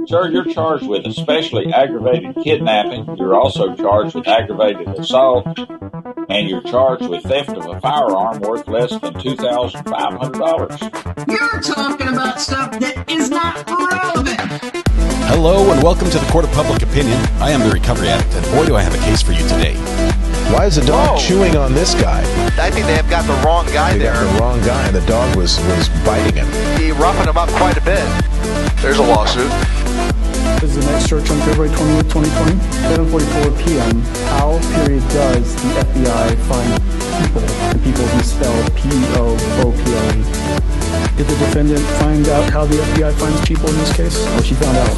Sir, you're charged with especially aggravated kidnapping. You're also charged with aggravated assault, and you're charged with theft of a firearm worth less than $2,500. You're talking about stuff that is not relevant. Hello and welcome to the Court of Public Opinion. I am the Recovery Addict, and boy do I have a case for you today. Why is the dog chewing on this guy? I think they have got the wrong guy there. Got the wrong guy, and the dog was biting him. He roughing him up quite a bit. There's a lawsuit. This is the next search on February 28, 2020, 7:44 p.m. How, does the FBI find people, and people be spelled P-O-O-P-L-E? Did the defendant find out how the FBI finds people in this case, or she found out?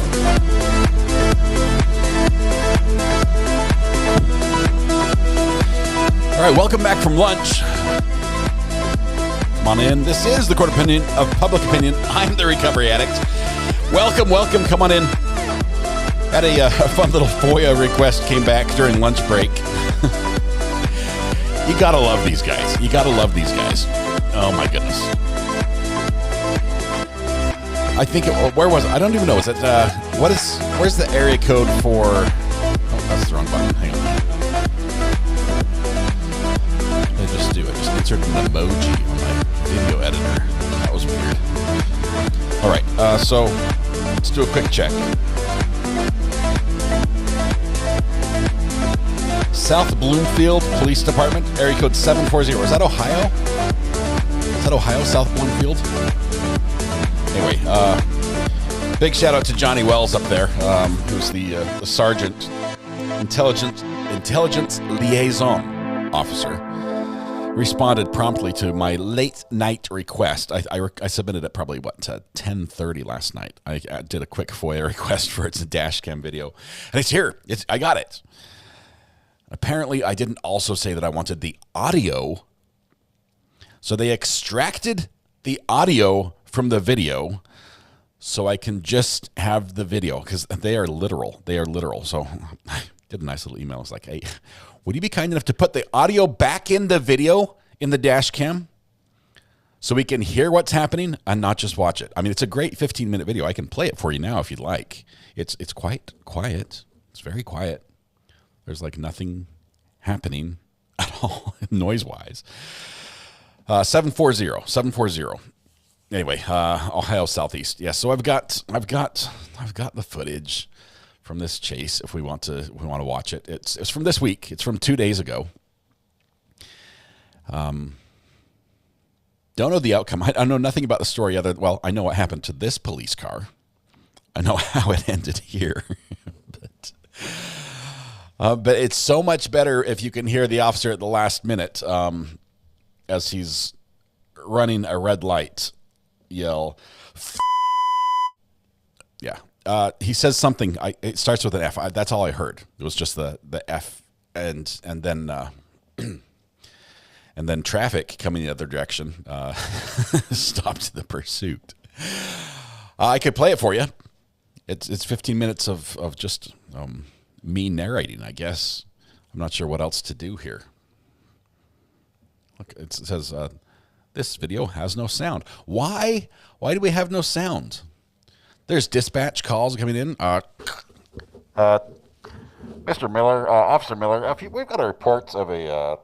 All right, welcome back from lunch. Come on in. This is the Court of Public Opinion. I'm the Recovery Addict. Welcome. Come on in. Had a fun little FOIA request came back during lunch break. You gotta love these guys. Oh my goodness. I think where was it? I don't even know. Is it where's the area code for? Oh, that's the wrong button. Hang on. I just inserted an emoji on my video editor. That was weird. All right, so let's do a quick check. South Bloomfield Police Department, area code 740. Is that Ohio? South Bloomfield? Anyway, big shout out to Johnny Wells up there, who's the sergeant, intelligence liaison officer. Responded promptly to my late night request. I submitted it probably, 10:30 last night. I did a quick FOIA request for its dash cam video. And it's here. I got it. Apparently, I didn't also say that I wanted the audio. So they extracted the audio from the video so I can just have the video because they are literal. So I did a nice little email. It's like, hey, would you be kind enough to put the audio back in the video in the dash cam so we can hear what's happening and not just watch it? I mean, it's a great 15-minute video. I can play it for you now if you'd like. It's quite quiet. It's very quiet. There's like nothing happening at all noise-wise. 740. Anyway, Ohio Southeast. Yeah, so I've got the footage from this chase if we want to watch it. It's from this week. It's from 2 days ago. Don't know the outcome. I know nothing about the story I know what happened to this police car. I know how it ended here. But it's so much better if you can hear the officer at the last minute as he's running a red light yell. Yeah. He says something. It starts with an F. That's all I heard. It was just the F and then and then traffic coming the other direction stopped the pursuit. I could play it for you. It's 15 minutes of just me narrating, I guess. I'm not sure what else to do here. Look, it says this video has no sound. Why? Why do we have no sound? There's dispatch calls coming in. Mr. Miller, Officer Miller, we've got reports of a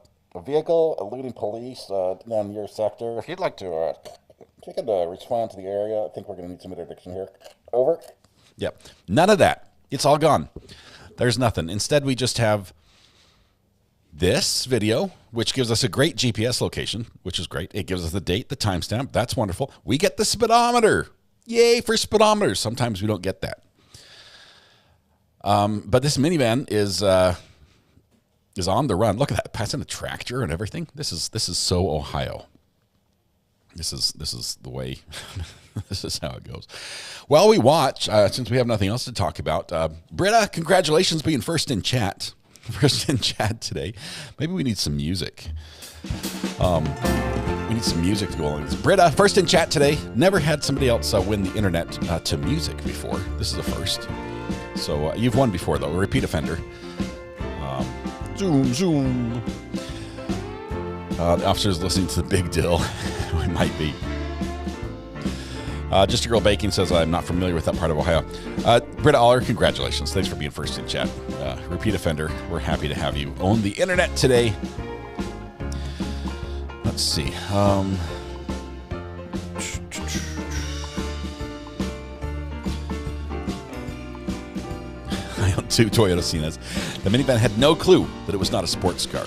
vehicle eluding police down your sector. If you'd like to, if you could respond to the area, I think we're going to need some interdiction here. Over. Yep. None of that. It's all gone. There's nothing. Instead, we just have this video, which gives us a great GPS location, which is great. It gives us the date, the timestamp. That's wonderful. We get the speedometer. Yay for speedometers. Sometimes we don't get that. But this minivan is on the run. Look at that, passing a tractor and everything. This is so Ohio. This is the way. This is how it goes. Well, we watch since we have nothing else to talk about. Britta, congratulations being first in chat. First in chat today. Maybe we need some music. We need some music to go along with this. Britta, first in chat today. Never had somebody else win the internet to music before. This is a first. So you've won before, though. A repeat offender. Zoom. The officer's listening to the big deal. We might be. Just a Girl Baking says, I'm not familiar with that part of Ohio. Britta Aller, congratulations. Thanks for being first in chat. Repeat offender, we're happy to have you on the internet today. Let's see. I own 2 Toyota Siennas. The minivan had no clue that it was not a sports car.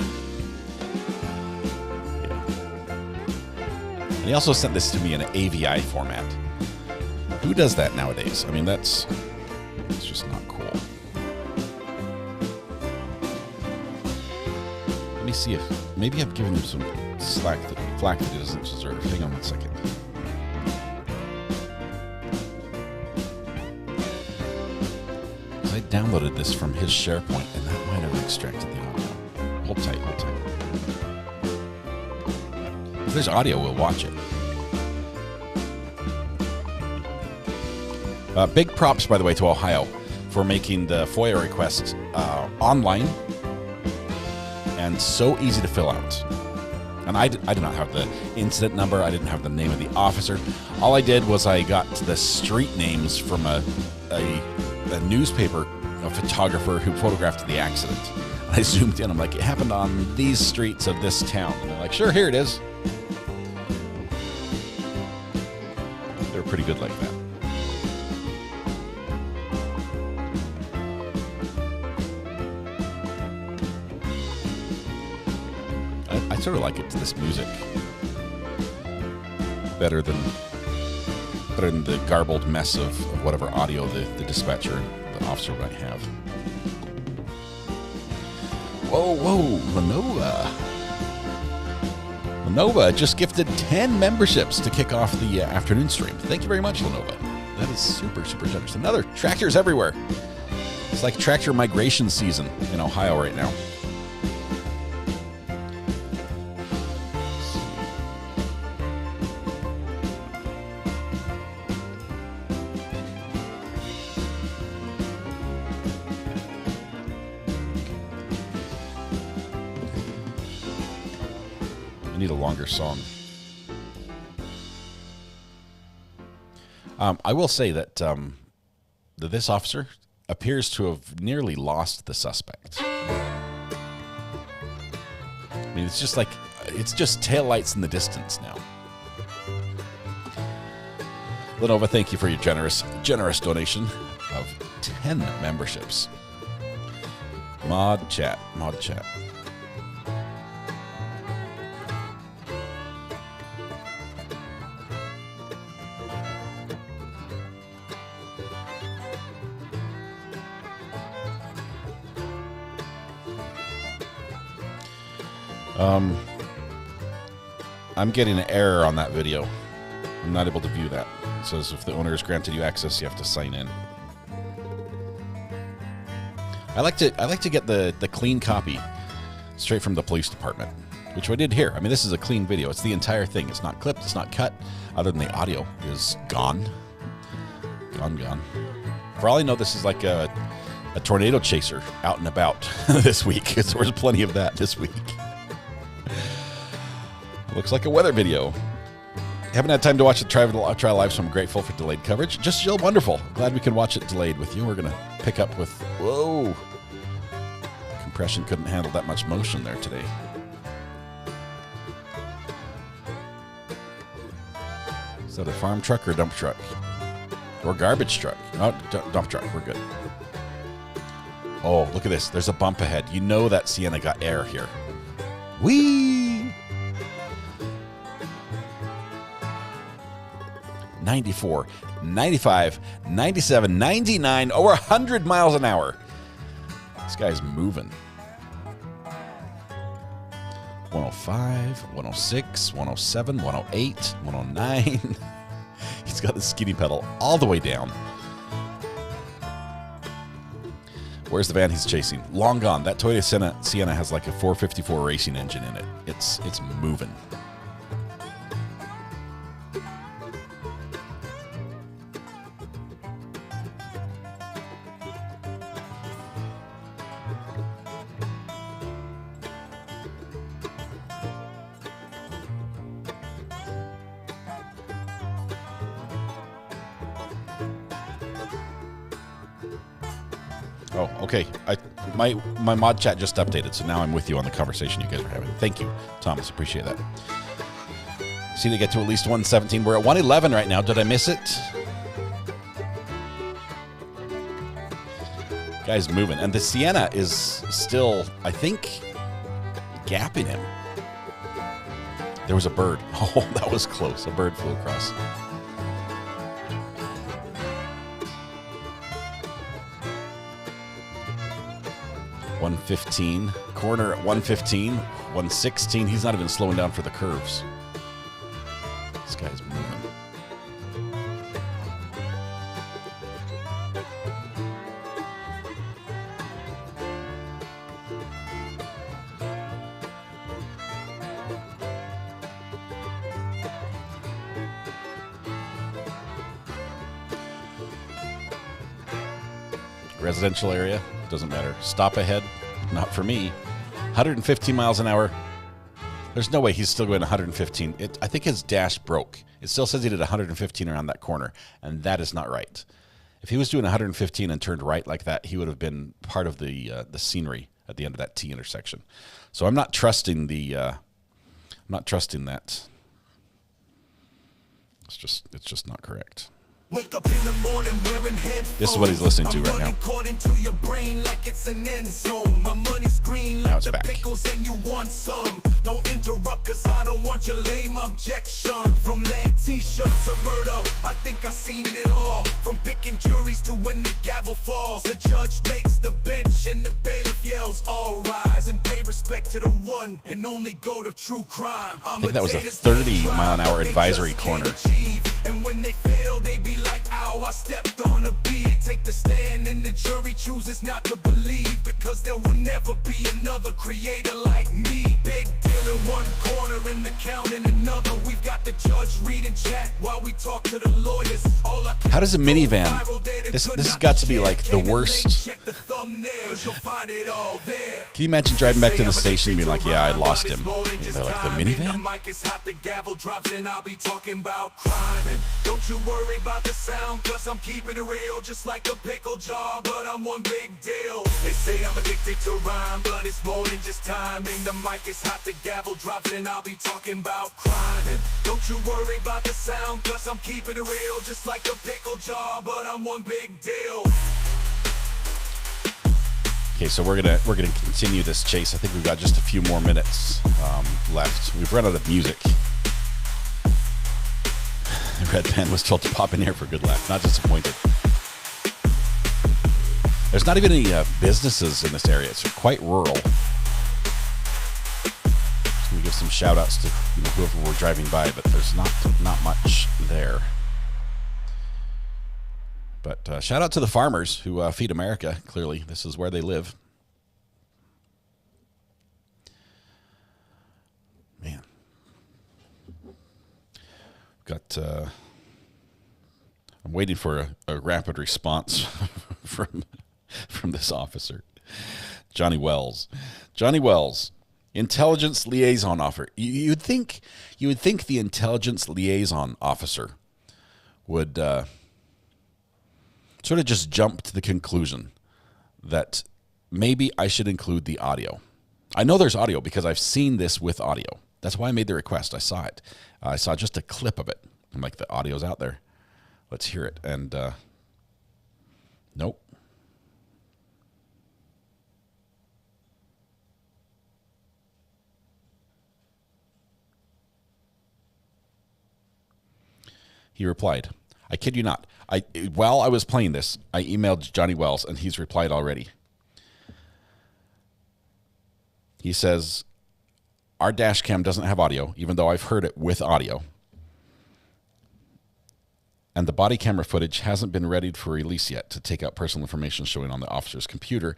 Yeah. And he also sent this to me in an AVI format. Who does that nowadays? I mean, it's just not cool. Let me see if maybe I've given him some flack that he doesn't deserve. Hang on one second. Because I downloaded this from his SharePoint, and that might have extracted the audio. Hold tight, hold tight. If there's audio, we'll watch it. Big props, by the way, to Ohio for making the FOIA request online and so easy to fill out. And I did not have the incident number. I didn't have the name of the officer. All I did was I got the street names from a newspaper, a photographer who photographed the accident. And I zoomed in. I'm like, it happened on these streets of this town. And they're like, sure, here it is. They were pretty good like that. I sort of like it to this music better than the garbled mess of whatever audio the dispatcher, the officer might have. Whoa, Lenova just gifted 10 memberships to kick off the afternoon stream. Thank you very much, Lenova. That is super, super generous. Another tractors everywhere. It's like tractor migration season in Ohio right now. Need a longer song. I will say that this officer appears to have nearly lost the suspect. I mean, it's just taillights in the distance now. Lenova, thank you for your generous donation of 10 memberships. Mod chat. I'm getting an error on that video. I'm not able to view that. It says if the owner has granted you access, you have to sign in. I like to get the clean copy straight from the police department, which I did here. I mean, this is a clean video. It's the entire thing. It's not clipped. It's not cut. Other than the audio is gone. Gone. For all I know, this is like a tornado chaser out and about this week. There was plenty of that this week. Looks like a weather video. Haven't had time to watch the trial live, so I'm grateful for delayed coverage. Just still wonderful. Glad we can watch it delayed with you. We're going to pick up with... Whoa. Compression couldn't handle that much motion there today. Is that a farm truck or a dump truck? Or garbage truck? No, dump truck. We're good. Oh, look at this. There's a bump ahead. You know that Sienna got air here. Whee! 94, 95, 97, 99, over 100 miles an hour. This guy's moving. 105, 106, 107, 108, 109. He's got the skinny pedal all the way down. Where's the van he's chasing? Long gone. That Toyota Sienna has like a 454 racing engine in it. It's moving. Oh, okay. My mod chat just updated, so now I'm with you on the conversation you guys are having. Thank you, Thomas. Appreciate that. See to get to at least 117. We're at 111 right now. Did I miss it? Guy's moving. And the Sienna is still, I think, gapping him. There was a bird. Oh, that was close. A bird flew across. $115. Corner at 115. 116. He's not even slowing down for the curves. This guy's moving. Residential area, doesn't matter. Stop ahead, not for me. 115 miles an hour. There's no way he's still going 115. I think his dash broke. It still says he did 115 around that corner, and that is not right. If he was doing 115 and turned right like that, he would have been part of the scenery at the end of that T intersection. So I'm not trusting I'm not trusting that. It's just not correct. Wake up in the morning wearing headphones. This is what he's listening to right now. To your brain like it's an end zone. My money's green like Now it's the back. pickles and you want some. Don't interrupt cause I don't want your lame objection. From land t-shirts to murder, I think I've seen it all. From picking juries to when the gavel falls. The judge makes the bench and the bailiff yells, all rise and pay respect to the one and only go to true crime. I think that was a 30-mile-an-hour advisory corner. And when they fail, they be like, ow, I stepped on a beat. Take the stand and the jury chooses not to believe. Because there will never be another creator like me. Big deal in one corner and the count in another. We've got the judge reading chat while we talk to the lawyers. How does a minivan, this has got to be like the worst. Can you imagine driving back to the station and being like, yeah, I lost him. They're like, the minivan? Don't you worry about the sound, cause I'm keeping it real. Just like a pickle jar, but I'm one big deal. They say I'm addicted to rhyme, but it's more than just timing. The mic is hot, the gavel drops, and I'll be talking about crime. And don't you worry about the sound, cause I'm keeping it real. Just like a pickle jar, but I'm one big deal. Okay, so we're gonna continue this chase. I think we've got just a few more minutes left. We've run out of music. Red Pen was told to pop in here for a good laugh. Not disappointed. There's not even any businesses in this area. It's quite rural. Just gonna give some shout outs to whoever we're driving by, but there's not much there. But shout out to the farmers who feed America. Clearly, this is where they live. Man. Got. I'm waiting for a rapid response from this officer, Johnny Wells. Johnny Wells, intelligence liaison officer. You would think the intelligence liaison officer would sort of just jump to the conclusion that maybe I should include the audio. I know there's audio because I've seen this with audio. That's why I made the request. I saw it. I saw just a clip of it. I'm like, the audio's out there. Let's hear it. And nope. He replied, I kid you not. While I was playing this, I emailed Johnny Wells, and he's replied already. He says, our dash cam doesn't have audio, even though I've heard it with audio. And the body camera footage hasn't been readied for release yet to take out personal information showing on the officer's computer.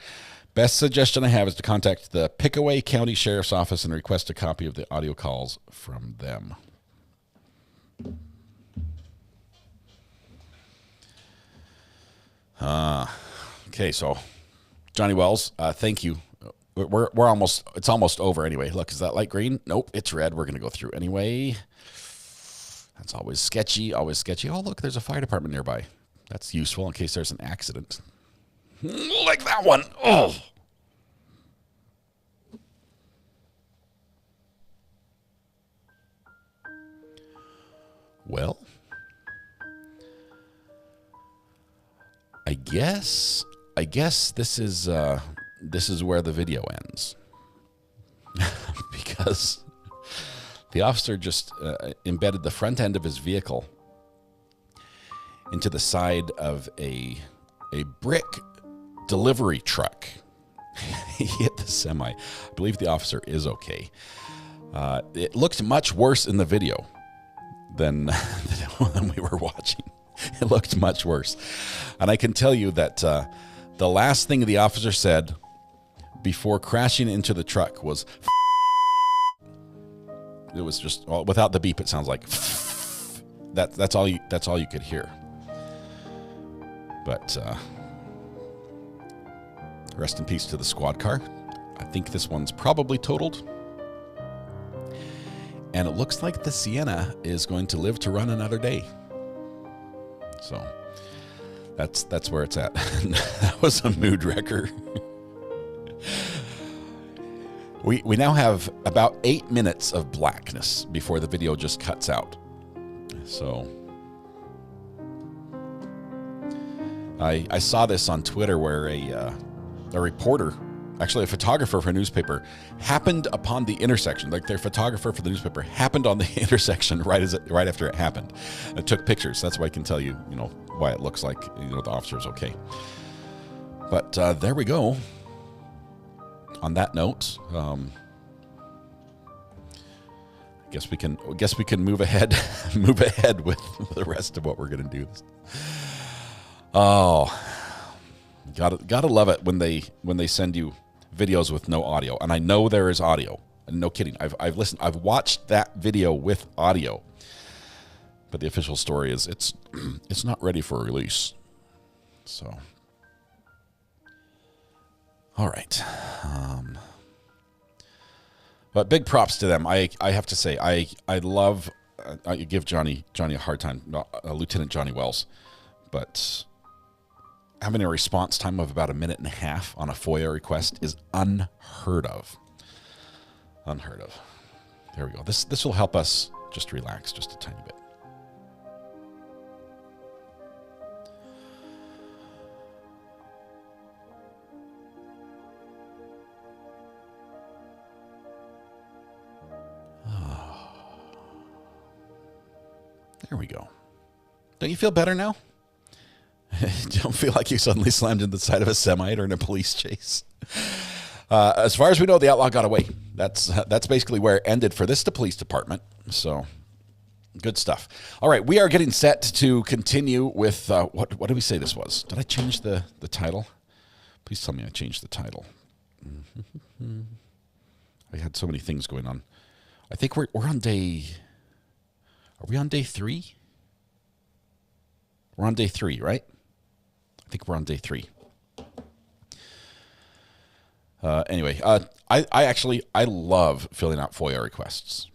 Best suggestion I have is to contact the Pickaway County Sheriff's Office and request a copy of the audio calls from them. Okay, so Johnny Wells, thank you. We're almost, it's almost over anyway. Look, is that light green? Nope, it's red. We're going to go through anyway. That's always sketchy, always sketchy. Oh, look, there's a fire department nearby. That's useful in case there's an accident. Like that one. Oh. Well, I guess this is where the video ends. Because the officer just embedded the front end of his vehicle into the side of a brick delivery truck. He hit the semi. I believe the officer is okay. It looked much worse in the video than we were watching. It looked much worse. And I can tell you that the last thing the officer said before crashing into the truck was it was just, well, without the beep, it sounds like that's all you could hear. But rest in peace to the squad car. I think this one's probably totaled. And it looks like the Sienna is going to live to run another day. So that's where it's at. That was a mood wrecker. We now have about 8 minutes of blackness before the video just cuts out. So I saw this on Twitter where a reporter, actually a photographer for a newspaper, happened upon the intersection. Like their photographer for the newspaper happened on the intersection right after it happened. It took pictures. That's why I can tell you, why it looks like the officer's okay. But there we go. On that note, I guess we can move ahead with the rest of what we're gonna do. Oh, gotta love it when they send you videos with no audio. And I know there is audio, and no kidding. I've watched that video with audio, but the official story is it's not ready for release. So, all right. But big props to them. I have to say, I love, I give Johnny a hard time, Lieutenant Johnny Wells, but having a response time of about 1.5 minutes on a FOIA request is unheard of. Unheard of. There we go. This will help us just relax just a tiny bit. There we go. Don't you feel better now? Don't feel like you suddenly slammed into the side of a semi or in a police chase. As far as we know, the outlaw got away. That's basically where it ended for the police department. So, good stuff. All right, we are getting set to continue with what did we say this was? Did I change the title? Please tell me I changed the title. I had so many things going on. I think we're on day. Are we on day 3? We're on day 3, right? I think we're on day 3. Anyway, I love filling out FOIA requests.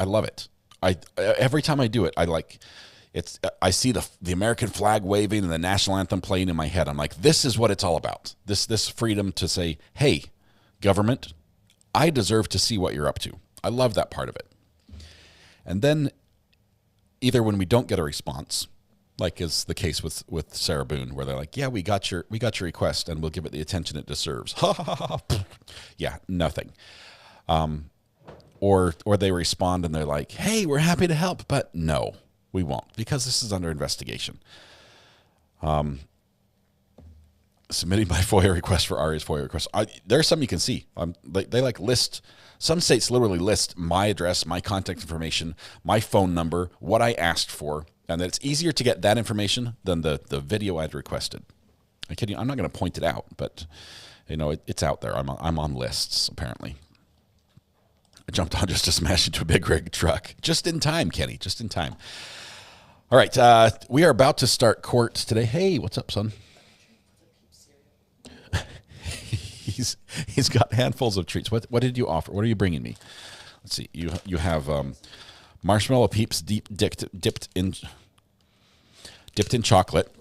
I love it. Every time I do it, I see the American flag waving and the national anthem playing in my head. I'm like, this is what it's all about. This freedom to say, hey, government, I deserve to see what you're up to. I love that part of it. And then either when we don't get a response, like is the case with Sarah Boone, where they're like, yeah, we got your request and we'll give it the attention it deserves. Ha ha ha. Yeah, nothing. Or they respond and they're like, hey, we're happy to help, but no, we won't because this is under investigation. Submitting my FOIA request for Ari's FOIA request. There's some you can see. They list. Some states literally list my address, my contact information, my phone number, what I asked for, and that it's easier to get that information than the video I'd requested. I'm kidding. I'm not going to point it out, but it's out there. I'm on lists apparently. I jumped on just to smash into a big rig truck, just in time, Kenny. Just in time. All right, we are about to start court today. Hey, what's up, son? He's got handfuls of treats. What did you offer? What are you bringing me? Let's see. You have marshmallow peeps dipped in chocolate,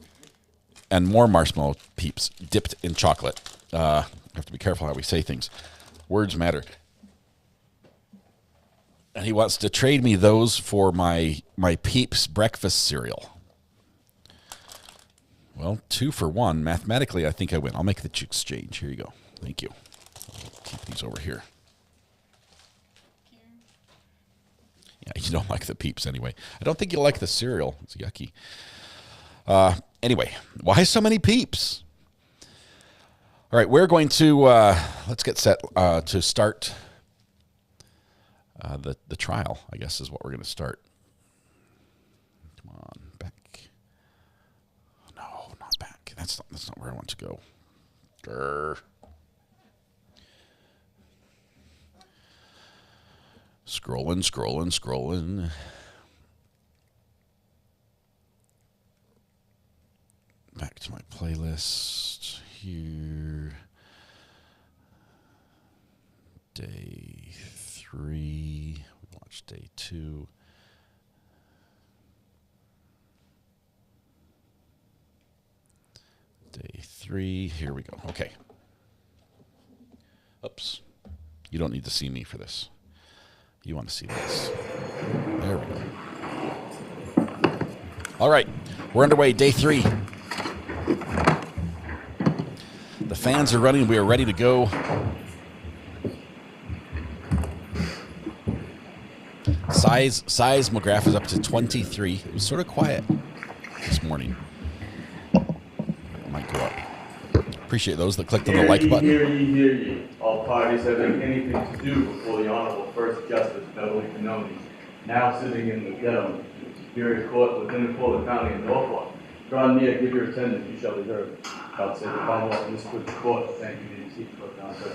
and more marshmallow peeps dipped in chocolate. Have to be careful how we say things. Words matter. And he wants to trade me those for my Peeps breakfast cereal. Well, 2 for 1. Mathematically, I think I win. I'll make the exchange. Here you go. Thank you. I'll keep these over here. Yeah, you don't like the Peeps anyway. I don't think you'll like the cereal. It's yucky. Anyway, why so many Peeps? All right, we're going to, let's get set to start the trial, I guess is what we're going to start. Come on, back. No, not back. That's not where I want to go. Grr. Scrolling. Back to my playlist here. Day 3. Watch day 2. Day 3. Here we go. Okay. Oops. You don't need to see me for this. You want to see this. There we go. All right. We're underway. Day 3. The fans are running. We are ready to go. Seismograph is up to 23. It was sort of quiet this morning. It might go up. Appreciate those that clicked on the like button. Hear ye. All parties having anything to do before the Honorable First Justice Beverly Canoni, now sitting in the ghetto, Superior Court within the Fuller County in Norfolk. Draw near, give your attendance, you shall be heard. God save the Commonwealth and this good court. Thank you, Chief Court Counsel.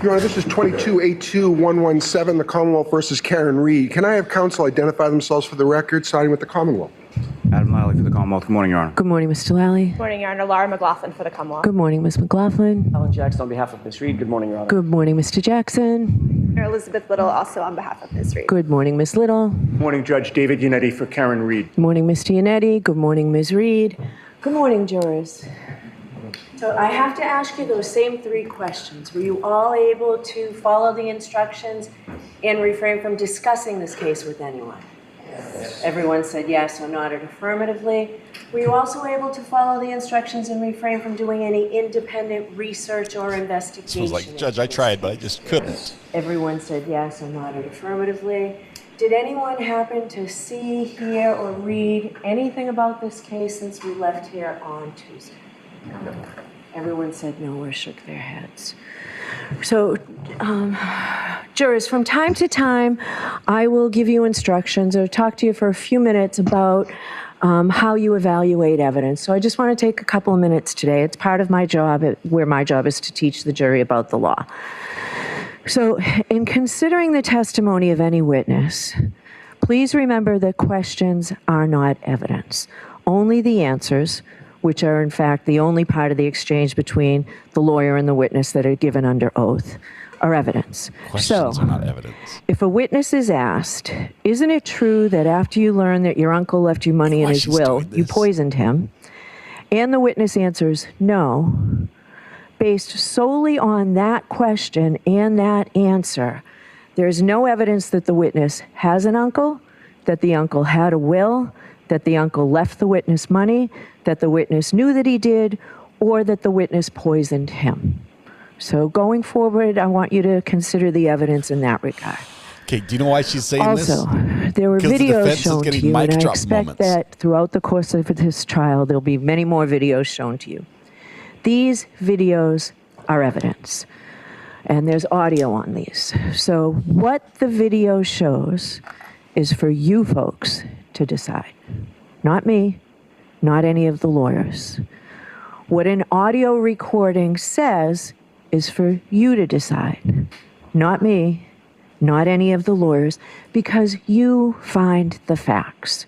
Your Honor, this is 22-82117, the Commonwealth versus Karen Reed. Can I have counsel identify themselves for the record, starting with the Commonwealth? Adam Lally for the Commonwealth. Good morning, Your Honor. Good morning, Mr. Lally. Good morning, Your Honor. Laura McLaughlin for the Commonwealth. Good morning, Ms. McLaughlin. Alan Jackson on behalf of Ms. Reed. Good morning, Your Honor. Good morning, Mr. Jackson. Elizabeth Little also on behalf of Ms. Reed. Good morning, Ms. Little. Good morning, Judge David Yannetti for Karen Reed. Good morning, Mr. Yannetti. Good morning, Ms. Reed. Good morning, jurors. So I have to ask you those same 3 questions. Were you all able to follow the instructions and refrain from discussing this case with anyone? Yes. Everyone said yes or nodded affirmatively. Were you also able to follow the instructions and refrain from doing any independent research or investigation? It was like, Judge, I tried, but I just couldn't. Everyone said yes or nodded affirmatively. Did anyone happen to see, hear, or read anything about this case since we left here on Tuesday? No. Everyone said no or shook their heads. So, jurors, from time to time, I will give you instructions or talk to you for a few minutes about how you evaluate evidence. So I just want to take a couple of minutes today. It's part of my job, where my job is to teach the jury about the law. So, in considering the testimony of any witness, please remember that questions are not evidence. Only the answers, which are in fact the only part of the exchange between the lawyer and the witness that are given under oath, are evidence. Questions are not evidence. If a witness is asked, isn't it true that after you learned that your uncle left you money in his will, you poisoned him? And the witness answers no. Based solely on that question and that answer, there's no evidence that the witness has an uncle, that the uncle had a will, that the uncle left the witness money, that the witness knew that he did, or that the witness poisoned him. So going forward, I want you to consider the evidence in that regard. Okay, do you know why she's saying this? Also, there were videos shown to you, and I expect that throughout the course of this trial, there'll be many more videos shown to you. These videos are evidence, and there's audio on these. So what the video shows is for you folks to decide. Not me, not any of the lawyers. What an audio recording says is for you to decide. Not me, not any of the lawyers, because you find the facts.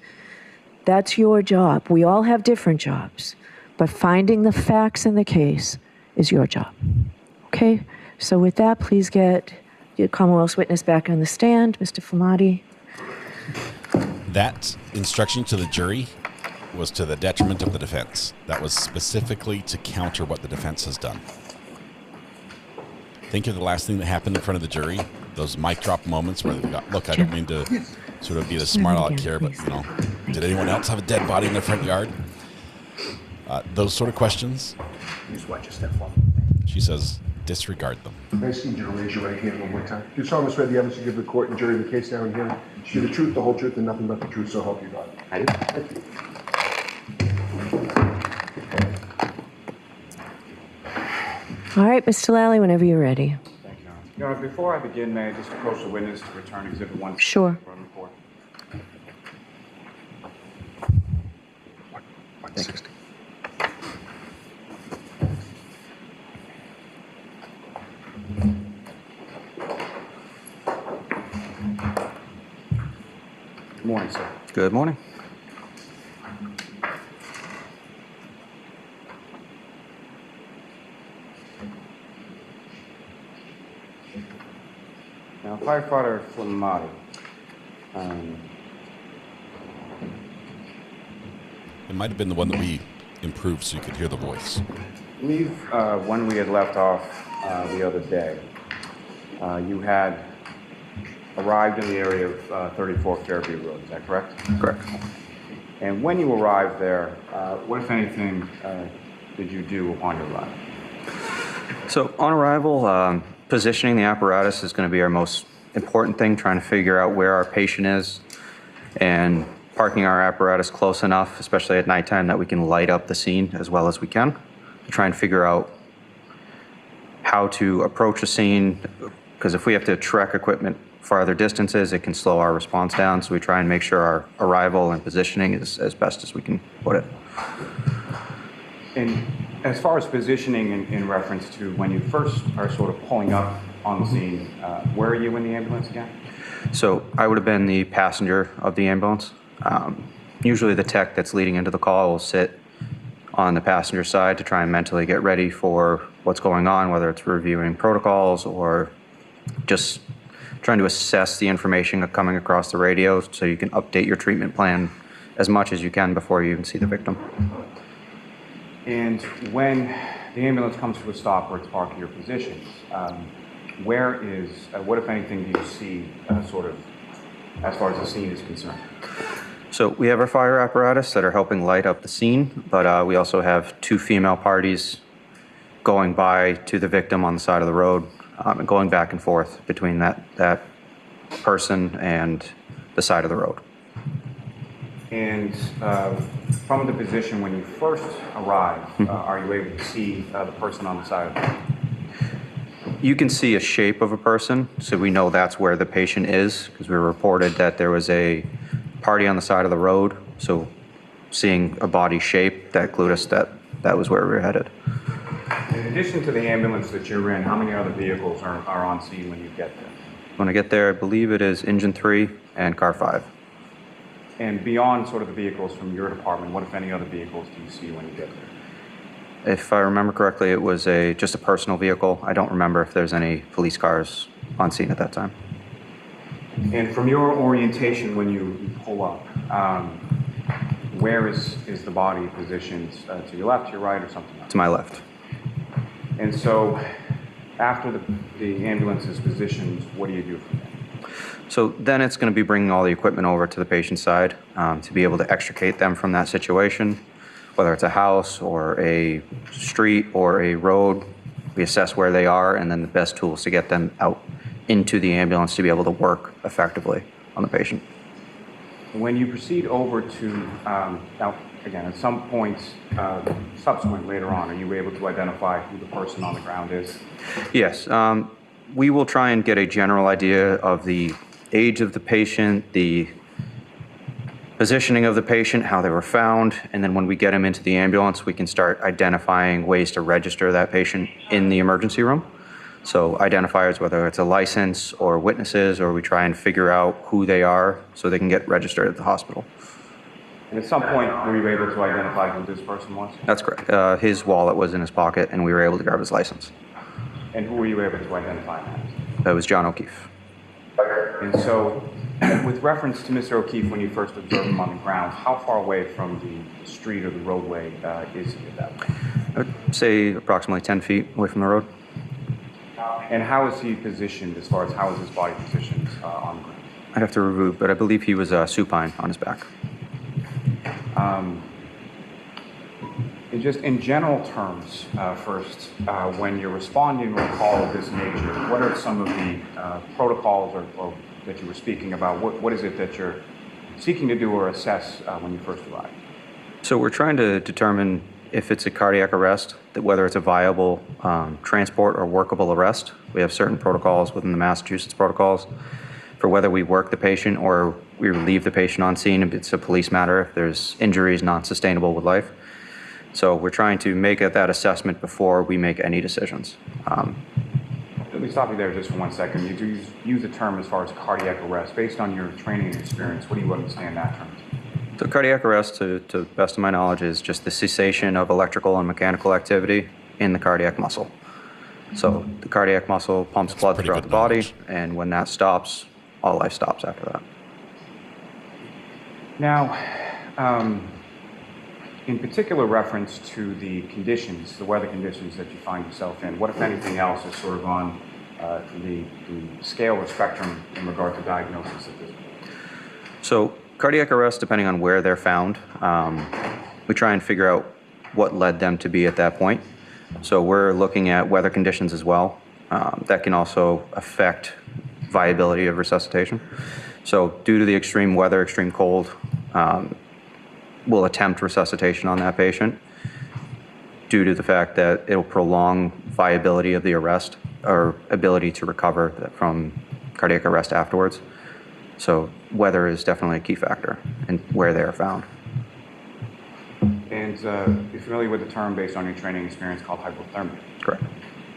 That's your job. We all have different jobs, but finding the facts in the case is your job. Okay? So with that, please get your Commonwealth's witness back on the stand, Mr. Flamati. That instruction to the jury was to the detriment of the defense. That was specifically to counter what the defense has done. Think of the last thing that happened in front of the jury, those mic drop moments where they got, look, I don't mean to sort of be the smart aleck here, but, you know, did anyone else have a dead body in their front yard? Those sort of questions. Just watch your step forward. She says, disregard them. I just need you to raise your right hand one more time. Do you solemnly swear the evidence you give the court and jury in the case now and here, you the truth, the whole truth, and nothing but the truth, so help you God? I do. All right, Mr. Lally, whenever you're ready. Thank you, Your Honor. Before I begin, may I just approach the witness to return Exhibit 1? Sure. Report. Thank you. Good morning, sir. Good morning. Now, firefighter Flamati. It might have been the one that we improved so you could hear the voice. I believe when we had left off the other day, you had arrived in the area of 34 Fairview Road, is that correct? Correct. And when you arrived there, what, if anything, did you do upon your arrival? So on arrival, positioning the apparatus is going to be our most important thing, trying to figure out where our patient is and parking our apparatus close enough, especially at nighttime, that we can light up the scene as well as we can, to try and figure out how to approach a scene, because if we have to trek equipment farther distances, it can slow our response down, so we try and make sure our arrival and positioning is as best as we can put it. And as far as positioning in reference to when you first are sort of pulling up on the scene, where are you in the ambulance again? So I would have been the passenger of the ambulance. Usually the tech that's leading into the call will sit on the passenger side to try and mentally get ready for what's going on, whether it's reviewing protocols or just trying to assess the information coming across the radio so you can update your treatment plan as much as you can before you even see the victim. And when the ambulance comes to a stop where it's parked in your positions, where is, what if anything do you see sort of as far as the scene is concerned? So we have our fire apparatus that are helping light up the scene, but we also have two female parties going by to the victim on the side of the road, and going back and forth between that person and the side of the road. And from the position when you first arrive, are you able to see the person on the side of the road? You can see a shape of a person, so we know that's where the patient is, because we reported that there was a party on the side of the road, so seeing a body shape, that clued us that that was where we were headed. In addition to the ambulance that you're in, how many other vehicles are on scene when you get there? When I get there, I believe it is Engine 3 and Car 5. And beyond sort of the vehicles from your department, what, if any, other vehicles do you see when you get there? If I remember correctly, it was just a personal vehicle. I don't remember if there's any police cars on scene at that time. And from your orientation when you pull up, where is the body positioned? To your left, to your right, or something else? To my left. And so after the ambulance is positioned, what do you do from there? So then it's going to be bringing all the equipment over to the patient's side to be able to extricate them from that situation, whether it's a house or a street or a road. We assess where they are, and then the best tools to get them out into the ambulance to be able to work effectively on the patient. When you proceed over to, now again, at some point subsequent later on, are you able to identify who the person on the ground is? Yes. We will try and get a general idea of the age of the patient, the positioning of the patient, how they were found, and then when we get them into the ambulance, we can start identifying ways to register that patient in the emergency room. So identifiers, whether it's a license or witnesses, or we try and figure out who they are so they can get registered at the hospital. And at some point, were you able to identify who this person was? That's correct. His wallet was in his pocket, and we were able to grab his license. And who were you able to identify as? That was John O'Keefe. And so With reference to Mr. O'Keefe, when you first observed him on the ground, how far away from the street or the roadway is he at that point? I would say approximately 10 feet away from the road. And how is he positioned as far as how is his body positioned on the ground? I'd have to review, but I believe he was supine on his back. Just in general terms, first, when you're responding to a call of this nature, what are some of the protocols or that you were speaking about? What is it that you're seeking to do or assess when you first arrive? So we're trying to determine if it's a cardiac arrest, that whether it's a viable transport or workable arrest. We have certain protocols within the Massachusetts protocols for whether we work the patient or we leave the patient on scene if it's a police matter, if there's injuries not sustainable with life. So we're trying to make that assessment before we make any decisions. Let me stop you there just for 1 second. You do use a term as far as cardiac arrest. Based on your training and experience, what do you understand that term? So cardiac arrest, to the best of my knowledge, is just the cessation of electrical and mechanical activity in the cardiac muscle. So the cardiac muscle pumps blood throughout the body, and when that stops, all life stops after that. Now, in particular reference to the conditions, the weather conditions that you find yourself in, what, if anything else, is sort of on the scale or spectrum in regard to diagnosis at this point? So cardiac arrest, depending on where they're found, we try and figure out what led them to be at that point. So we're looking at weather conditions as well. That can also affect viability of resuscitation. So due to the extreme weather, extreme cold, we'll attempt resuscitation on that patient due to the fact that it'll prolong viability of the arrest or ability to recover from cardiac arrest afterwards. So weather is definitely a key factor in where they are found. And you're familiar with the term based on your training experience called hypothermia? Correct.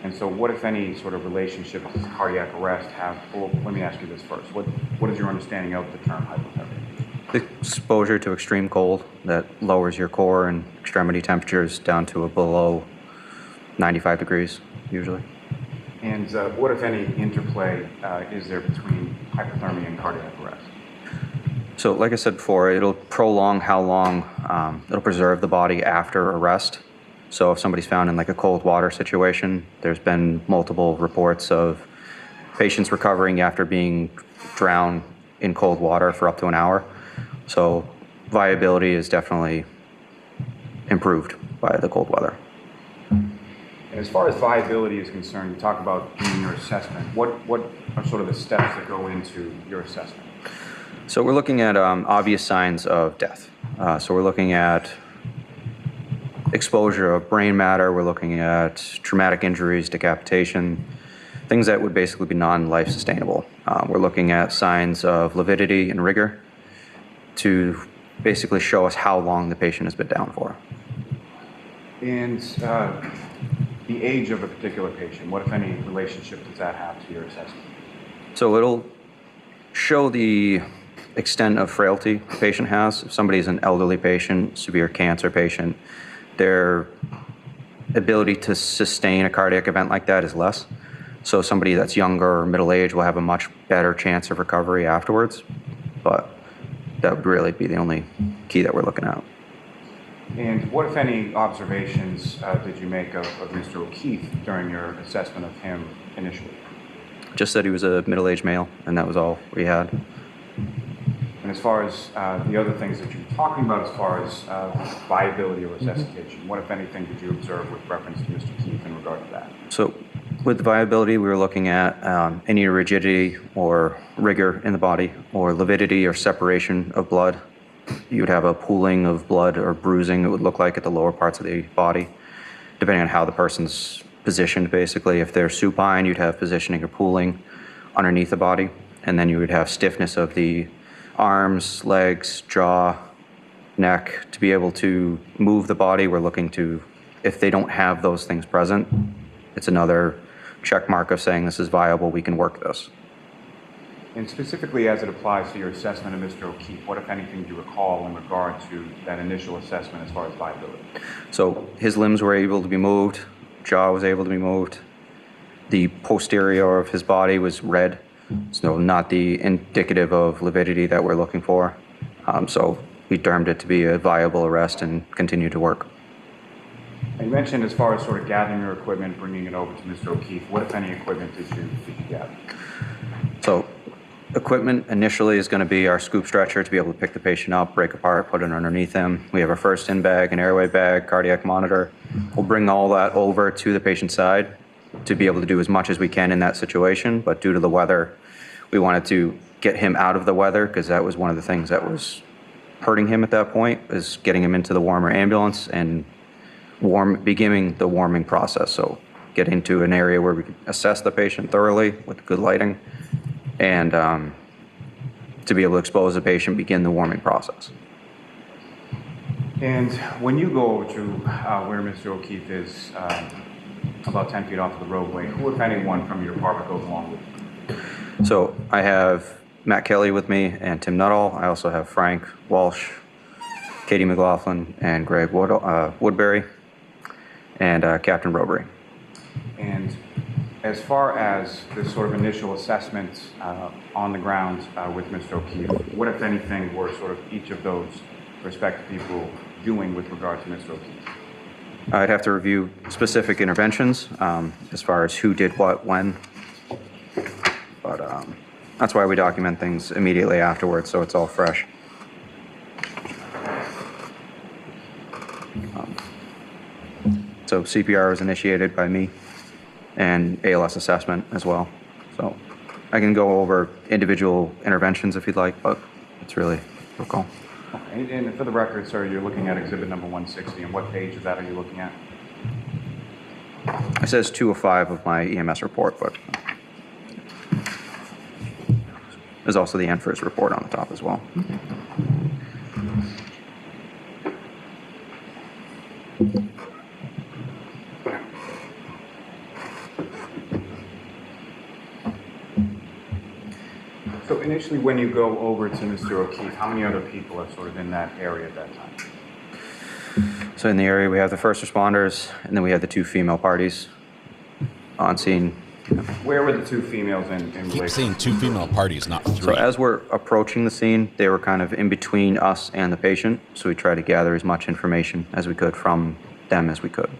And so what, if any, sort of relationship does cardiac arrest have? Well, let me ask you this first. What is your understanding of the term hypothermia? The exposure to extreme cold that lowers your core and extremity temperatures down to below 95 degrees, usually. And what, if any, interplay is there between hypothermia and cardiac arrest? So like I said before, it'll prolong how long, it'll preserve the body after arrest. So if somebody's found in like a cold water situation, there's been multiple reports of patients recovering after being drowned in cold water for up to an hour. So viability is definitely improved by the cold weather. And as far as viability is concerned, you talk about doing your assessment. What are sort of the steps that go into your assessment? So we're looking at obvious signs of death. So we're looking at exposure of brain matter. We're looking at traumatic injuries, decapitation, things that would basically be non-life sustainable. We're looking at signs of lividity and rigor to basically show us how long the patient has been down for. And the age of a particular patient, what, if any, relationship does that have to your assessment? So it'll show the extent of frailty the patient has. If somebody's an elderly patient, severe cancer patient, their ability to sustain a cardiac event like that is less. So somebody that's younger or middle-aged will have a much better chance of recovery afterwards. But that would really be the only key that we're looking at. And what, if any, observations did you make of Mr. O'Keefe during your assessment of him initially? Just that he was a middle-aged male, and that was all we had. And as far as the other things that you were talking about, as far as viability or resuscitation, what, if anything, did you observe with reference to Mr. O'Keefe in regard to that? So with viability, we were looking at any rigidity or rigor in the body, or lividity or separation of blood. You would have a pooling of blood or bruising, it would look like, at the lower parts of the body, depending on how the person's positioned, basically. If they're supine, you'd have positioning or pooling underneath the body, and then you would have stiffness of the arms, legs, jaw, neck. To be able to move the body, we're looking to, if they don't have those things present, it's another check mark of saying this is viable, we can work this. And specifically as it applies to your assessment of Mr. O'Keefe, what, if anything, do you recall in regard to that initial assessment as far as viability? So his limbs were able to be moved, jaw was able to be moved, the posterior of his body was red, So not the indicative of lividity that we're looking for. So we termed it to be a viable arrest and continue to work. You mentioned as far as sort of gathering your equipment, bringing it over to Mr. O'Keefe. What, if any, equipment did you gather? So equipment initially is going to be our scoop stretcher to be able to pick the patient up, break apart, put it underneath him. We have our first in bag, an airway bag, cardiac monitor. We'll bring all that over to the patient's side to be able to do as much as we can in that situation. But due to the weather, we wanted to get him out of the weather because that was one of the things that was hurting him at that point, is getting him into the warmer ambulance and beginning the warming process. So get into an area where we can assess the patient thoroughly with good lighting and to be able to expose the patient, begin the warming process. And when you go over to where Mr. O'Keefe is, about 10 feet off of the roadway, who, if anyone, from your department goes along with you? So I have Matt Kelly with me and Tim Nuttall. I also have Frank Walsh, Katie McLaughlin, and Greg Woodbury, and Captain Robbery. And as far as this sort of initial assessment on the ground with Mr. O'Keefe, what, if anything, were sort of each of those respective people doing with regard to Mr. O'Keefe? I'd have to review specific interventions as far as who did what, when. But that's why we document things immediately afterwards, so it's all fresh. So CPR was initiated by me and ALS assessment as well. So I can go over individual interventions if you'd like, but it's really your call. Okay. And for the record, sir, you're looking at exhibit number 160, and what page of that are you looking at? It says 205 of my EMS report, but there's also the NFIRS report on the top as well. So initially, when you go over to Mr. O'Keefe, how many other people are sort of in that area at that time? So in the area, we have the first responders, and then we have the two female parties on scene. Where were the two females in relation? Keep saying two female parties, not three. So as we're approaching the scene, they were kind of in between us and the patient, so we tried to gather as much information as we could from them as we could.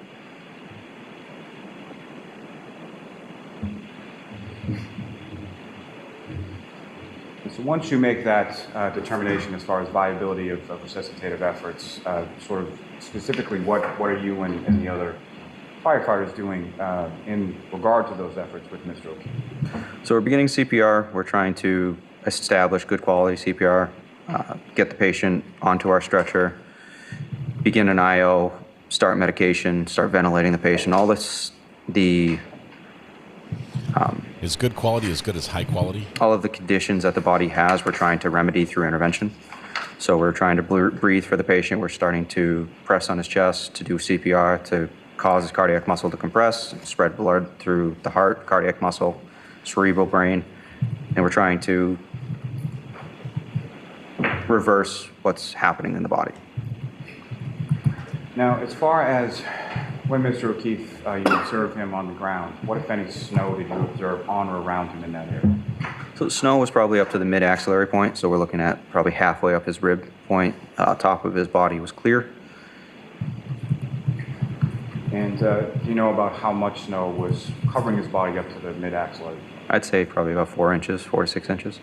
So once you make that determination as far as viability of resuscitative efforts, sort of specifically what are you and the other firefighters doing in regard to those efforts with Mr. O'Keefe? So we're beginning CPR. We're trying to establish good quality CPR, get the patient onto our stretcher, begin an IO, start medication, start ventilating the patient. All this, is good quality as good as high quality? All of the conditions that the body has, we're trying to remedy through intervention. So we're trying to breathe for the patient. We're starting to press on his chest to do CPR to cause his cardiac muscle to compress, spread blood through the heart, cardiac muscle, cerebral brain, and we're trying to reverse what's happening in the body. Now, as far as when Mr. O'Keefe, you observed him on the ground, what, if any, snow did you observe on or around him in that area? So the snow was probably up to the mid-axillary point, so we're looking at probably halfway up his rib point. Top of his body was clear. And do you know about how much snow was covering his body up to the mid-axillary? I'd say probably about 4 inches, 4 to 6 inches.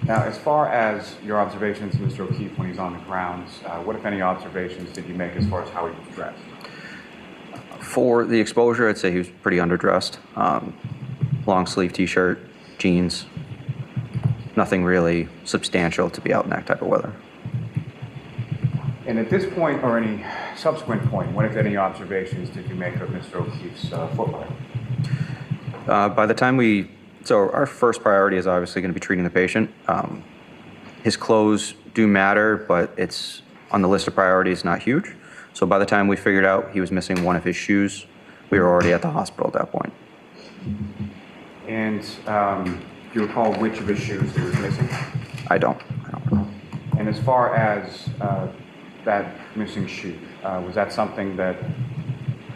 Now, as far as your observations of Mr. O'Keefe when he's on the ground, what, if any, observations did you make as far as how he was dressed? For the exposure, I'd say he was pretty underdressed. Long sleeve t-shirt, jeans, nothing really substantial to be out in that type of weather. And at this point, or any subsequent point, what, if any, observations did you make of Mr. O'Keefe's footwear? By the time so our first priority is obviously going to be treating the patient. His clothes do matter, but it's on the list of priorities, not huge. So by the time we figured out he was missing one of his shoes, we were already at the hospital at that point. And do you recall which of his shoes he was missing? I don't recall. And as far as that missing shoe, was that something that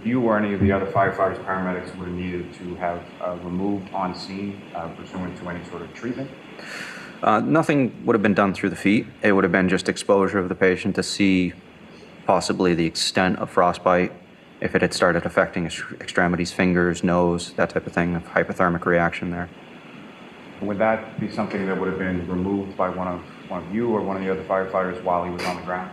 you or any of the other firefighters, paramedics would have needed to have removed on scene pursuant to any sort of treatment? Nothing would have been done through the feet. It would have been just exposure of the patient to see possibly the extent of frostbite, if it had started affecting extremities, fingers, nose, that type of thing, of hypothermic reaction there. Would that be something that would have been removed by one of you or one of the other firefighters while he was on the ground?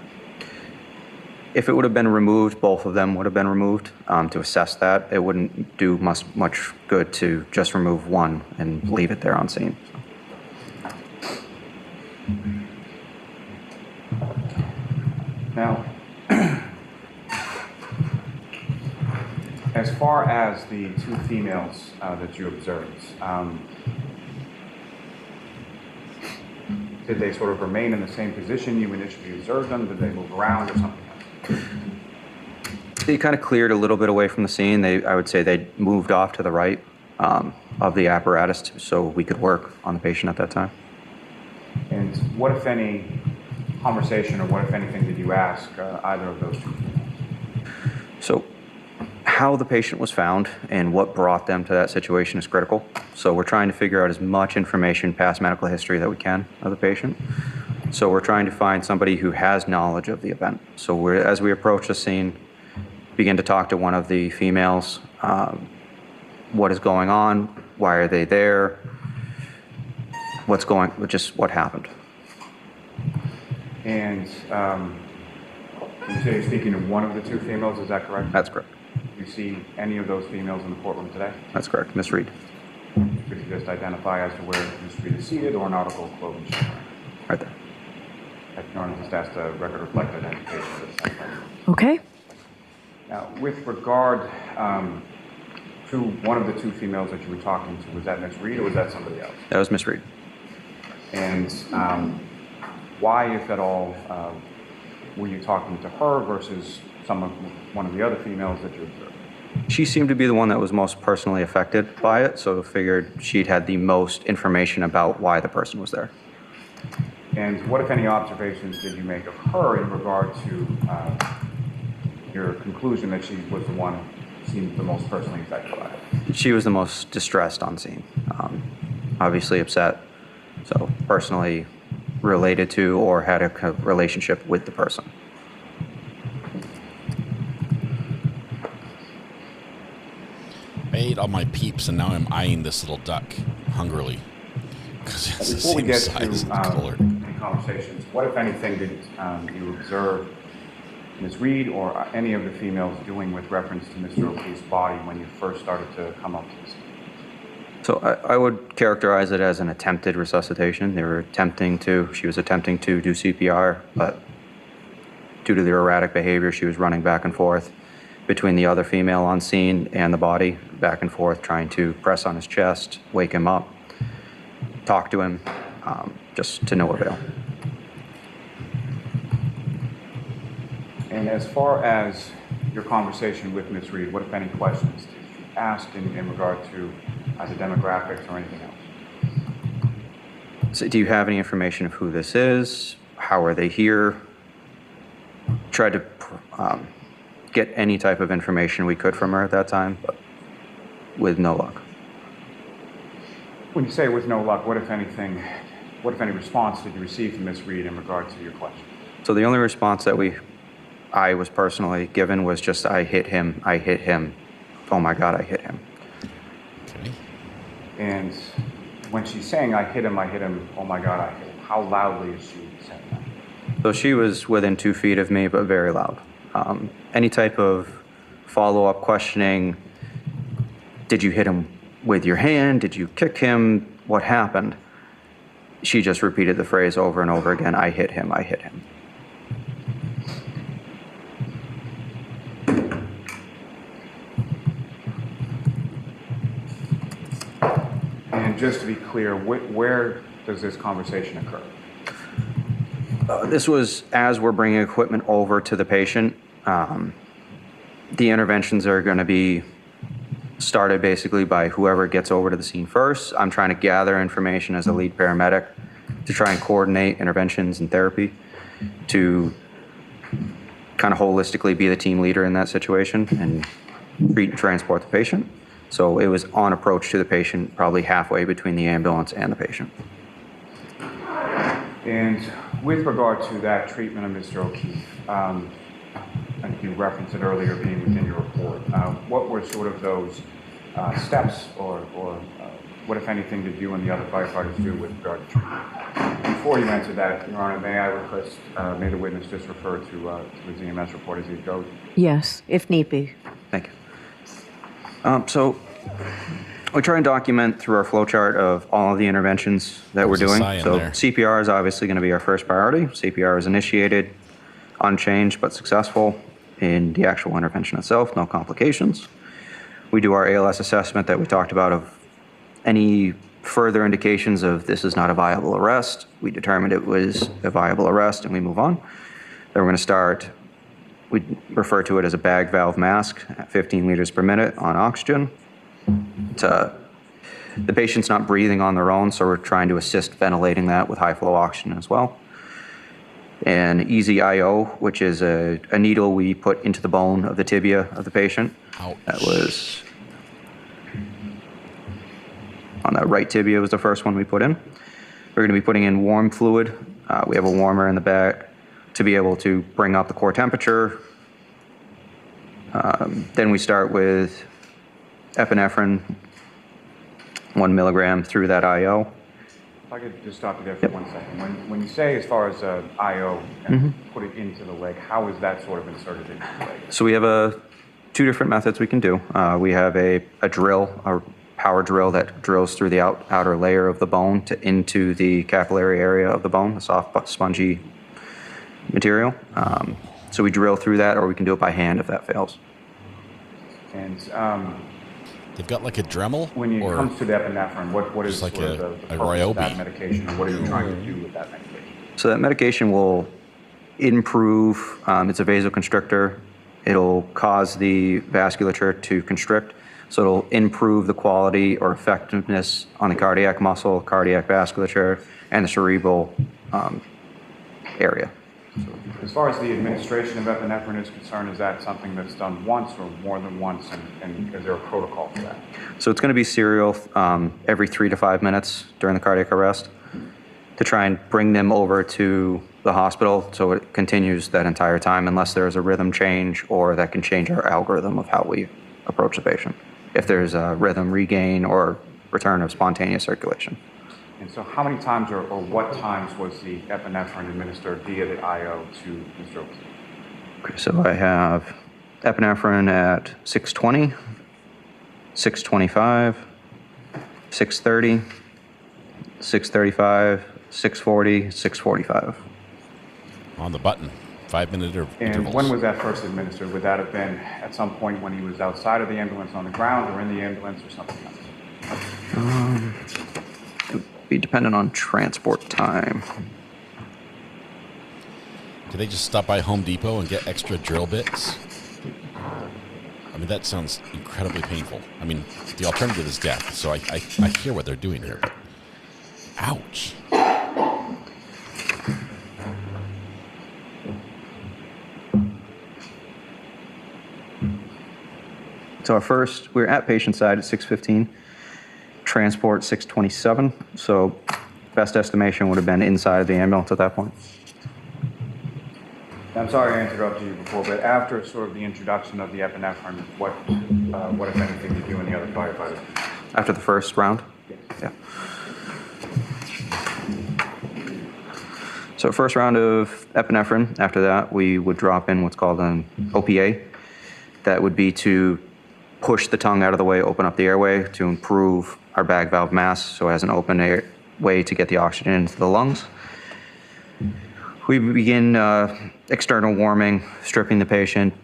If it would have been removed, both of them would have been removed to assess that. It wouldn't do much good to just remove one and leave it there on scene. Now, as far as the two females that you observed, did they sort of remain in the same position you initially observed them? Did they move around or something else? They kind of cleared a little bit away from the scene. I would say they moved off to the right of the apparatus so we could work on the patient at that time. And what, if any, conversation or what, if anything, did you ask either of those two? So how the patient was found and what brought them to that situation is critical. So we're trying to figure out as much information past medical history that we can of the patient. So we're trying to find somebody who has knowledge of the event. So as we approach the scene, begin to talk to one of the females. What is going on? Why are they there? What happened? And you say you're speaking to one of the two females, is that correct? That's correct. Do you see any of those females in the courtroom today? That's correct, Miss Reed. Could you just identify as to where Miss Reed is seated or an article of clothing she's wearing? Right there. I can just ask the record reflect identification of this. Okay. Now, with regard to one of the two females that you were talking to, was that Miss Reed or was that somebody else? That was Miss Reed. And why, if at all, were you talking to her versus one of the other females that you observed? She seemed to be the one that was most personally affected by it, so figured she'd had the most information about why the person was there. And what, if any, observations did you make of her in regard to your conclusion that she was the one who seemed the most personally affected by it? She was the most distressed on scene, obviously upset, so personally related to or had a relationship with the person. I ate all my peeps and now I'm eyeing this little duck hungrily because it's the Before we same get size and to color. any conversations, what, if anything, did you observe Ms. Reed or any of the females doing with reference to Mr. O'Keefe's body when you first started to come up to the scene? So I would characterize it as an attempted resuscitation. She was attempting to do CPR, but due to the erratic behavior, she was running back and forth between the other female on scene and the body, back and forth, trying to press on his chest, wake him up, talk to him, just to no avail. And as far as your conversation with Ms. Reed, what, if any, questions did you ask in regard to the demographics or anything else? So do you have any information of who this is? How are they here? Tried to get any type of information we could from her at that time, but with no luck. When you say with no luck, what, if anything, what, if any, response did you receive from Ms. Reed in regard to your question? So the only response that I was personally given was just, I hit him, oh my God, I hit him. Okay. And when she's saying, I hit him, oh my God, I hit him, how loudly is she saying that? So she was within 2 feet of me, but very loud. Any type of follow-up questioning, did you hit him with your hand? Did you kick him? What happened? She just repeated the phrase over and over again, I hit him, I hit him. And just to be clear, where does this conversation occur? This was as we're bringing equipment over to the patient. The interventions are going to be started basically by whoever gets over to the scene first. I'm trying to gather information as a lead paramedic to try and coordinate interventions and therapy to kind of holistically be the team leader in that situation and treat and transport the patient. So it was on approach to the patient, probably halfway between the ambulance and the patient. And with regard to that treatment of Mr. O'Keefe, I think you referenced it earlier being within your report. What were sort of those steps or what, if anything, did you and the other firefighters do with regard to treatment? Before you answer that, Your Honor, may I request, may the witness just refer to the ZMS report as he goes? Yes, if need be. Thank you. So we try and document through our flow chart of all of the interventions that we're doing. So CPR is obviously going to be our first priority. CPR is initiated, unchanged but successful in the actual intervention itself, no complications. We do our ALS assessment that we talked about of any further indications of this is not a viable arrest. We determined it was a viable arrest and we move on. Then we're going to start, we refer to it as a bag valve mask at 15 liters per minute on oxygen. The patient's not breathing on their own, so we're trying to assist ventilating that with high flow oxygen as well. And easy IO, which is a needle we put into the bone of the tibia of the patient. Ouch. That was on that right tibia was the first one we put in. We're going to be putting in warm fluid. We have a warmer in the back to be able to bring up the core temperature. Then we start with epinephrine, 1 milligram through that IO. If I could just stop you there for 1 second. When you say as far as IO and put it into the leg, how is that sort of inserted into the leg? So we have two different methods we can do. We have a drill, a power drill that drills through the outer layer of the bone into the capillary area of the bone, the soft, spongy material. So we drill through that, or we can do it by hand if that fails. And they've got like a Dremel? When it comes to the epinephrine, what is like sort of the purpose of that medication, and what are you trying to do with that medication? So that medication will improve, it's a vasoconstrictor. It'll cause the vasculature to constrict. So it'll improve the quality or effectiveness on the cardiac muscle, cardiac vasculature, and the cerebral area. So as far as the administration of epinephrine is concerned, is that something that's done once or more than once, and is there a protocol for that? So it's going to be serial every 3 to 5 minutes during the cardiac arrest to try and bring them over to the hospital so it continues that entire time unless there's a rhythm change or that can change our algorithm of how we approach the patient if there's a rhythm regain or return of spontaneous circulation. And so how many times or what times was the epinephrine administered via the IO to Mr. O'Keefe? Okay, so I have epinephrine at 620, 625, 630, 635, 640, 645. On the button, 5-minute intervals. And when was that first administered? Would that have been at some point when he was outside of the ambulance on the ground or in the ambulance or something else? It would be dependent on transport time. Do they just stop by Home Depot and get extra drill bits? I mean, that sounds incredibly painful. I mean, the alternative is death, so I hear what they're doing here, but ouch. So we're at patient side at 6:15, transport 6:27. So best estimation would have been inside of the ambulance at that point. I'm sorry I interrupted you before, but after sort of the introduction of the epinephrine, what if anything, did you and the other firefighters? After the first round? Yeah. So first round of epinephrine. After that, we would drop in what's called an OPA. That would be to push the tongue out of the way, open up the airway to improve our bag valve mask so it has an open way to get the oxygen into the lungs. We begin external warming, stripping the patient,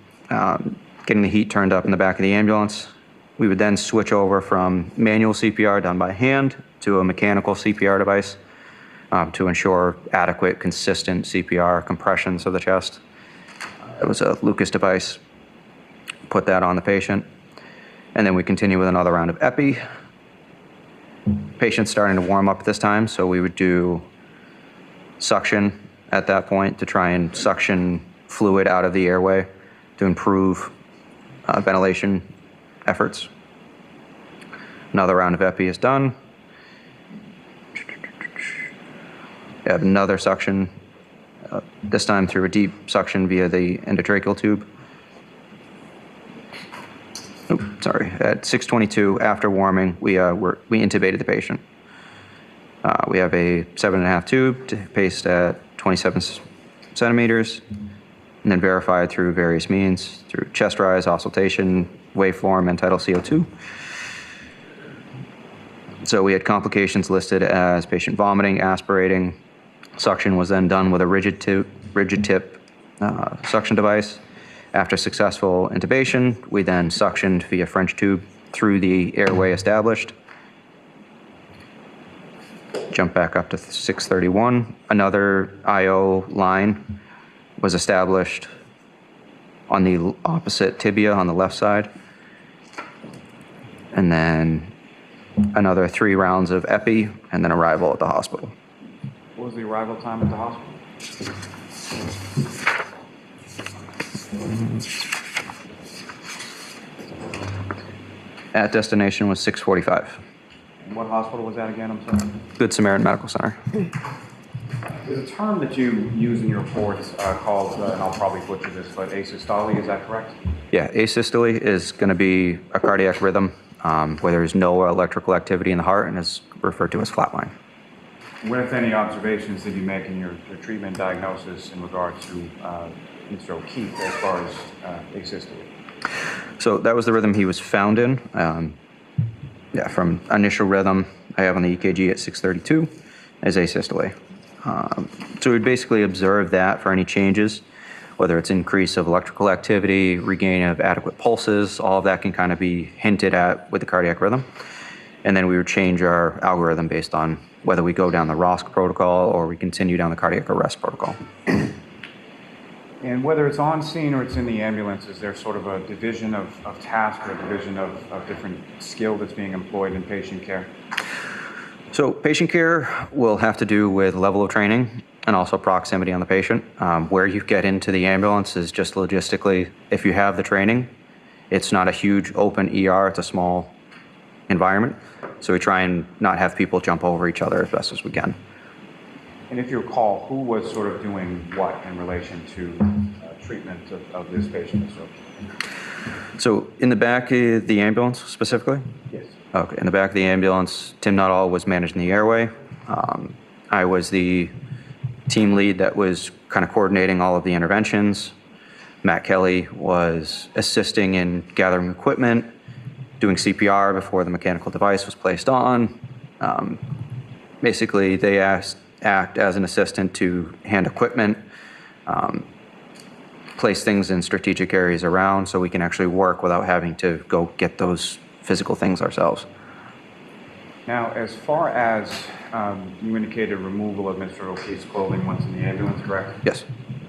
getting the heat turned up in the back of the ambulance. We would then switch over from manual CPR done by hand to a mechanical CPR device to ensure adequate, consistent CPR compressions of the chest. It was a Lucas device. Put that on the patient. And then we continue with another round of epi. Patient's starting to warm up at this time, so we would do suction at that point to try and suction fluid out of the airway to improve ventilation efforts. Another round of epi is done. We have another suction, this time through a deep suction via the endotracheal tube. Sorry, at 6:22 after warming, we intubated the patient. We have a 7.5 tube paced at 27 centimeters, and then verified through various means, through chest rise, auscultation, waveform, and tidal CO2. So we had complications listed as patient vomiting, aspirating. Suction was then done with a rigid tip suction device. After successful intubation, we then suctioned via French tube through the airway established. Jump back up to 6:31. Another IO line was established on the opposite tibia on the left side. And then another 3 rounds of epi, and then arrival at the hospital. What was the arrival time at the hospital? At destination was 6:45. And what hospital was that again? I'm sorry. Good Samaritan Medical Center. There's a term that you use in your reports called, and I'll probably butcher this, but asystole, is that correct? Yeah, asystole is going to be a cardiac rhythm where there is no electrical activity in the heart and is referred to as flatline. What, if any, observations did you make in your treatment diagnosis in regard to Mr. O'Keefe as far as asystole? So that was the rhythm he was found in. From initial rhythm, I have on the EKG at 6:32 as asystole. So we'd basically observe that for any changes, whether it's increase of electrical activity, regain of adequate pulses, all of that can kind of be hinted at with the cardiac rhythm. And then we would change our algorithm based on whether we go down the ROSC protocol or we continue down the cardiac arrest protocol. And whether it's on scene or it's in the ambulance, is there sort of a division of task or a division of different skill that's being employed in patient care? So patient care will have to do with level of training and also proximity on the patient. Where you get into the ambulance is just logistically, if you have the training, it's not a huge open ER, it's a small environment. So we try and not have people jump over each other as best as we can. And if you recall, who was sort of doing what in relation to treatment of this patient? So in the back of the ambulance specifically? Yes. Okay, in the back of the ambulance, Tim Nuttall was managing the airway. I was the team lead that was kind of coordinating all of the interventions. Matt Kelly was assisting in gathering equipment, doing CPR before the mechanical device was placed on. Basically, they act as an assistant to hand equipment, place things in strategic areas around so we can actually work without having to go get those physical things ourselves. Now, as far as you indicated removal of Mr. O'Keefe's clothing once in the ambulance, correct? Yes.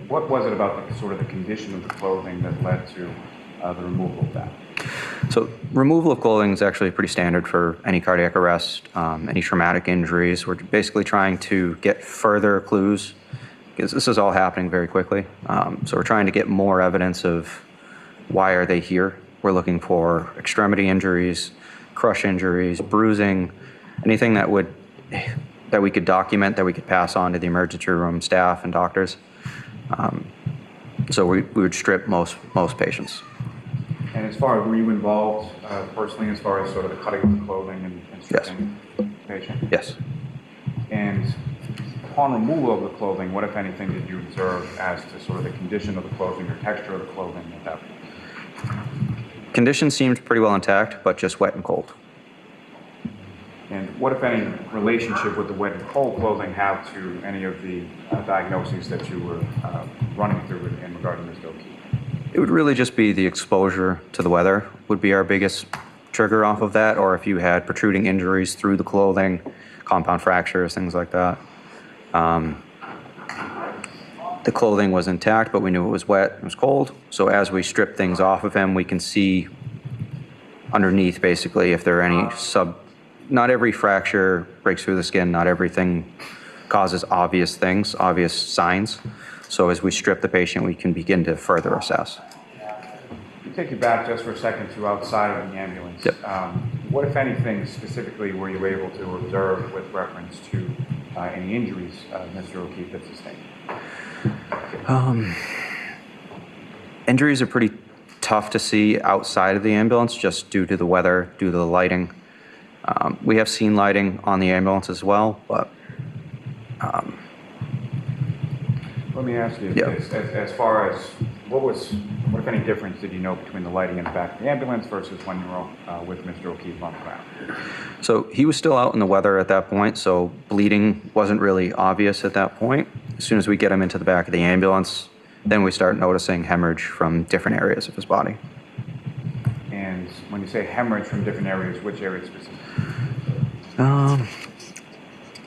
What was it about sort of the condition of the clothing that led to the removal of that? So removal of clothing is actually pretty standard for any cardiac arrest, any traumatic injuries. We're basically trying to get further clues because this is all happening very quickly. So we're trying to get more evidence of why are they here. We're looking for extremity injuries, crush injuries, bruising, anything that we could document, that we could pass on to the emergency room staff and doctors. So we would strip most patients. And as far as, were you involved personally as far as sort of the cutting of the clothing and stripping the patient? Yes. And upon removal of the clothing, what, if anything, did you observe as to sort of the condition of the clothing or texture of the clothing at that point? Condition seemed pretty well intact, but just wet and cold. And what, if any, relationship would the wet and cold clothing have to any of the diagnoses that you were running through in regard to Mr. O'Keefe? It would really just be the exposure to the weather would be our biggest trigger off of that, or if you had protruding injuries through the clothing, compound fractures, things like that. The clothing was intact, but we knew it was wet, it was cold. So as we strip things off of him, we can see underneath basically if there are any not every fracture breaks through the skin, not everything causes obvious things, obvious signs. So as we strip the patient, we can begin to further assess. take you back just for a second to outside of the ambulance. Yep. What, if anything, specifically were you able to observe with reference to any injuries Mr. O'Keefe had sustained? Injuries are pretty tough to see outside of the ambulance just due to the weather, due to the lighting. We have seen lighting on the ambulance as well, but let me ask you Yeah. this, as far as what if any difference did you know between the lighting in the back of the ambulance versus when you were with Mr. O'Keefe on the ground? so he was still out in the weather at that point, so bleeding wasn't really obvious at that point. As soon as we get him into the back of the ambulance, then we start noticing hemorrhage from different areas of his body. And when you say hemorrhage from different areas, which areas specifically?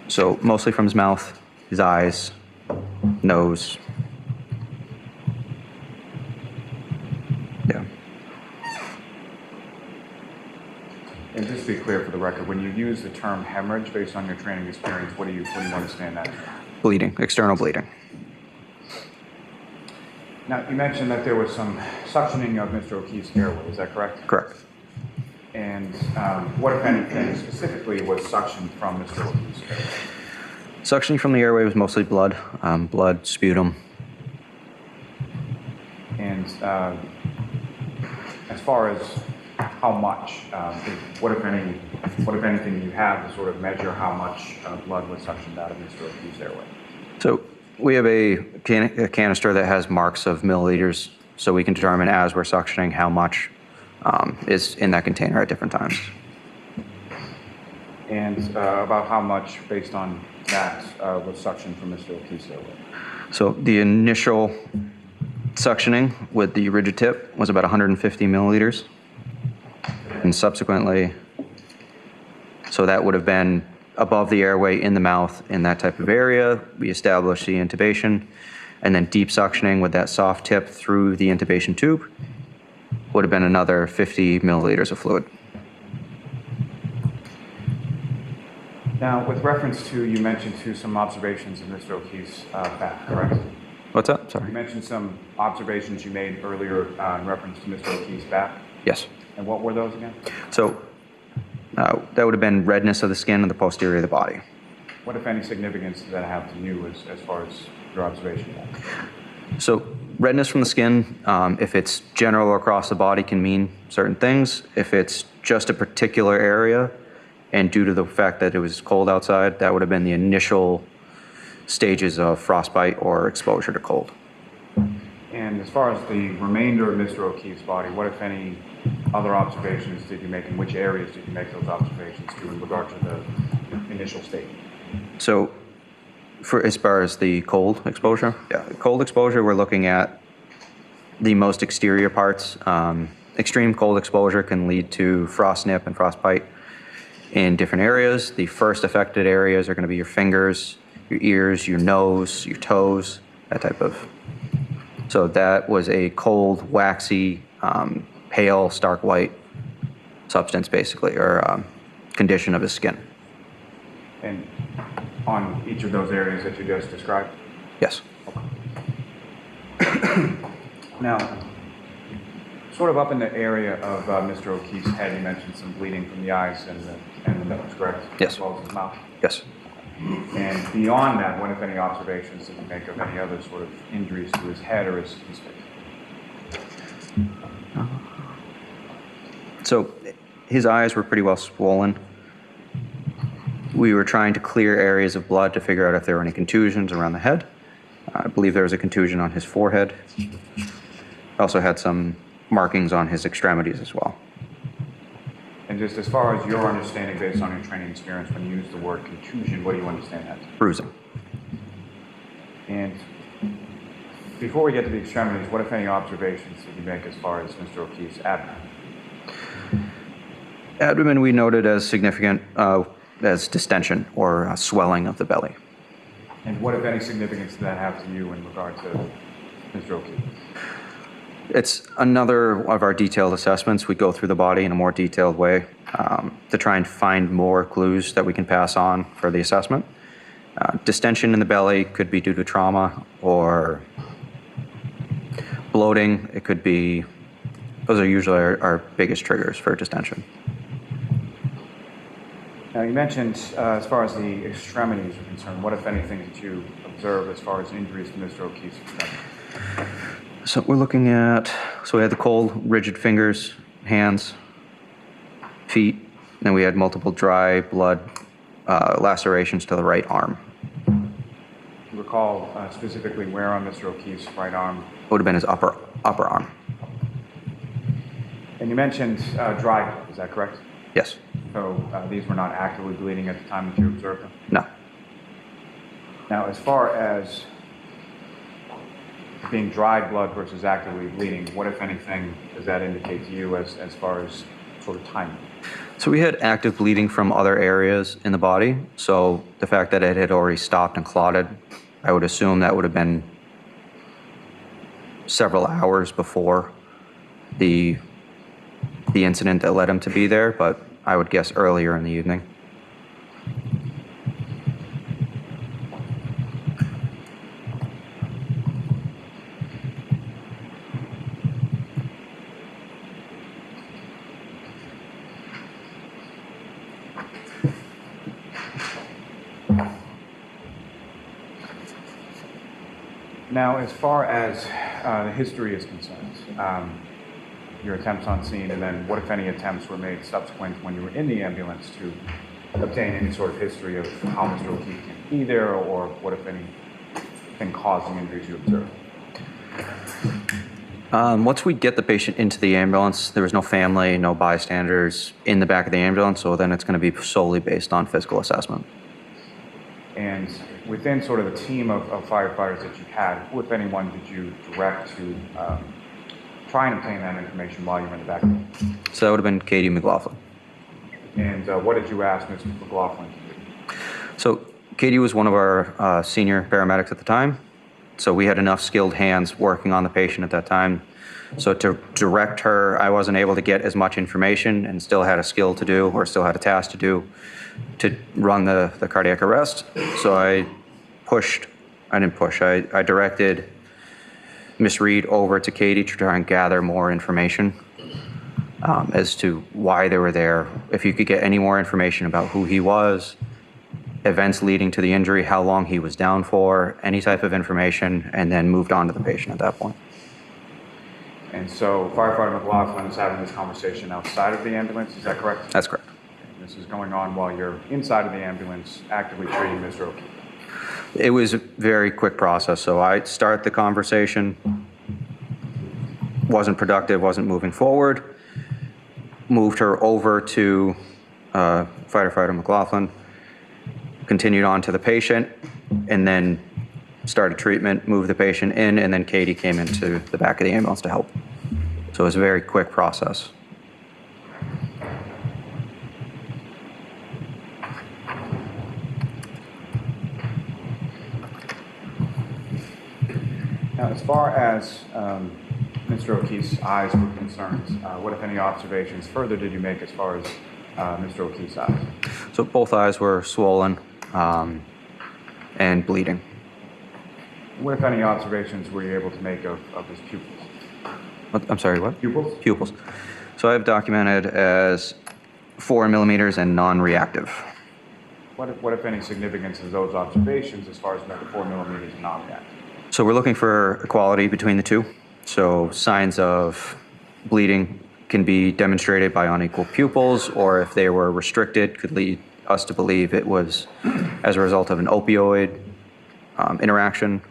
So mostly from his mouth, his eyes, nose. Yeah. And just to be clear for the record, when you use the term hemorrhage based on your training experience, what do you understand that? Bleeding, external bleeding. Now, you mentioned that there was some suctioning of Mr. O'Keefe's airway, is that correct? Correct. And what, if anything, specifically was suctioned from Mr. O'Keefe's airway? Suctioning from the airway was mostly blood, blood, sputum. And as far as how much, what if anything you have to sort of measure how much blood was suctioned out of Mr. O'Keefe's airway? So we have a canister that has marks of milliliters, so we can determine as we're suctioning how much is in that container at different times. And about how much, based on that, was suctioned from Mr. O'Keefe's airway? So the initial suctioning with the rigid tip was about 150 milliliters. And subsequently, so that would have been above the airway in the mouth in that type of area. We established the intubation, and then deep suctioning with that soft tip through the intubation tube would have been another 50 milliliters of fluid. Now, with reference to, you mentioned some observations of Mr. O'Keefe's back, correct? What's that? Sorry. You mentioned some observations you made earlier in reference to Mr. O'Keefe's back. Yes. And what were those again? So that would have been redness of the skin and the posterior of the body. What, if any, significance does that have to you as far as your observation goes? So redness from the skin, if it's general or across the body, can mean certain things. If it's just a particular area, and due to the fact that it was cold outside, that would have been the initial stages of frostbite or exposure to cold. And as far as the remainder of Mr. O'Keefe's body, what, if any, other observations did you make, and which areas did you make those observations to in regard to the initial state? So for as far as the cold exposure, cold exposure, we're looking at the most exterior parts. Extreme cold exposure can lead to frost nip and frostbite in different areas. The first affected areas are going to be your fingers, your ears, your nose, your toes, that type of. So that was a cold, waxy, pale, stark white substance, basically, or condition of his skin. And on each of those areas that you just described? Yes. Okay. Now, sort of up in the area of Mr. O'Keefe's head, you mentioned some bleeding from the eyes and the nose, correct? Yes. As well as his mouth? Yes. And beyond that, what, if any, observations did you make of any other sort of injuries to his head or his face? So his eyes were pretty well swollen. We were trying to clear areas of blood to figure out if there were any contusions around the head. I believe there was a contusion on his forehead. Also had some markings on his extremities as well. And just as far as your understanding, based on your training experience, when you use the word contusion, what do you understand that to be? Bruising. And before we get to the extremities, what, if any, observations did you make as far as Mr. O'Keefe's abdomen? Abdomen we noted as significant as distension or swelling of the belly. And what, if any, significance did that have to you in regard to Mr. O'Keefe? It's another of our detailed assessments. We go through the body in a more detailed way to try and find more clues that we can pass on for the assessment. Distension in the belly could be due to trauma or bloating. It could be Those are usually our biggest triggers for distension. Now, you mentioned, as far as the extremities are concerned, what, if anything, did you observe as far as injuries to Mr. O'Keefe's extremities? So we're looking at, so we had the cold, rigid fingers, hands, feet, and we had multiple dry blood lacerations to the right arm. Do you recall specifically where on Mr. O'Keefe's right arm? Would have been his upper arm. And you mentioned dry blood, is that correct? Yes. So these were not actively bleeding at the time that you observed them? No. Now, as far as being dried blood versus actively bleeding, what, if anything, does that indicate to you as far as sort of timing? So we had active bleeding from other areas in the body. So the fact that it had already stopped and clotted, I would assume that would have been several hours before the incident that led him to be there, but I would guess earlier in the evening. Now, as far as the history is concerned, your attempts on scene, and then what, if any, attempts were made subsequent when you were in the ambulance to obtain any sort of history of how Mr. O'Keefe came to be there, or what, if anything, causing injuries you observed? Once we get the patient into the ambulance, there was no family, no bystanders in the back of the ambulance, so then it's going to be solely based on physical assessment. And within sort of the team of firefighters that you had, who, if anyone, did you direct to try and obtain that information while you were in the back? So that would have been Katie McLaughlin. And what did you ask Mr. McLaughlin to do? So Katie was one of our senior paramedics at the time. So we had enough skilled hands working on the patient at that time. So to direct her, I wasn't able to get as much information and still had a skill to do, or still had a task to do, to run the cardiac arrest. So I directed Miss Reed over to Katie to try and gather more information as to why they were there. If you could get any more information about who he was, events leading to the injury, how long he was down for, any type of information, and then moved on to the patient at that point. And so Firefighter McLaughlin is having this conversation outside of the ambulance, is that correct? That's correct. And this is going on while you're inside of the ambulance actively treating Mr. O'Keefe. It was a very quick process. So I start the conversation, wasn't productive, wasn't moving forward, moved her over to Firefighter McLaughlin, continued on to the patient, and then started treatment, moved the patient in, and then Katie came into the back of the ambulance to help. So it was a very quick process. Now, as far as Mr. O'Keefe's eyes were concerned, what, if any, observations further did you make as far as Mr. O'Keefe's eyes? So both eyes were swollen and bleeding. What, if any, observations were you able to make of his pupils? I'm sorry, what? Pupils? Pupils. So I have documented as 4 millimeters and non-reactive. What, if any, significance is those observations as far as the 4 millimeters and non-reactive? So we're looking for equality between the two. So signs of bleeding can be demonstrated by unequal pupils, or if they were restricted, could lead us to believe it was as a result of an opioid interaction.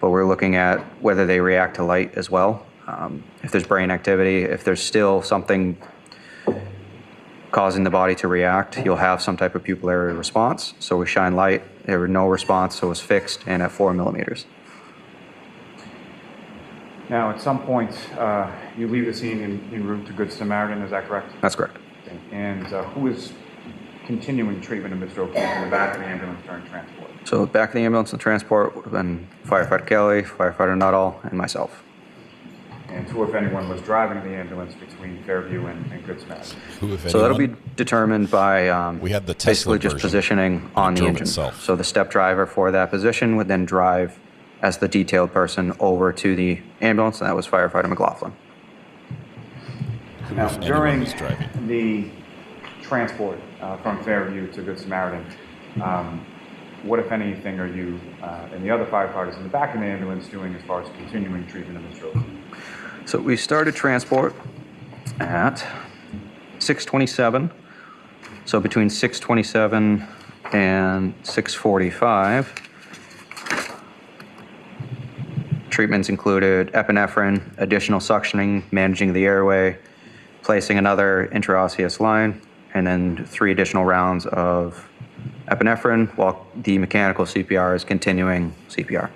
But we're looking at whether they react to light as well. If there's brain activity, if there's still something causing the body to react, you'll have some type of pupillary response. So we shine light, there was no response, so it was fixed and at 4 millimeters. Now, at some point, you leave the scene en route to Good Samaritan, is that correct? That's correct. Okay. And who is continuing treatment of Mr. O'Keefe in the back of the ambulance during transport? So back of the ambulance and transport would have been Firefighter Kelly, Firefighter Nuttall, and myself. And who, if anyone, was driving the ambulance between Fairview and Good Samaritan? So that'll be determined by we had the basically just positioning on the engine. Itself. So the step driver for that position would then drive as the detailed person over to the ambulance, and that was Firefighter McLaughlin. Now, If anyone during was driving. the transport from Fairview to Good Samaritan, what, if anything, are you and the other firefighters in the back of the ambulance doing as far as continuing treatment of Mr. O'Keefe? So we started transport at 6:27. So between 6:27 and 6:45, treatments included epinephrine, additional suctioning, managing the airway, placing another intraosseous line, and then 3 additional rounds of epinephrine while the mechanical CPR is continuing CPR.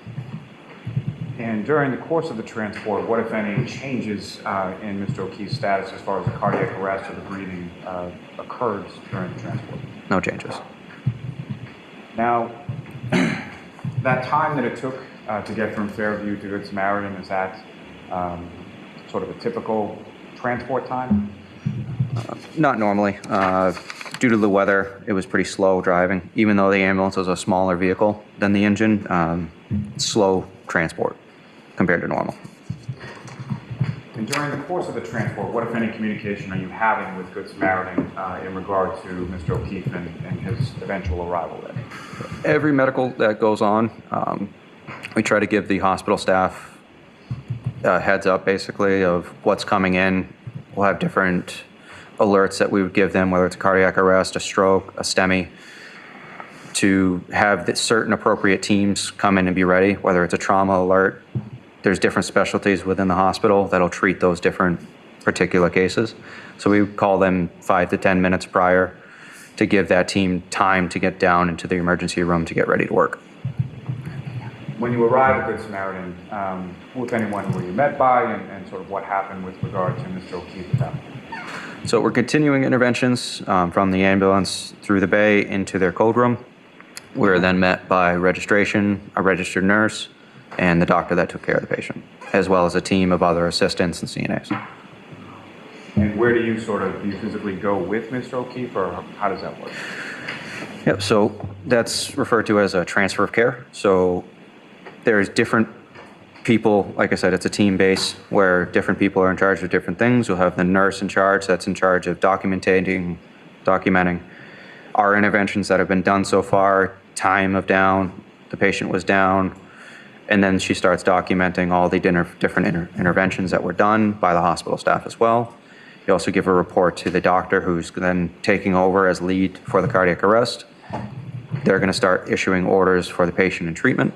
And during the course of the transport, what, if any, changes in Mr. O'Keefe's status as far as the cardiac arrest or the breathing occurred during the transport? No changes. Now, that time that it took to get from Fairview to Good Samaritan, is that sort of a typical transport time? Not normally. Due to the weather, it was pretty slow driving. Even though the ambulance was a smaller vehicle than the engine, slow transport compared to normal. And during the course of the transport, what, if any, communication are you having with Good Samaritan in regard to Mr. O'Keefe and his eventual arrival there? Every medical that goes on, we try to give the hospital staff a heads up, basically, of what's coming in. We'll have different alerts that we would give them, whether it's a cardiac arrest, a stroke, a STEMI, to have the certain appropriate teams come in and be ready, whether it's a trauma alert. There's different specialties within the hospital that'll treat those different particular cases. So we call them 5 to 10 minutes prior to give that team time to get down into the emergency room to get ready to work. When you arrived at Good Samaritan, who, if anyone, were you met by, and sort of what happened with regard to Mr. O'Keefe at that point? So we're continuing interventions from the ambulance through the bay into their code room. We're then met by registration, a registered nurse, and the doctor that took care of the patient, as well as a team of other assistants and CNAs. And where do you physically go with Mr. O'Keefe, or how does that work? Yep, so that's referred to as a transfer of care. So there's different people, like I said, it's a team base where different people are in charge of different things. You'll have the nurse in charge that's in charge of documenting our interventions that have been done so far, time of down, the patient was down, and then she starts documenting all the different interventions that were done by the hospital staff as well. You also give a report to the doctor, who's then taking over as lead for the cardiac arrest. They're going to start issuing orders for the patient and treatment.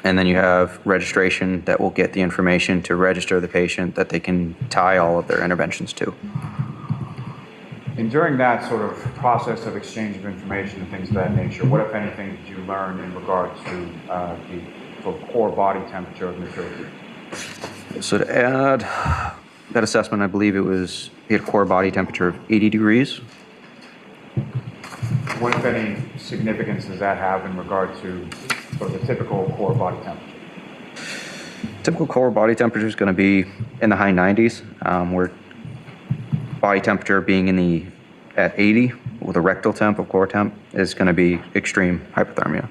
And then you have registration that will get the information to register the patient that they can tie all of their interventions to. And during that sort of process of exchange of information and things of that nature, what, if anything, did you learn in regards to the sort of core body temperature of Mr. O'Keefe? So to add that assessment, I believe he had a core body temperature of 80 degrees. What, if any, significance does that have in regard to sort of the typical core body temperature? Typical core body temperature is going to be in the high 90s, where body temperature being at 80 with a rectal temp of core temp is going to be extreme hypothermia.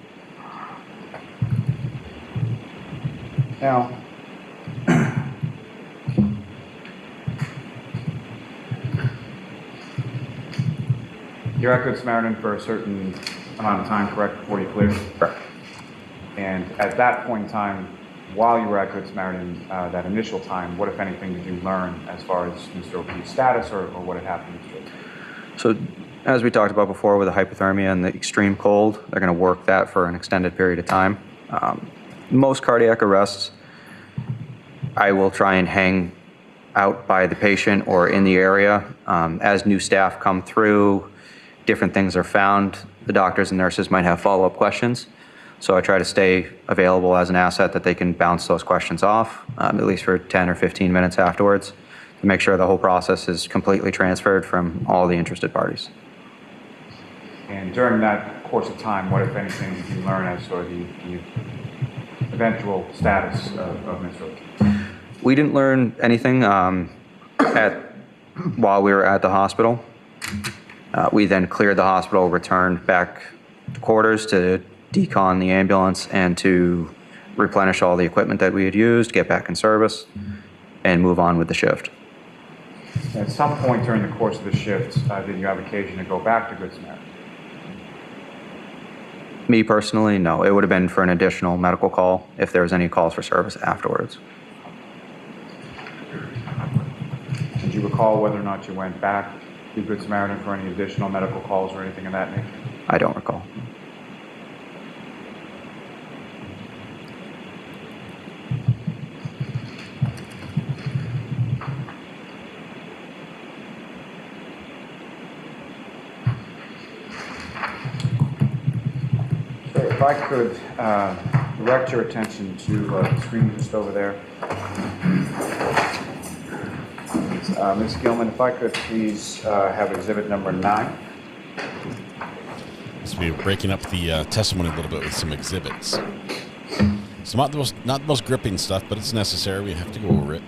Now, you're at Good Samaritan for a certain amount of time, correct, before you clear? Correct. And at that point in time, while you were at Good Samaritan, that initial time, what, if anything, did you learn as far as Mr. O'Keefe's status or what had happened to Mr. O'Keefe? So as we talked about before with the hypothermia and the extreme cold, they're going to work that for an extended period of time. Most cardiac arrests, I will try and hang out by the patient or in the area. As new staff come through, different things are found. The doctors and nurses might have follow-up questions. So I try to stay available as an asset that they can bounce those questions off, at least for 10 or 15 minutes afterwards, to make sure the whole process is completely transferred from all the interested parties. And during that course of time, what, if anything, did you learn as sort of the eventual status of Mr. O'Keefe? We didn't learn anything while we were at the hospital. We then cleared the hospital, returned back to quarters to decon the ambulance and to replenish all the equipment that we had used, get back in service, and move on with the shift. At some point during the course of the shift, did you have occasion to go back to Good Samaritan? Me personally, no. It would have been for an additional medical call if there was any calls for service afterwards. Did you recall whether or not you went back to Good Samaritan for any additional medical calls or anything of that nature? I don't recall. If I could direct your attention to the screen just over there. Ms. Gilman, if I could please have exhibit number 9. So we're breaking up the testimony a little bit with some exhibits. It's not the most gripping stuff, but it's necessary. We have to go over it.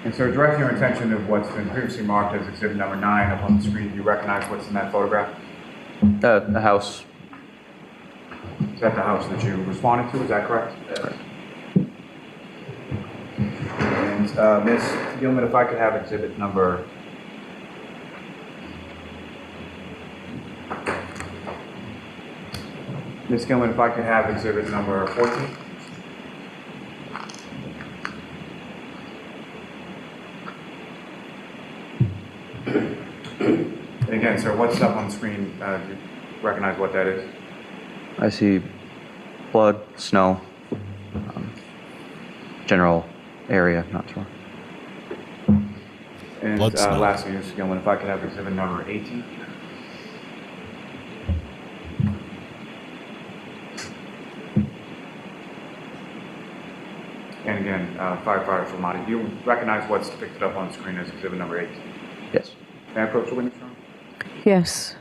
And so directing your attention to what's been previously marked as exhibit number 9 up on the screen, do you recognize what's in that photograph? The house. Is that the house that you responded to? Is that correct? Correct. And Ms. Gilman, if I could have exhibit number... Ms. Gilman, if I could have exhibit number 14. And again, sir, what's up on the screen? Do you recognize what that is? I see blood, snow, general area, not sure. And Blood, snow. lastly, Ms. Gilman, if I could have exhibit number 18. And again, firefighter Flamati, do you recognize what's depicted up on the screen as exhibit number 18? Yes. May I approach the witness room? Yes.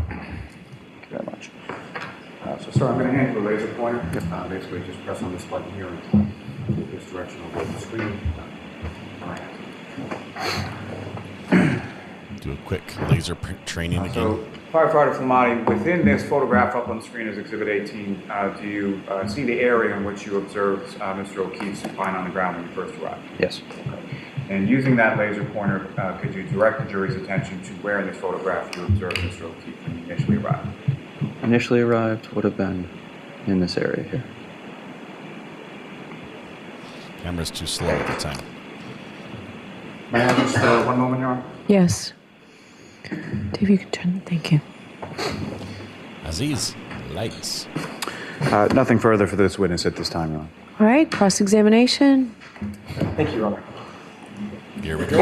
Thank you very much. So, sir, I'm going to hand you a laser pointer. Basically, just press on this button here and move this direction over the screen. Do a quick laser training again. So, firefighter Flamati, within this photograph up on the screen as exhibit 18, do you see the area in which you observed Mr. O'Keefe supine on the ground when you first arrived? Yes. And using that laser pointer, could you direct the jury's attention to where in this photograph you observed Mr. O'Keefe when you initially arrived? Initially arrived would have been in this area here. Camera's too slow at the time. May I have just one moment, Your Honor? Yes. Dave, you can turn. Thank you. Aziz, lights. Nothing further for this witness at this time, Your Honor. All right, cross-examination. Thank you, Your Honor. Here we go.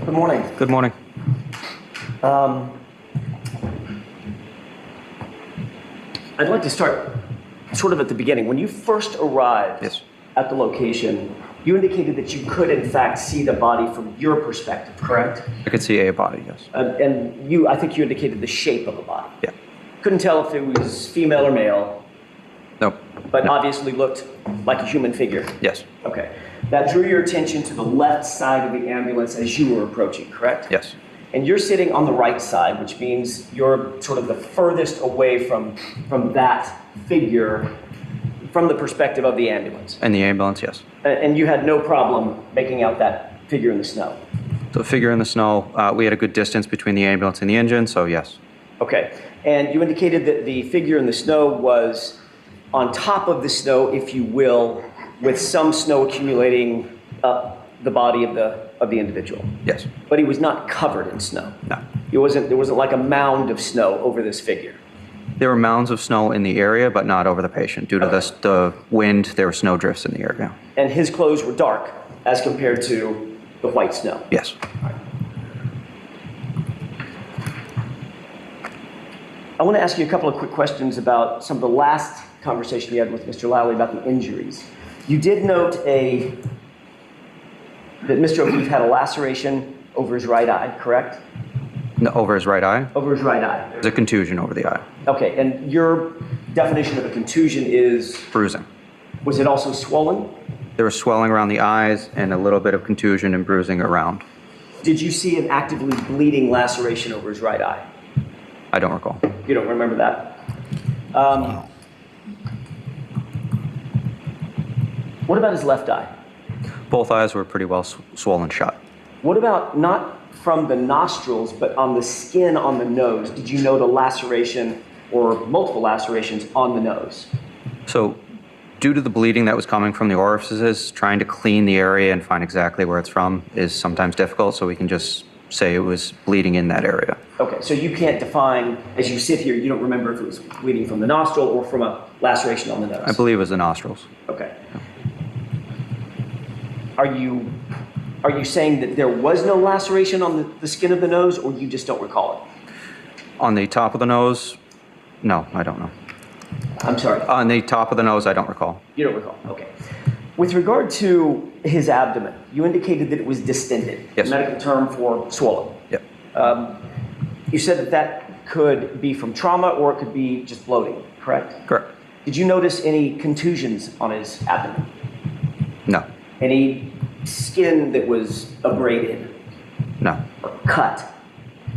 Good morning. Good morning. I'd like to start sort of at the beginning. When you first arrived at the location, you indicated that you could, in fact, see the body from your perspective, correct? I could see a body, yes. And I think you indicated the shape of the body. Yeah. Couldn't tell if it was female or male. Nope. But obviously looked like a human figure. Yes. Okay. That drew your attention to the left side of the ambulance as you were approaching, correct? Yes. And you're sitting on the right side, which means you're sort of the furthest away from that figure from the perspective of the ambulance. And the ambulance, yes. And you had no problem making out that figure in the snow? The figure in the snow, we had a good distance between the ambulance and the engine, so yes. Okay. And you indicated that the figure in the snow was on top of the snow, if you will, with some snow accumulating up the body of the individual. Yes. But he was not covered in snow. No. There wasn't like a mound of snow over this figure. There were mounds of snow in the area, but not over the patient. Due to the wind, there were snow drifts in the area. And his clothes were dark as compared to the white snow. Yes. I want to ask you a couple of quick questions about some of the last conversation you had with Mr. Lowley about the injuries. You did note that Mr. O'Keefe had a laceration over his right eye, correct? No, over his right eye? Over his right eye. There's a contusion over the eye. Okay, and your definition of a contusion is? Bruising. Was it also swollen? There was swelling around the eyes and a little bit of contusion and bruising around. Did you see an actively bleeding laceration over his right eye? I don't recall. You don't remember that? What about his left eye? Both eyes were pretty well swollen shut. What about not from the nostrils, but on the skin on the nose? Did you note a laceration or multiple lacerations on the nose? So, due to the bleeding that was coming from the orifices, trying to clean the area and find exactly where it's from is sometimes difficult, so we can just say it was bleeding in that area. Okay, so you can't define, as you sit here, you don't remember if it was bleeding from the nostril or from a laceration on the nose? I believe it was the nostrils. Okay. Are you saying that there was no laceration on the skin of the nose, or you just don't recall it? On the top of the nose, no, I don't know. I'm sorry? On the top of the nose, I don't recall. You don't recall, okay. With regard to his abdomen, you indicated that it was distended. Yes. A medical term for swollen. Yep. You said that that could be from trauma or it could be just bloating, correct? Correct. Did you notice any contusions on his abdomen? No. Any skin that was abraded? No. Or cut?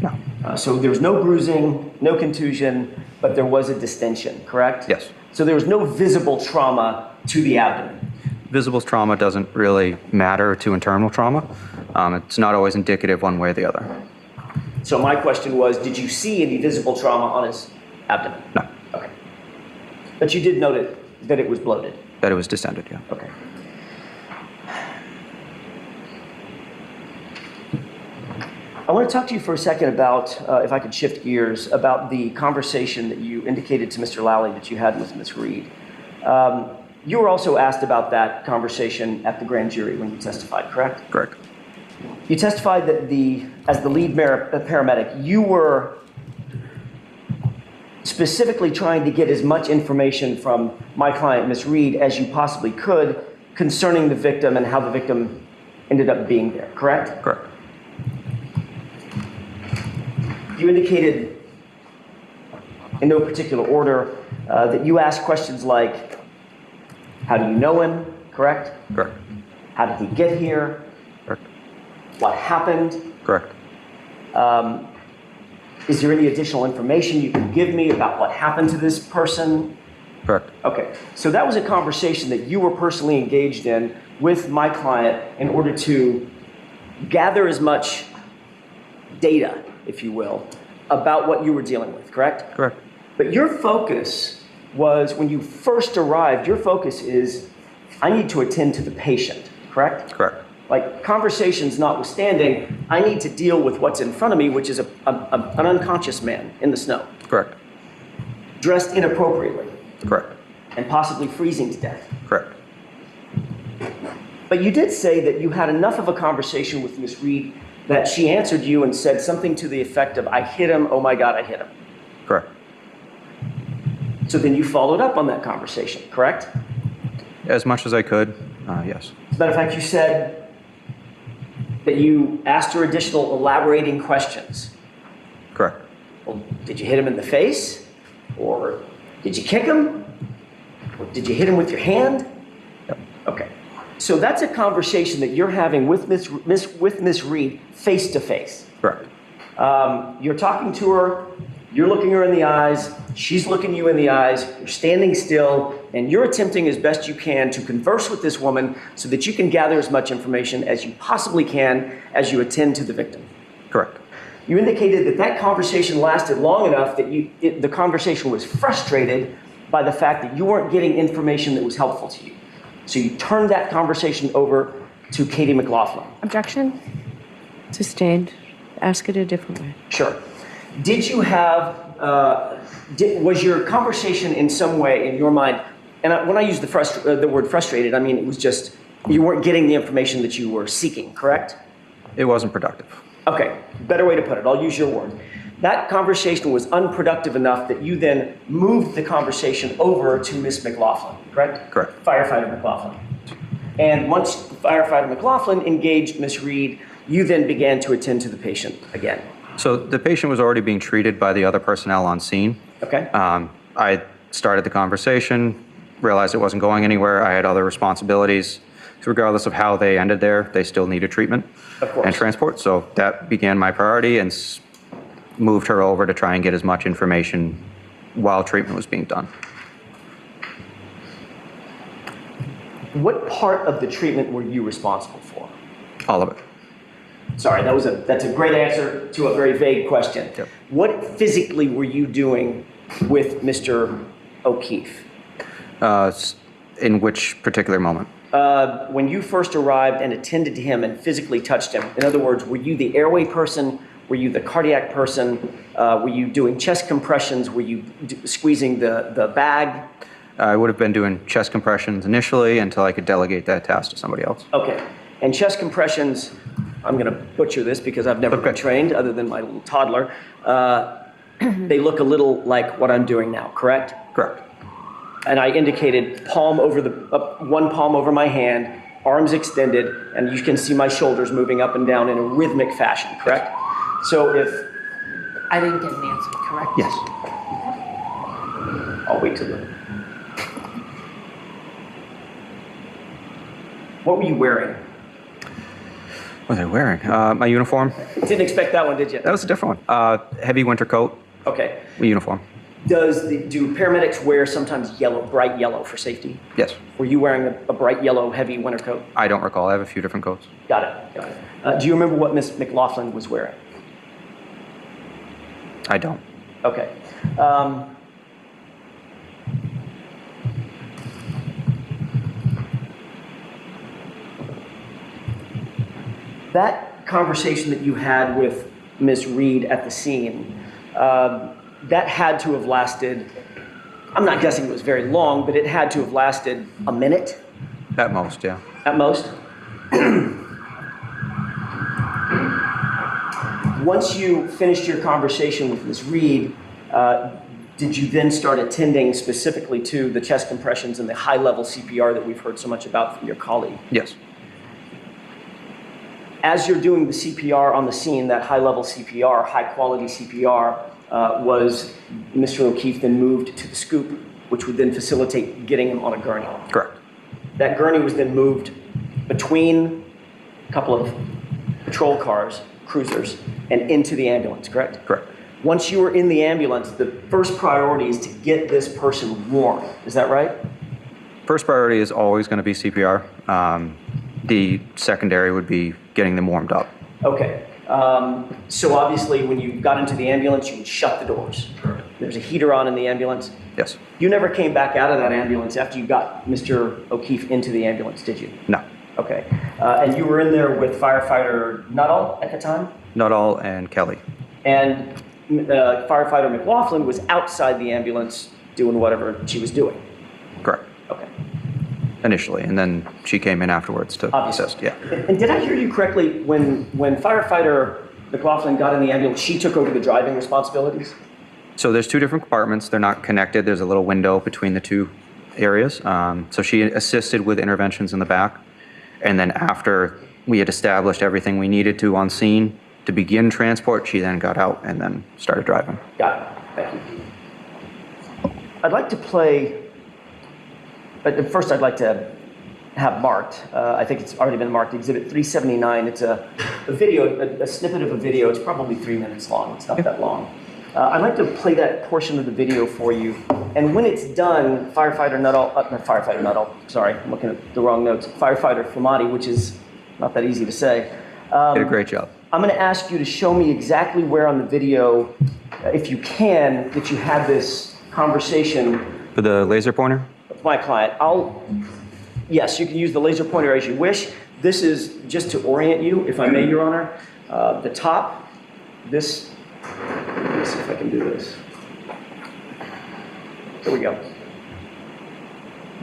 No. So there was no bruising, no contusion, but there was a distension, correct? Yes. So there was no visible trauma to the abdomen? Visible trauma doesn't really matter to internal trauma. It's not always indicative one way or the other. So my question was, did you see any visible trauma on his abdomen? No. Okay. But you did note that it was bloated? That it was distended, yeah. Okay. I want to talk to you for a second about, if I could shift gears, about the conversation that you indicated to Mr. Lally that you had with Ms. Reed. You were also asked about that conversation at the grand jury when you testified, correct? Correct. You testified that as the lead paramedic, you were specifically trying to get as much information from my client, Ms. Reed, as you possibly could concerning the victim and how the victim ended up being there, correct? Correct. You indicated, in no particular order, that you asked questions like, how do you know him, correct? Correct. How did he get here? Correct. What happened? Correct. Is there any additional information you can give me about what happened to this person? Correct. Okay, so that was a conversation that you were personally engaged in with my client in order to gather as much data, if you will, about what you were dealing with, correct? Correct. But your focus was, when you first arrived, your focus is, I need to attend to the patient, correct? Correct. Like, conversations notwithstanding, I need to deal with what's in front of me, which is an unconscious man in the snow. Correct. Dressed inappropriately. Correct. And possibly freezing to death. Correct. But you did say that you had enough of a conversation with Ms. Reed that she answered you and said something to the effect of, I hit him, oh my God, I hit him. Correct. So then you followed up on that conversation, correct? As much as I could, yes. As a matter of fact, you said that you asked her additional elaborating questions. Correct. Well, did you hit him in the face? Or did you kick him? Or did you hit him with your hand? Yep. Okay. So that's a conversation that you're having with Ms. Reed face to face. Correct. You're talking to her, you're looking her in the eyes, she's looking you in the eyes, you're standing still, and you're attempting as best you can to converse with this woman so that you can gather as much information as you possibly can as you attend to the victim. Correct. You indicated that that conversation lasted long enough that the conversation was frustrated by the fact that you weren't getting information that was helpful to you. So you turned that conversation over to Katie McLaughlin. Objection? Sustained. Ask it a different way. Sure. Did you have, was your conversation in some way in your mind, and when I use the word frustrated, I mean it was just, you weren't getting the information that you were seeking, correct? It wasn't productive. Okay, better way to put it, I'll use your word. That conversation was unproductive enough that you then moved the conversation over to Ms. McLaughlin, correct? Correct. Firefighter McLaughlin. And once Firefighter McLaughlin engaged Ms. Reed, you then began to attend to the patient again. So the patient was already being treated by the other personnel on scene. Okay. I started the conversation, realized it wasn't going anywhere. I had other responsibilities. regardless of how they ended there, they still needed treatment and transport. So that began my priority and moved her over to try and get as much information while treatment was being done. What part of the treatment were you responsible for? All of it. Sorry, that's a great answer to a very vague question. Yep. What physically were you doing with Mr. O'Keefe? In which particular moment? When you first arrived and attended to him and physically touched him, in other words, were you the airway person? Were you the cardiac person? Were you doing chest compressions? Were you squeezing the bag? I would have been doing chest compressions initially until I could delegate that task to somebody else. Okay. And chest compressions, I'm going to butcher this because I've never been trained other than my little toddler. They look a little like what I'm doing now, correct? Correct. And I indicated palm over one palm over my hand, arms extended, and you can see my shoulders moving up and down in a rhythmic fashion, correct? So if... I didn't get an answer, correct? Yes. I'll wait till the... What were you wearing? What was I wearing? My uniform. Didn't expect that one, did you? That was a different one. Heavy winter coat. Okay. Uniform. Do paramedics wear sometimes yellow, bright yellow for safety? Yes. Were you wearing a bright yellow, heavy winter coat? I don't recall. I have a few different coats. Got it. Do you remember what Miss McLaughlin was wearing? I don't. Okay. That conversation that you had with Ms. Reed at the scene, that had to have lasted, I'm not guessing it was very long, but it had to have lasted a minute? At most, yeah. At most? Once you finished your conversation with Ms. Reed, did you then start attending specifically to the chest compressions and the high-level CPR that we've heard so much about from your colleague? Yes. As you're doing the CPR on the scene, that high-level CPR, high-quality CPR, was Mr. O'Keefe then moved to the scoop, which would then facilitate getting him on a gurney? Correct. That gurney was then moved between a couple of patrol cars, cruisers, and into the ambulance, correct? Correct. Once you were in the ambulance, the first priority is to get this person warm. Is that right? First priority is always going to be CPR. The secondary would be getting them warmed up. Okay. So obviously when you got into the ambulance, you would shut the doors. There's a heater on in the ambulance. Yes. You never came back out of that ambulance after you got Mr. O'Keefe into the ambulance, did you? No. Okay. And you were in there with firefighter Nuttall at the time? Nuttall and Kelly. And firefighter McLaughlin was outside the ambulance doing whatever she was doing? Correct. Okay. Initially, and then she came in afterwards to assist. Yeah. And did I hear you correctly, when firefighter McLaughlin got in the ambulance, she took over the driving responsibilities? So there's two different compartments. They're not connected. There's a little window between the two areas. So she assisted with interventions in the back. And then after we had established everything we needed to on scene to begin transport, she then got out and then started driving. Got it. Thank you. I'd like to play, but first I'd like to have marked, I think it's already been marked, Exhibit 379. It's a video, a snippet of a video. It's probably 3 minutes long. It's not that long. I'd like to play that portion of the video for you. And when it's done, Firefighter Nuttall, not Firefighter Nuttall, sorry, I'm looking at the wrong notes. Firefighter Flamati, which is not that easy to say. Did a great job. I'm going to ask you to show me exactly where on the video, if you can, that you had this conversation. For the laser pointer? With my client. Yes, you can use the laser pointer as you wish. This is just to orient you, if I may, Your Honor. The top, this, let me see if I can do this. Here we go.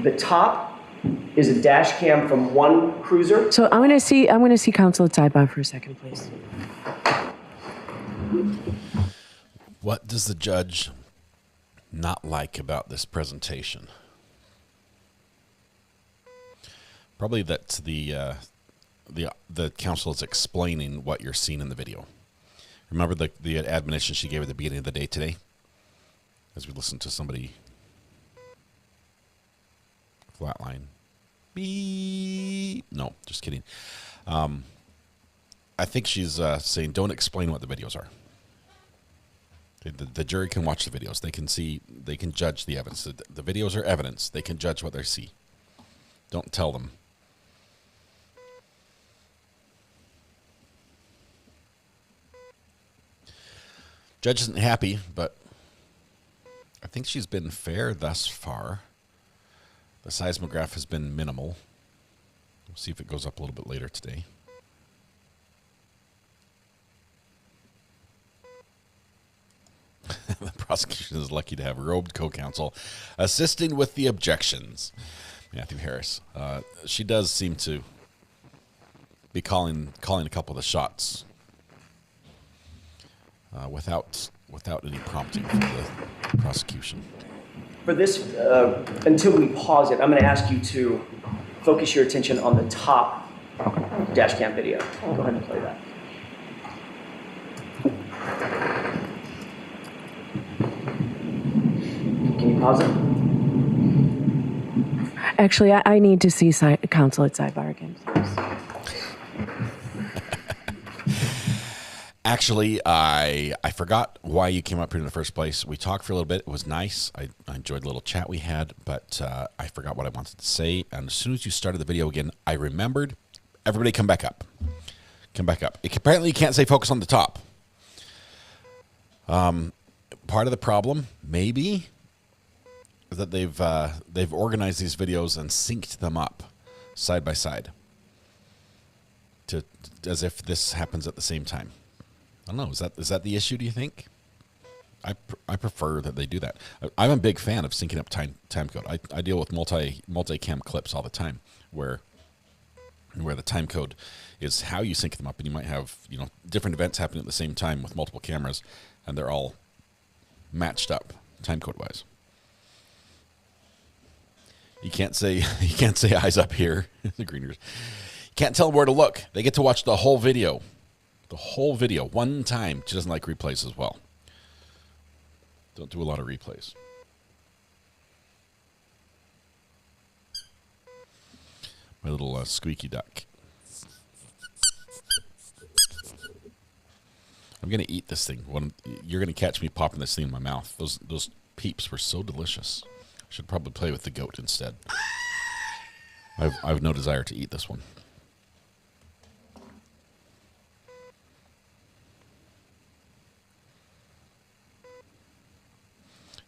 The top is a dash cam from one cruiser. So I'm gonna see counsel at sidebar for a second, please. What does the judge not like about this presentation? Probably that the counsel is explaining what you're seeing in the video. Remember the admonition she gave at the beginning of the day today, as we listened to somebody flatline. Beep. No, just kidding. I think she's saying don't explain what the videos are. The jury can watch the videos. They can see, they can judge the evidence. The videos are evidence. They can judge what they see. Don't tell them. Judge isn't happy, but I think she's been fair thus far. The seismograph has been minimal. We'll see if it goes up a little bit later today. The prosecution is lucky to have robed co-counsel assisting with the objections. Matthew Harris. She does seem to be calling a couple of the shots without any prompting from the prosecution. For this, until we pause it, I'm going to ask you to focus your attention on the top dash cam video. Go ahead and play that. Can you pause it? Actually, I need to see counsel at sidebar again, please. Actually, I forgot why you came up here in the first place. We talked for a little bit. It was nice. I enjoyed the little chat we had, but I forgot what I wanted to say. And as soon as you started the video again, I remembered. Everybody come back up. Come back up. Apparently, you can't say focus on the top. Part of the problem, maybe, is that they've organized these videos and synced them up side by side, as if this happens at the same time. I don't know. Is that the issue? Do you think? I prefer that they do that. I'm a big fan of syncing up time code. I deal with multi-cam clips all the time, where the time code is how you sync them up, and you might have different events happening at the same time with multiple cameras, and they're all matched up time code wise. You can't say eyes up here. The greeners. You can't tell them where to look. They get to watch the whole video. The whole video one time. She doesn't like replays as well. Don't do a lot of replays. My little squeaky duck. I'm going to eat this thing. You're going to catch me popping this thing in my mouth. Those peeps were so delicious. I should probably play with the goat instead. I've no desire to eat this one.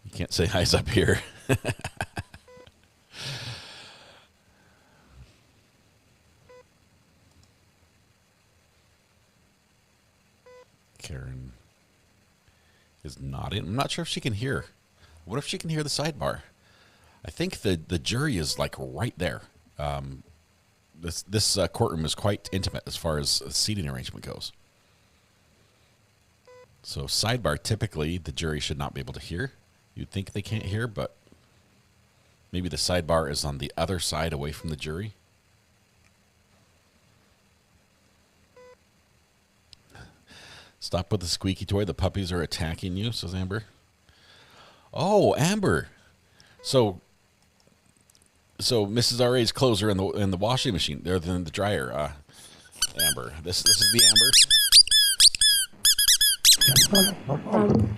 You can't say eyes up here. Karen is nodding. I'm not sure if she can hear. What if she can hear the sidebar? I think the jury is like right there. This courtroom is quite intimate as far as seating arrangement goes. So sidebar, typically the jury should not be able to hear. You'd think they can't hear, but maybe the sidebar is on the other side away from the jury. Stop with the squeaky toy. The puppies are attacking you, says Amber. Oh, Amber. So Mrs. RA's clothes are in the washing machine. They're in the dryer. Amber. This is the Amber.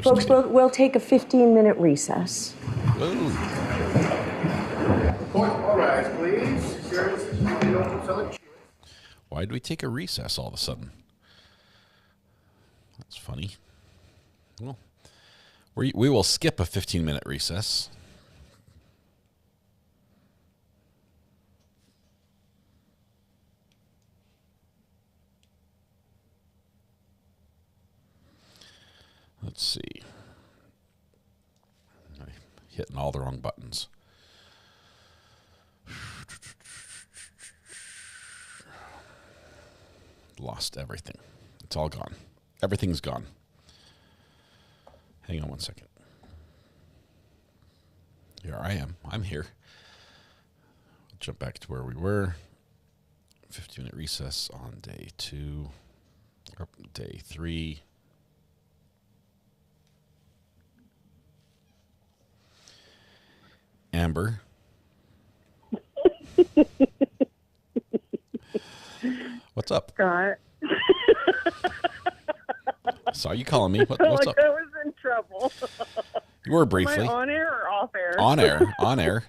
Folks, we'll take a 15-minute recess. All right, please. Why do we take a recess all of a sudden? That's funny. Well, we will skip a 15-minute recess. Let's see. I'm hitting all the wrong buttons. Lost everything. It's all gone. Everything's gone. Hang on one second. Here I am. I'm here. Jump back to where we were. 15-minute recess on day 2. Or day 3. Amber. up? Scott. Saw you calling me. What's like up? I was in trouble. You were briefly. Am I on air or off air? On air. On air.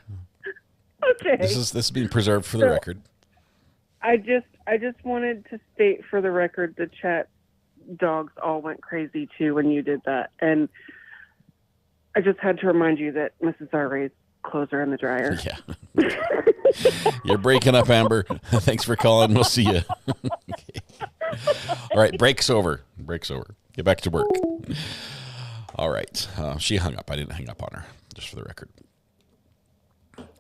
Okay. This is being preserved for the record. I just wanted to state for the record the chat dogs all went crazy too when you did that, and I just had to remind you that Mrs. Ray's clothes are in the dryer. Yeah. You're breaking up, Amber. Thanks for calling. We'll see you. Okay. All right, break's over. Break's over. Get back to work. All right. She hung up. I didn't hang up on her, just for the record.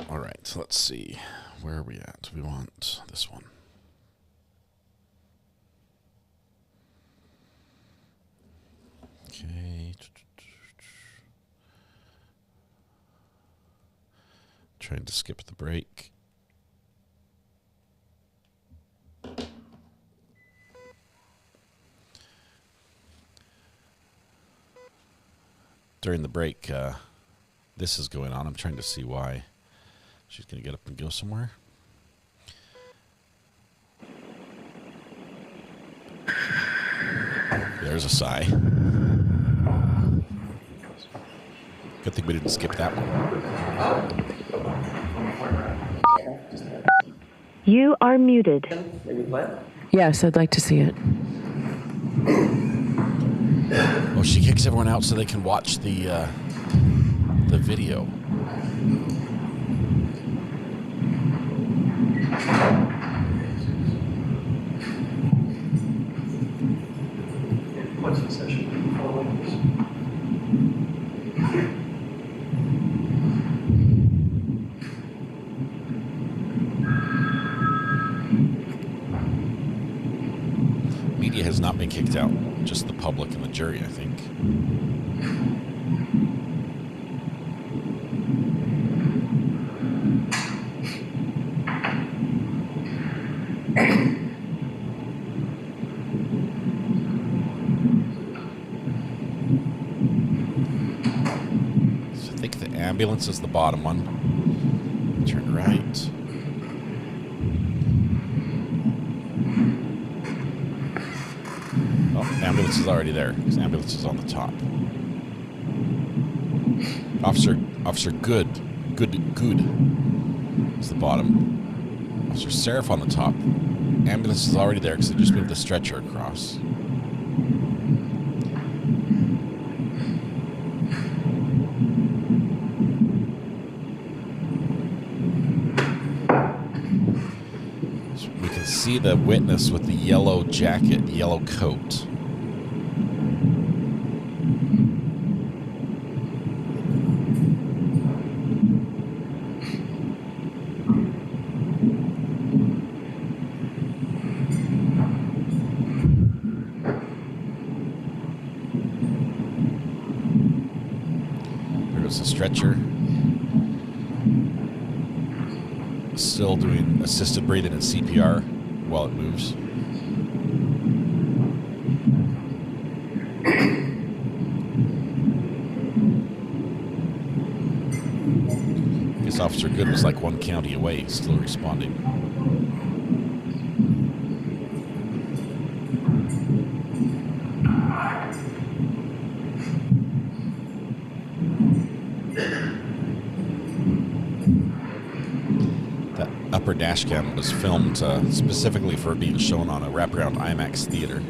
All right, so let's see. Where are we at? We want this one. Okay. Trying to skip the break. During the break, this is going on. I'm trying to see why. She's going to get up and go somewhere. There's a sigh. Good thing we didn't skip that one. You are muted. Yes, I'd like to see it. Oh, she kicks everyone out so they can watch the video. What's the session? Media has not been kicked out, just the public and the jury, I think. So I think the ambulance is the bottom one. Turn right. Oh, ambulance is already there. This ambulance is on the top. Officer Good is the bottom. Officer Seraph on the top. Ambulance is already there because they just moved the stretcher across. So we can see the witness with the yellow jacket, the yellow coat. The stretcher. Still doing assisted breathing and CPR while it moves. This Officer Good was like one county away, still responding. Upper dash cam was filmed specifically for being shown on a wraparound IMAX theater.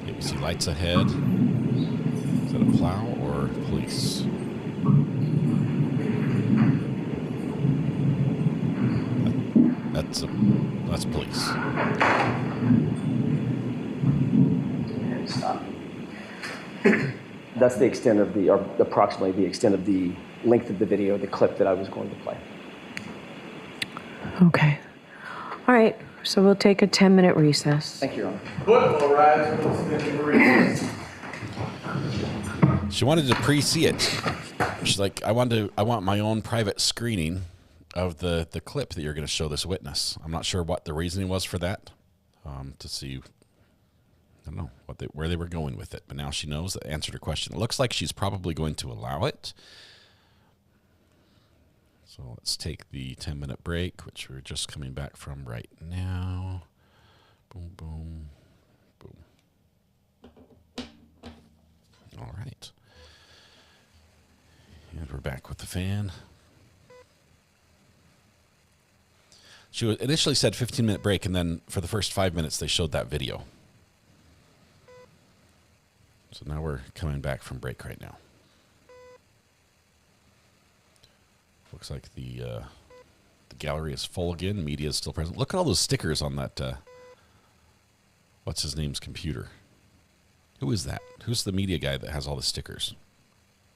Okay, we see lights ahead. Is that a plow or police? That's police. Stop. That's the extent of or approximately the extent of the length of the video, the clip that I was going to play. Okay. All right, so we'll take a 10-minute recess. Thank you, Your Honor. Football rise for the recess. She wanted to pre-see it. She's like, I want my own private screening of the clip that you're going to show this witness. I'm not sure what the reasoning was for that, to see I don't know where they were going with it, but now she knows the answer to her question. It looks like she's probably going to allow it. So let's take the 10-minute break, which we're just coming back from right now. Boom, boom, boom. All right. And we're back with the fan. She initially said 15-minute break, and then for the first 5 minutes, they showed that video. So now we're coming back from break right now. Looks like the gallery is full again. Media is still present. Look at all those stickers on that, what's his name's computer. Who is that? Who's the media guy that has all the stickers?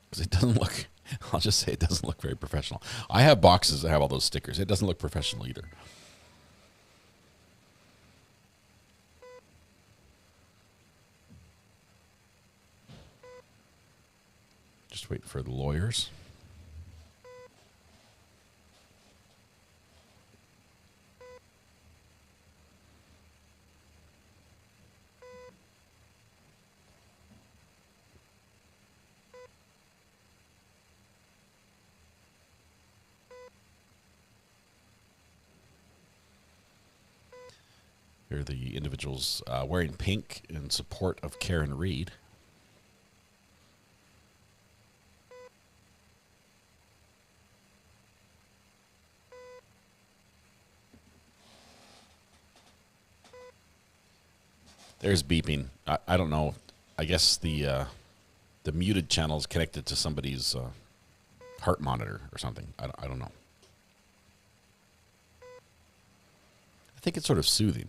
Because it doesn't look, I'll just say it doesn't look very professional. I have boxes that have all those stickers. It doesn't look professional either. Just waiting for the lawyers. Here are the individuals wearing pink in support of Karen Reed. There's beeping. I don't know. I guess the muted channel is connected to somebody's heart monitor or something. I don't know. I think it's sort of soothing.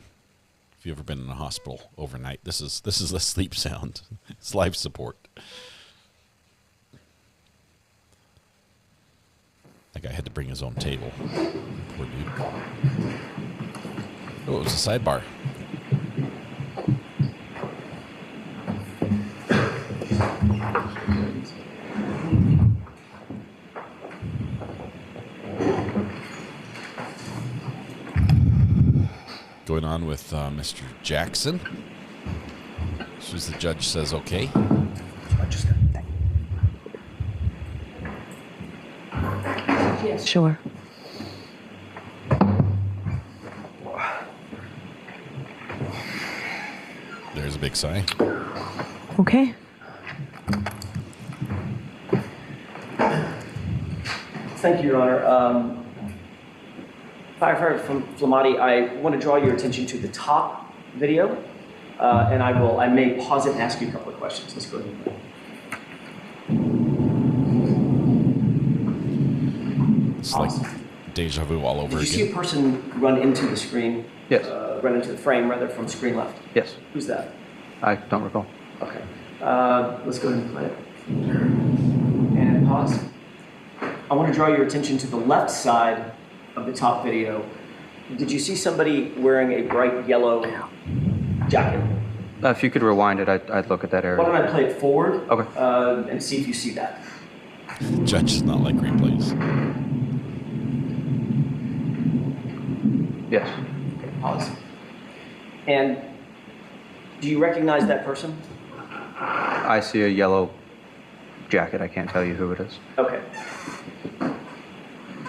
If you've ever been in a hospital overnight, this is the sleep sound. It's life support. That guy had to bring his own table. Poor dude. Oh, it was a sidebar. Going on with Mr. Jackson. As soon as the judge says okay. Yes. Sure. There's a big sigh. Okay. Thank you, Your Honor. Firefighter from Flamati, I want to draw your attention to the top video, and I may pause it and ask you a couple of questions. Let's go ahead. It's like deja vu all over again. Did you see a person run into the screen? Yes. Run into the frame, rather, from screen left? Yes. Who's that? I don't recall. Okay. Let's go ahead and play it. And pause. I want to draw your attention to the left side of the top video. Did you see somebody wearing a bright yellow jacket? If you could rewind it, I'd look at that area. Why don't I play it forward? Okay. And see if you see that. Judge does not like replays. Yes. Okay, pause. And do you recognize that person? I see a yellow jacket. I can't tell you who it is. Okay.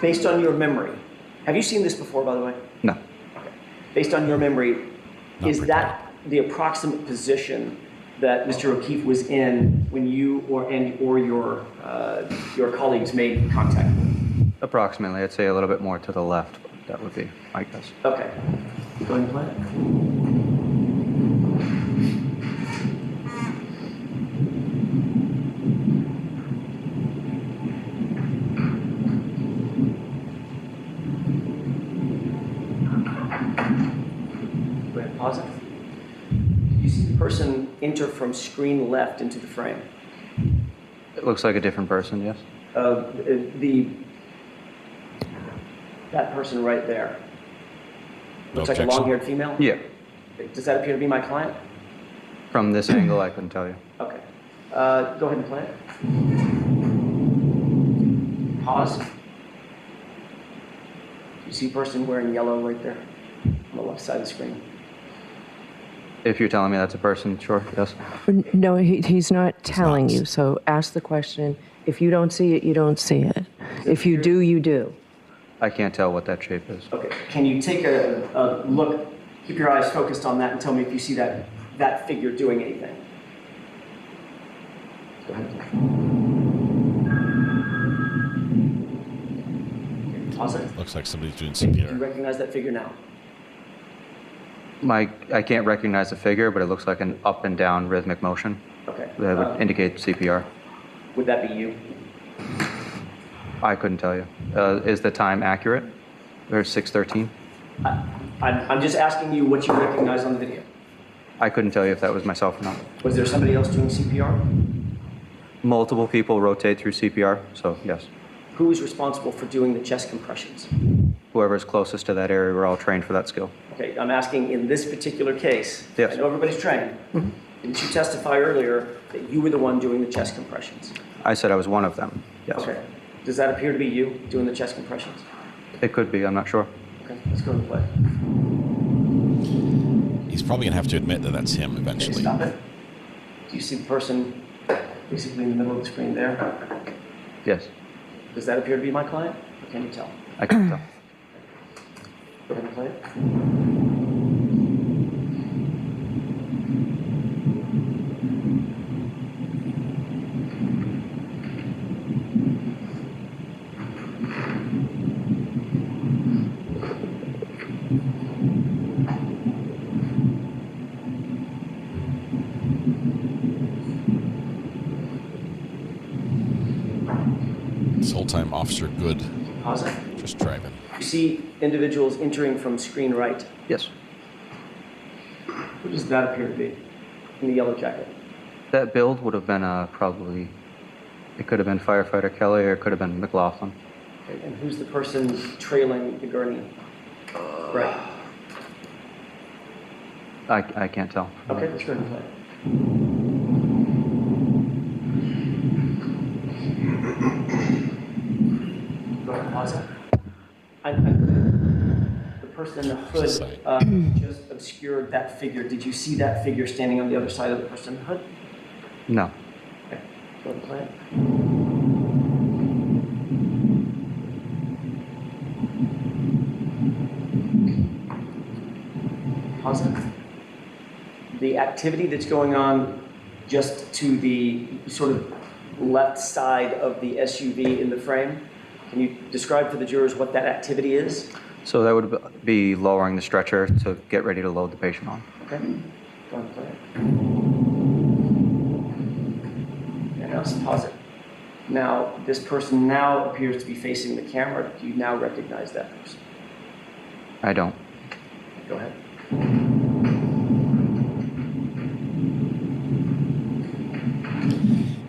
Based on your memory, have you seen this before, by the way? No. Okay. Based on your memory, is that the approximate position that Mr. O'Keefe was in when you or your colleagues made contact with? Approximately. I'd say a little bit more to the left, but that would be my guess. Okay. Go ahead and play it. Pause it. You see the person enter from screen left into the frame. It looks like a different person, yes. That person right there. Looks like Objection. a long-haired female? Yeah. Does that appear to be my client? From this angle, I couldn't tell you. Okay. Go ahead and play it. Pause. You see a person wearing yellow right there on the left side of the screen. If you're telling me that's a person, sure, yes. No, he's not telling you, so ask the question. If you don't see it, you don't see it. If you do, you do. I can't tell what that shape is. Okay, can you take a look, keep your eyes focused on that and tell me if you see that figure doing anything? Go ahead. Pause it. Looks like somebody's doing Do you CPR. recognize that figure now? I can't recognize the figure, but it looks like an up and down rhythmic motion. Okay. That would indicate CPR. Would that be you? I couldn't tell you. Is the time accurate? Or 6:13? I'm just asking you what you recognize on the video. I couldn't tell you if that was myself or not. Was there somebody else doing CPR? Multiple people rotate through CPR, so yes. Who is responsible for doing the chest compressions? Whoever's closest to that area, we're all trained for that skill. Okay, I'm asking in this particular case, Yes. I know everybody's trained. Didn't you testify earlier that you were the one doing the chest compressions? I said I was one of them, yes. Okay. Does that appear to be you doing the chest compressions? It could be, I'm not sure. Okay, let's go to play. He's probably going to have to admit that that's him Okay, eventually. stop it. Do you see the person basically in the middle of the screen there? Yes, Does that appear to be my client? Or can you tell? I can tell. Go ahead and play it. This whole time, Officer Good Pause it. just driving. You see individuals entering from screen right. Yes. Who does that appear to be in the yellow jacket? That build would have been probably, it could have been Firefighter Kelly or it could have been McLaughlin. Okay, and who's the person trailing the gurney? Right. I can't tell. Okay, let's go ahead and play. Go ahead and pause it. The person in the hood just obscured that figure. Did you see that figure standing on the other side of the person in the hood? No. Okay, go ahead and play it. Pause it. The activity that's going on just to the sort of left side of the SUV in the frame, can you describe for the jurors what that activity is? So that would be lowering the stretcher to get ready to load the patient on. Okay, go ahead and play it. And now let's pause it. Now, this person now appears to be facing the camera. Do you now recognize that person? I don't. Go ahead.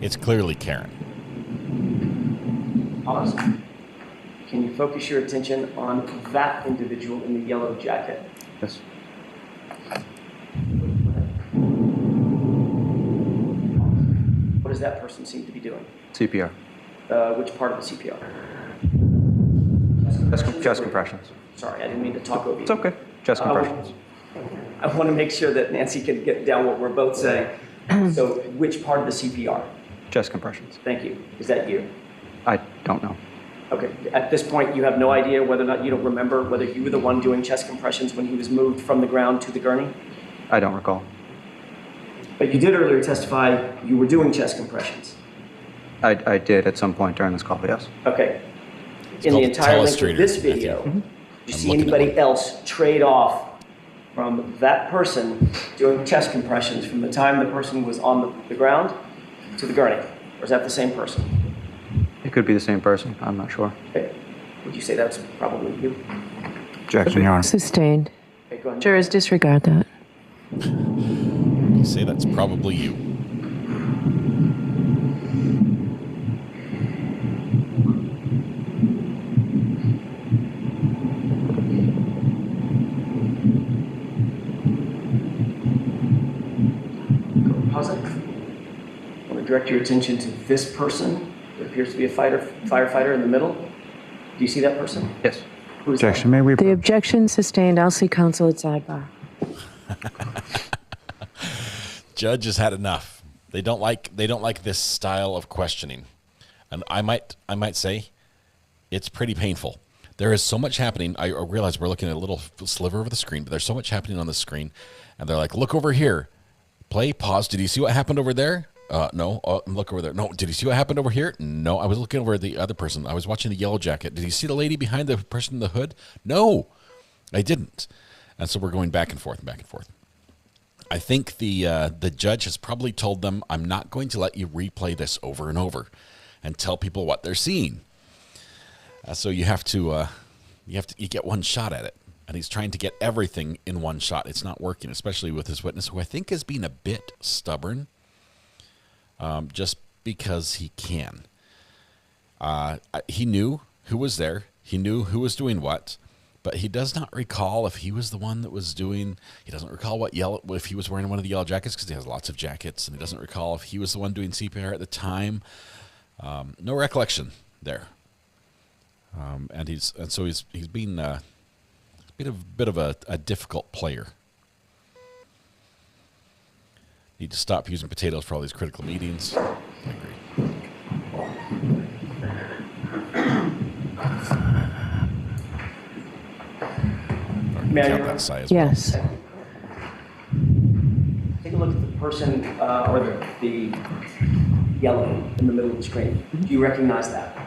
It's clearly Karen. Pause. Can you focus your attention on that individual in the yellow jacket? Yes. What does that person seem to be doing? CPR. Which part of the CPR? Chest compressions. Sorry, I didn't mean to talk over you. It's okay. Chest compressions. I want to make sure that Nancy can get down what we're both saying. So, which part of the CPR? Chest compressions. Thank you. Is that you? I don't know. Okay. At this point, you have no idea whether or not, you don't remember whether you were the one doing chest compressions when he was moved from the ground to the gurney? I don't recall. But you did earlier testify you were doing chest compressions. I did at some point during this call, yes. Okay. In the entire length of this video, do you see anybody else trade off from that person doing chest compressions from the time the person was on the ground to the gurney? Or is that the same person? It could be the same person. I'm not sure. Okay. Would you say that's probably you? Objection, Your Honor. Sustained. Okay, go ahead. Jurors disregard that. You say that's probably you. Pause it. I want to direct your attention to this person. There appears to be a firefighter in the middle. Do you see that person? Yes. Who's Objection, may we? The objection sustained. I'll see counsel at sidebar. judge has had enough. They don't like this style of questioning, and I might say it's pretty painful. There is so much happening. I realize we're looking at a little sliver of the screen, but there's so much happening on the screen, and they're like, "Look over here, play, pause. Did you see what happened over there? No. Look over there. No. Did you see what happened over here? No. I was looking over at the other person. I was watching the yellow jacket. Did you see the lady behind the person in the hood? No, I didn't." And so we're going back and forth and back and forth. I think the judge has probably told them, "I'm not going to let you replay this over and over and tell people what they're seeing." So you get one shot at it, and he's trying to get everything in one shot. It's not working, especially with his witness, who I think is being a bit stubborn, just because he can. He knew who was there. He knew who was doing what. But he does not recall if he was the one that was doing. He doesn't recall if he was wearing one of the yellow jackets, because he has lots of jackets, and he doesn't recall if he was the one doing CPR at the time. No recollection there, and so he's been a bit of a difficult player. Need to stop using potatoes for all these critical meetings. I agree. May I? That sigh as well. Yes. Take a look at the person or the yellow in the middle of the screen. Do you recognize that?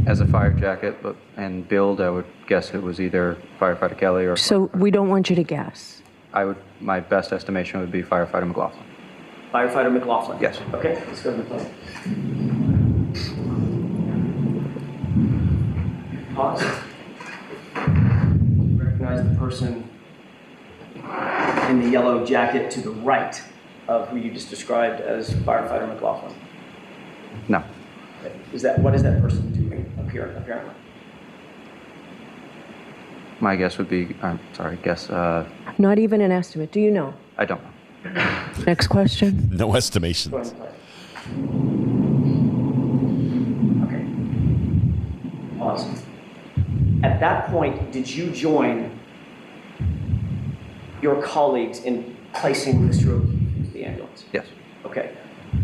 As a fire jacket and build, I would guess it was either Firefighter Kelly or... So we don't want you to guess. My best estimation would be Firefighter McLaughlin. Firefighter McLaughlin? Yes. Okay, let's go to McLaughlin. Pause. Recognize the person in the yellow jacket to the right of who you just described as Firefighter McLaughlin? No. Okay. What is that person doing apparently? My guess would be, Not even an estimate. Do you know? I don't know. Next question. No estimations. Okay. Pause. At that point, did you join your colleagues in placing Mr. O'Keefe into the ambulance? Yes. Okay.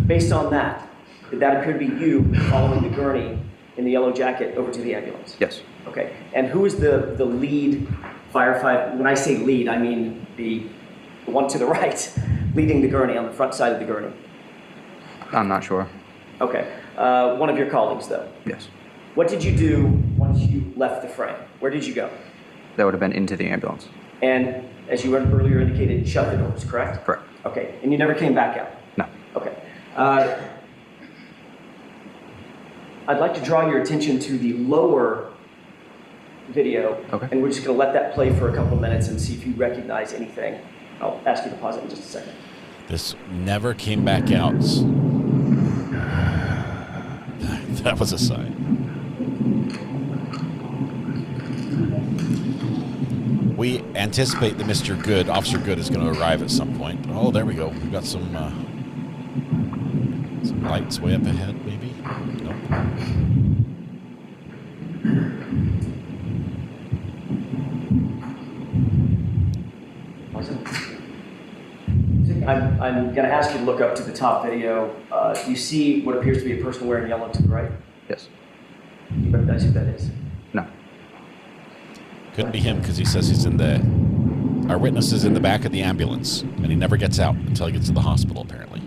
Based on that, did that appear to be you following the gurney in the yellow jacket over to the ambulance? Yes. Okay. And who is the lead firefighter? When I say lead, I mean the one to the right, leading the gurney on the front side of the gurney. I'm not sure. Okay. One of your colleagues, though? Yes. What did you do once you left the frame? Where did you go? That would have been into the ambulance. And as you earlier indicated, shut the doors, correct? Correct. Okay. And you never came back out? No. Okay. I'd like to draw your attention to the lower video. Okay. And we're just going to let that play for a couple of minutes and see if you recognize anything. I'll ask you to pause it in just a second. This never came back out. That was a sign. We anticipate that Mr. Good, Officer Good, is going to arrive at some point. Oh, there we go. We've got some lights way up ahead, maybe? Nope. I'm going to ask you to look up to the top video. Do you see what appears to be a person wearing yellow to the right? Yes. Do you recognize who that is? No. Couldn't be him, because he says he's in the... Our witness is in the back of the ambulance, and he never gets out until he gets to the hospital, apparently.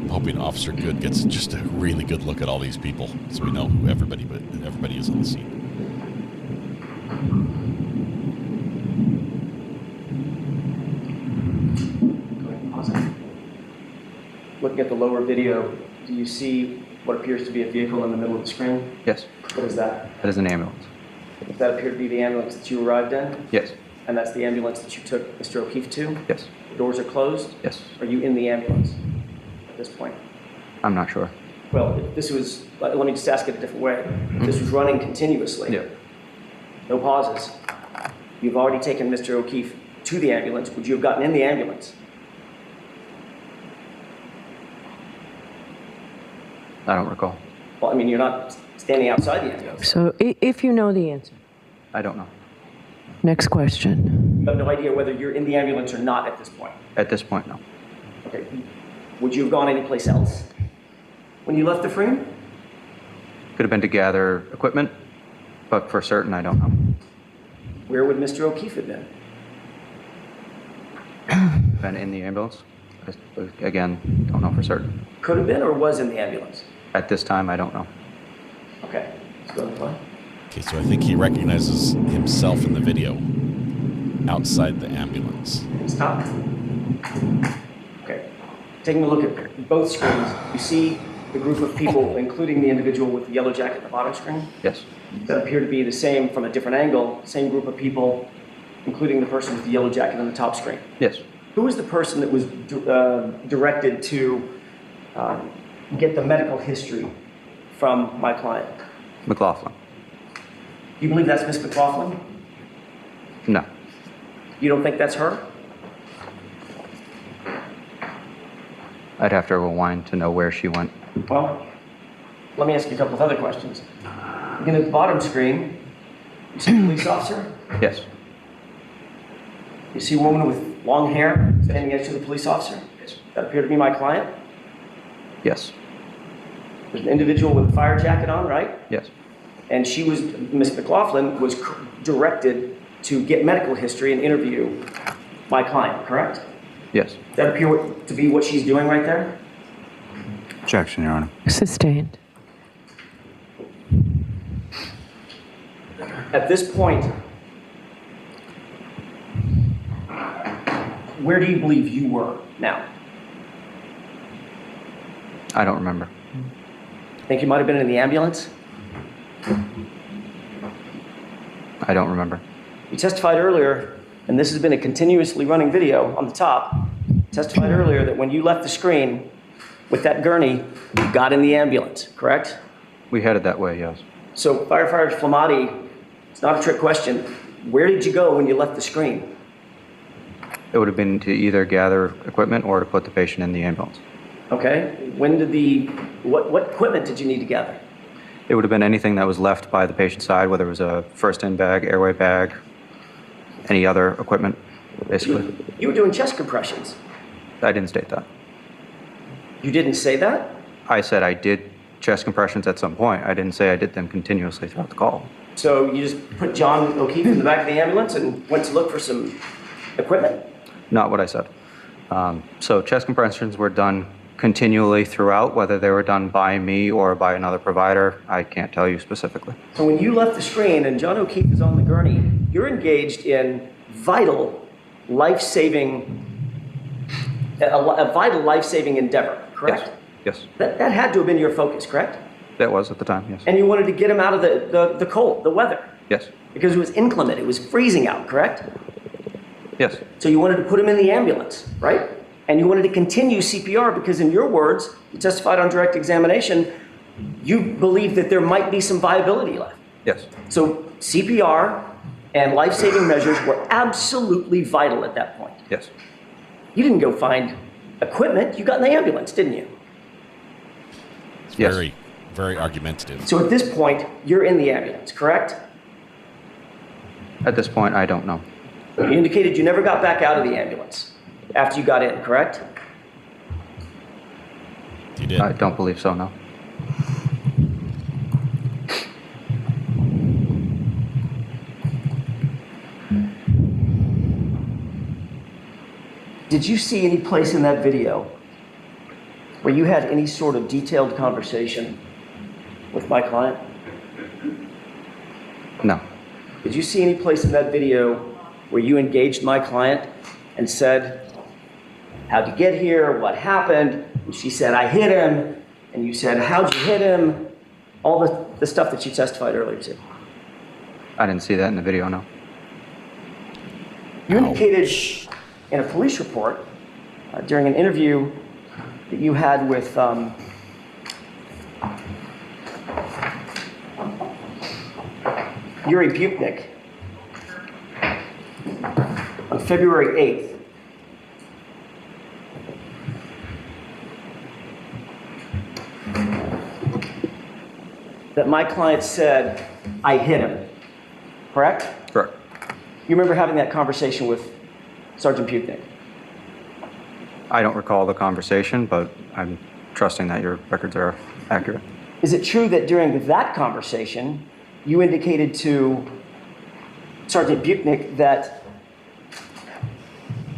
Hoping Officer Good gets just a really good look at all these people, so we know who everybody is on the scene. Looking at the lower video, do you see what appears to be a vehicle in the middle of the screen? Yes. What is that? That is an ambulance. Does that appear to be the ambulance that you arrived in? Yes. And that's the ambulance that you took Mr. O'Keefe to? Yes. The doors are closed? Yes. Are you in the ambulance at this point? I'm not sure. Well, if this was, let me just ask it a different way. If this was running continuously, no pauses, you've already taken Mr. O'Keefe to the ambulance, would you have gotten in the ambulance? I don't recall. Well, I mean, you're not standing outside the ambulance. So if you know the answer. I don't know. Next question. You have no idea whether you're in the ambulance or not at this point. At this point, no. Okay. Would you have gone anyplace else when you left the frame? Could have been to gather equipment, but for certain, I don't know. Where would Mr. O'Keefe have been? Been in the ambulance? Again, don't know for certain. Could have been or was in the ambulance? At this time, I don't know. Okay. Let's go to the play. Okay, so I think he recognizes himself in the video outside the ambulance. Stop. Okay. Taking a look at both screens, you see the group of people, including the individual with the yellow jacket at the bottom screen? Yes. That appear to be the same from a different angle, same group of people, including the person with the yellow jacket on the top screen. Yes. Who was the person that was directed to get the medical history from my client? McLaughlin. You believe that's Miss McLaughlin? No. You don't think that's her? I'd have to rewind to know where she went. Well, let me ask you a couple of other questions. Looking at the bottom screen, you see a police officer? Yes. You see a woman with long hair standing next to the police officer? Yes. That appeared to be my client? Yes. There's an individual with a fire jacket on, right? Yes. And she was, Miss McLaughlin, was directed to get medical history and interview my client, correct? Yes. Does that appear to be what she's doing right there? Objection, Your Honor. Sustained. At this point, where do you believe you were now? I don't remember. Think you might have been in the ambulance? I don't remember. You testified earlier, and this has been a continuously running video on the top, testified earlier that when you left the screen with that gurney, you got in the ambulance, correct? We headed that way, yes. So, Firefighter Flamati, it's not a trick question. Where did you go when you left the screen? It would have been to either gather equipment or to put the patient in the ambulance. Okay. When did what equipment did you need to gather? It would have been anything that was left by the patient's side, whether it was a first-in bag, airway bag, any other equipment, basically. You were doing chest compressions. I didn't state that. You didn't say that? I said I did chest compressions at some point. I didn't say I did them continuously throughout the call. So you just put John O'Keefe in the back of the ambulance and went to look for some equipment? Not what I said. So chest compressions were done continually throughout, whether they were done by me or by another provider, I can't tell you specifically. So when you left the screen and John O'Keefe is on the gurney, you're engaged in vital, life-saving, a vital life-saving endeavor, correct? Yes. That had to have been your focus, correct? That was at the time, yes. And you wanted to get him out of the cold, the weather. Yes. Because it was inclement, it was freezing out, correct? Yes. So you wanted to put him in the ambulance, right? And you wanted to continue CPR because in your words, you testified on direct examination, you believed that there might be some viability left. Yes. So CPR and life-saving measures were absolutely vital at that point. Yes. You didn't go find equipment, you got in the ambulance, didn't you? It's very, very argumentative. So at this point, you're in the ambulance, correct? At this point, I don't know. You indicated you never got back out of the ambulance after you got in, correct? You did. I don't believe so, no. Did you see any place in that video where you had any sort of detailed conversation with my client? No. Did you see any place in that video where you engaged my client and said, how'd you get here? What happened? And she said, I hit him. And you said, how'd you hit him? All the stuff that you testified earlier to. I didn't see that in the video, no. You indicated in a police report during an interview that you had with Yuri Buknik on February 8th. that my client said, I hit him, correct? Correct. You remember having that conversation with Sergeant Putnik? I don't recall the conversation, but I'm trusting that your records are accurate. Is it true that during that conversation, you indicated to Sergeant Putnik that,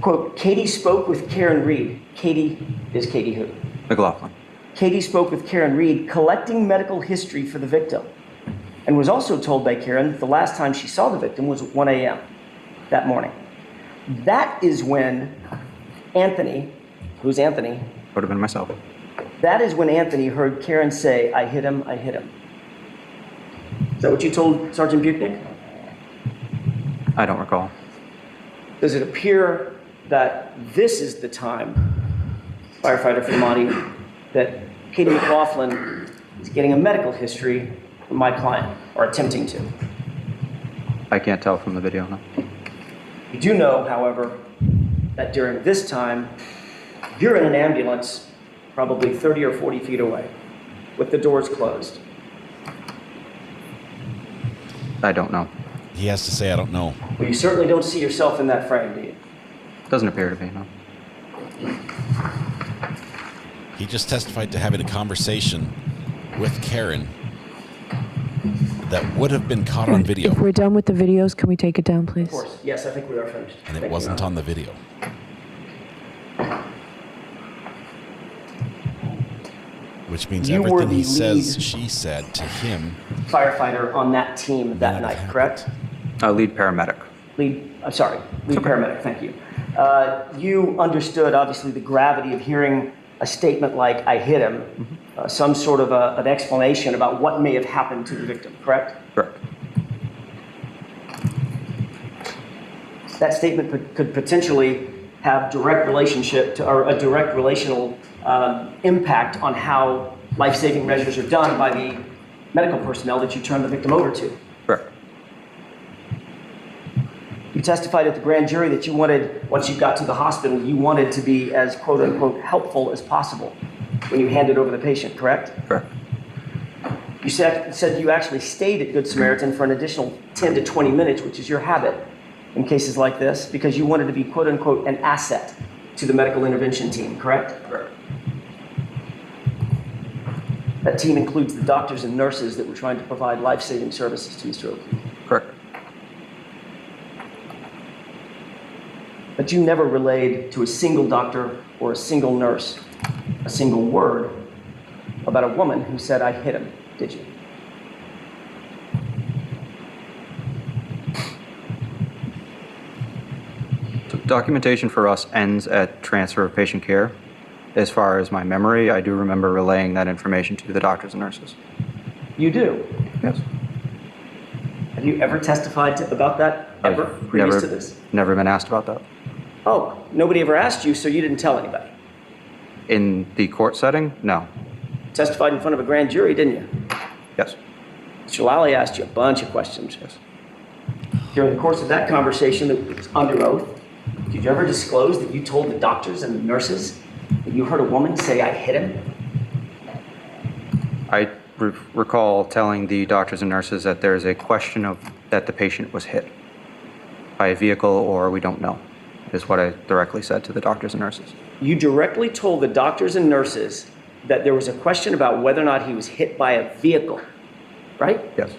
quote, Katie spoke with Karen Reed. Katie is Katie who? McLaughlin. Katie spoke with Karen Reed, collecting medical history for the victim, and was also told by Karen that the last time she saw the victim was at 1 a.m. that morning. That is when Anthony, who's Anthony? Would have been myself. That is when Anthony heard Karen say, I hit him, I hit him. Is that what you told Sergeant Putnik? I don't recall. Does it appear that this is the time, firefighter Flamati, that Katie McLaughlin is getting a medical history from my client, or attempting to? I can't tell from the video, no. You do know, however, that during this time, you're in an ambulance probably 30 or 40 feet away, with the doors closed. I don't know. He has to say, I don't know. Well, you certainly don't see yourself in that frame, do you? Doesn't appear to be, no. He just testified to having a conversation with Karen that would have been caught on video. If we're done with the videos, can we take it down, please? Of course. Yes, I think we are finished. And it wasn't on the video. Which means You were everything the he says, lead she said to him. Firefighter on that team that night, correct? Lead paramedic. Lead paramedic, thank you. You understood, obviously, the gravity of hearing a statement like, I hit him, some sort of an explanation about what may have happened to the victim, correct? Correct. That statement could potentially have direct relationship to, or a direct relational impact on how life-saving measures are done by the medical personnel that you turn the victim over to. Correct. You testified at the grand jury that you wanted, once you got to the hospital, you wanted to be as quote-unquote helpful as possible when you handed over the patient, correct? Correct. You said you actually stayed at Good Samaritan for an additional 10 to 20 minutes, which is your habit in cases like this, because you wanted to be quote-unquote an asset to the medical intervention team, correct? Correct. That team includes the doctors and nurses that were trying to provide life-saving services to Mr. O'Keefe. Correct. But you never relayed to a single doctor or a single nurse a single word about a woman who said, I hit him, did you? So documentation for us ends at transfer of patient care. As far as my memory, I do remember relaying that information to the doctors and nurses. You do? Yes. Have you ever testified about that ever previous to this? Never been asked about that. Oh, nobody ever asked you, so you didn't tell anybody? In the court setting, no. Testified in front of a grand jury, didn't you? Yes. Mr. Lally asked you a bunch of questions. Yes. During the course of that conversation that was under oath, did you ever disclose that you told the doctors and the nurses that you heard a woman say, I hit him? I recall telling the doctors and nurses that there's a question of that the patient was hit by a vehicle or we don't know, is what I directly said to the doctors and nurses. You directly told the doctors and nurses that there was a question about whether or not he was hit by a vehicle, right? Yes.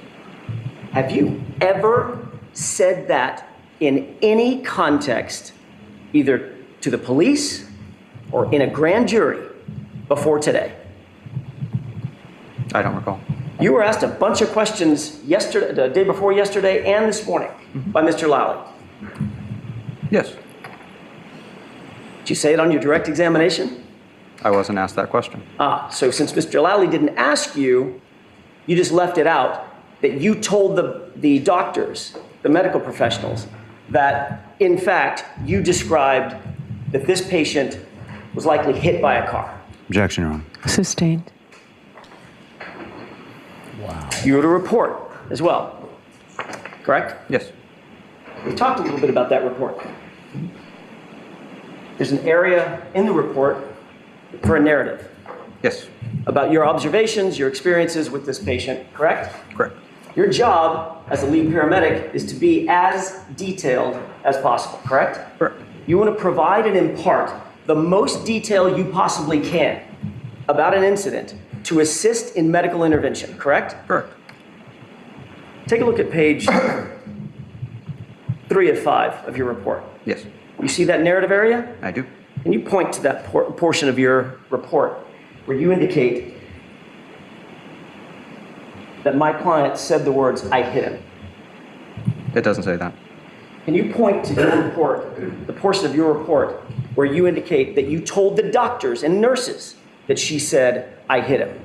Have you ever said that in any context, either to the police or in a grand jury before today? I don't recall. You were asked a bunch of questions yesterday, the day before yesterday and this morning by Mr. Lally. Yes. Did you say it on your direct examination? I wasn't asked that question. So since Mr. Lally didn't ask you, you just left it out, that you told the doctors, the medical professionals, that in fact you described that this patient was likely hit by a car. Objection, Your Honor. Sustained. Wow. You wrote a report as well, correct? Yes. We talked a little bit about that report. There's an area in the report for a narrative. Yes. About your observations, your experiences with this patient, correct? Correct. Your job as a lead paramedic is to be as detailed as possible, correct? Correct. You want to provide and impart the most detail you possibly can about an incident to assist in medical intervention, correct? Correct. Take a look at page 3 of 5 of your report. Yes. You see that narrative area? I do. Can you point to that portion of your report where you indicate that my client said the words, "I hit him"? It doesn't say that. Can you point to your report, the portion of your report, where you indicate that you told the doctors and nurses that she said, "I hit him"?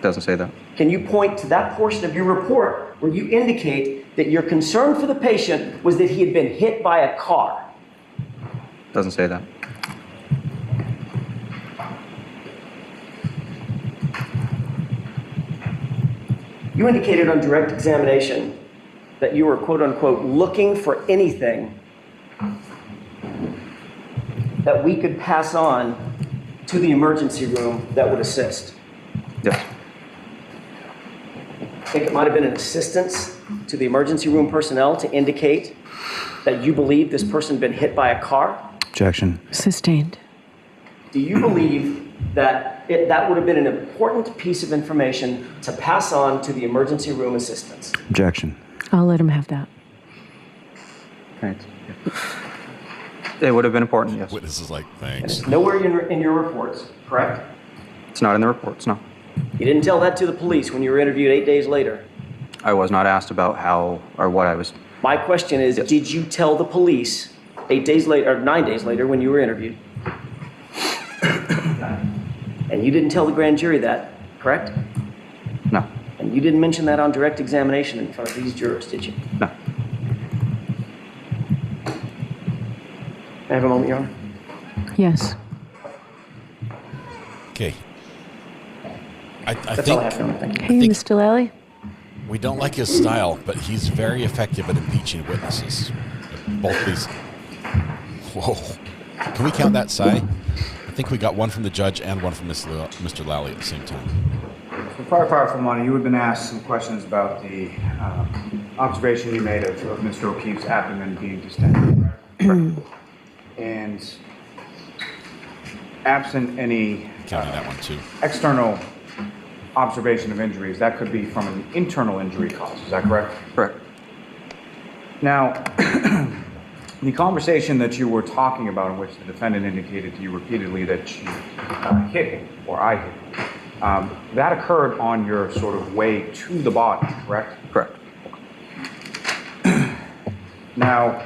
Doesn't say that. Can you point to that portion of your report where you indicate that your concern for the patient was that he had been hit by a car? Doesn't say that. You indicated on direct examination that you were, quote unquote, looking for anything that we could pass on to the emergency room that would assist. Yes. I think it might have been an assistance to the emergency room personnel to indicate that you believe this person had been hit by a car. Objection. Sustained. Do you believe that that would have been an important piece of information to pass on to the emergency room assistants? Objection. I'll let him have that. Right. It would have been important, yes. Witness is like, And thanks. it's nowhere in your reports, correct? It's not in the reports, no. You didn't tell that to the police when you were interviewed 8 days later. I was not asked about how or what I was. My question is, did you tell the police 8 days later, or 9 days later when you were interviewed? And you didn't tell the grand jury that, correct? No. And you didn't mention that on direct examination in front of these jurors, did you? No. Can I have a moment, Your Honor? Yes. Okay. I That's think, all I have, Your Honor. Thank you. Hey, Mr. Lally. we don't like his style, but he's very effective at impeaching witnesses. Both these. Whoa. Can we count that, Si? I think we got one from the judge and one from Mr. Lally at the same time. So prior for money, you had been asked some questions about the observation you made of Mr. O'Keefe's abdomen being distended. And absent any Counting that one too. external observation of injuries, that could be from an internal injury cause. Is that correct? Correct. Now, the conversation that you were talking about in which the defendant indicated to you repeatedly that she hit him, or I hit him, that occurred on your sort of way to the body, correct? Correct. Now,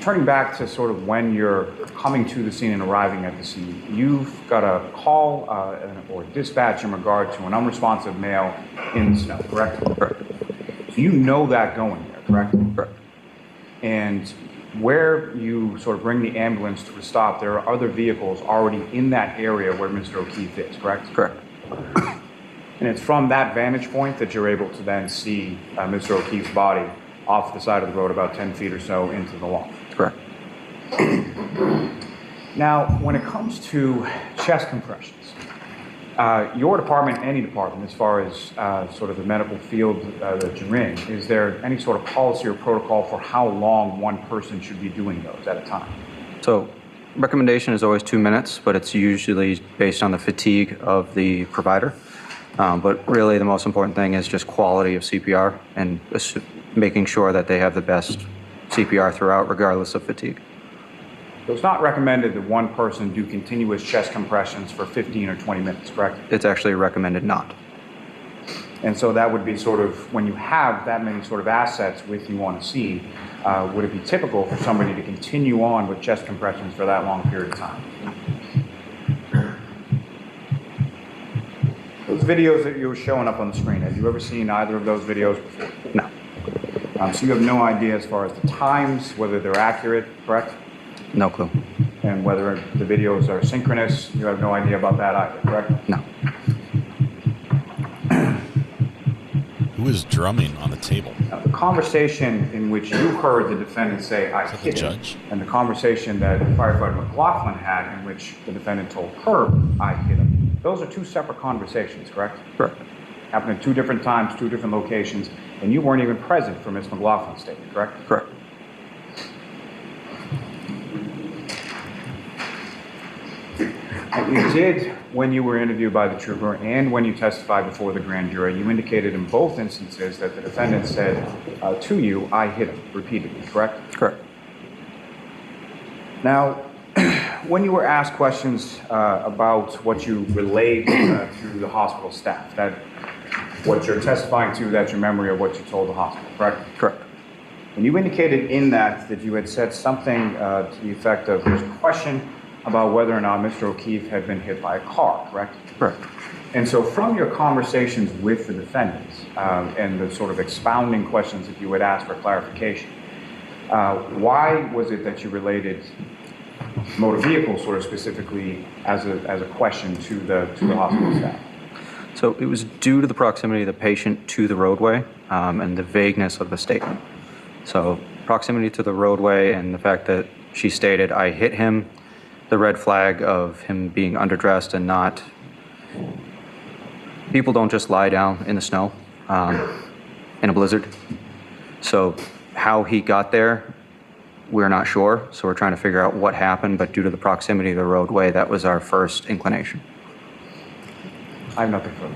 turning back to sort of when you're coming to the scene and arriving at the scene, you've got a call or dispatch in regard to an unresponsive male in the snow, correct? Correct. So you know that going there, correct? Correct. And where you sort of bring the ambulance to a stop, there are other vehicles already in that area where Mr. O'Keefe is, correct? Correct. And it's from that vantage point that you're able to then see Mr. O'Keefe's body off the side of the road about 10 feet or so into the lawn. Correct. Now, when it comes to chest compressions, your department, any department, as far as sort of the medical field that you're in, is there any sort of policy or protocol for how long one person should be doing those at a time? So, recommendation is always 2 minutes, but it's usually based on the fatigue of the provider. But really, the most important thing is just quality of CPR and making sure that they have the best CPR throughout, regardless of fatigue. So it's not recommended that one person do continuous chest compressions for 15 or 20 minutes, correct? It's actually recommended not. And so that would be sort of, when you have that many sort of assets with you on a scene, would it be typical for somebody to continue on with chest compressions for that long period of time? Those videos that you were showing up on the screen, have you ever seen either of those videos before? No. So you have no idea as far as the times, whether they're accurate, correct? No clue. And whether the videos are synchronous, you have no idea about that either, correct? No. Who is drumming on the table? Now, the conversation in which you heard the defendant say, I hit him, and the conversation that firefighter McLaughlin had in which the defendant told Herb, I hit him, those are two separate conversations, correct? Correct. Happened at two different times, two different locations, and you weren't even present for Ms. McLaughlin's statement, correct? Correct. What you did when you were interviewed by the trooper and when you testified before the grand jury, you indicated in both instances that the defendant said to you, I hit him, repeatedly, correct? Correct. Now, when you were asked questions about what you relayed to the hospital staff, that what you're testifying to, that's your memory of what you told the hospital, correct? Correct. And you indicated in that you had said something to the effect of there's a question about whether or not Mr. O'Keefe had been hit by a car, correct? Correct. And so from your conversations with the defendants and the sort of expounding questions that you would ask for clarification, why was it that you related motor vehicle sort of specifically as a question to the hospital staff? So it was due to the proximity of the patient to the roadway and the vagueness of the statement. So proximity to the roadway and the fact that she stated, I hit him, the red flag of him being underdressed and not, people don't just lie down in the snow in a blizzard. So how he got there, we're not sure. So we're trying to figure out what happened, but due to the proximity of the roadway, that was our first inclination. I have nothing further.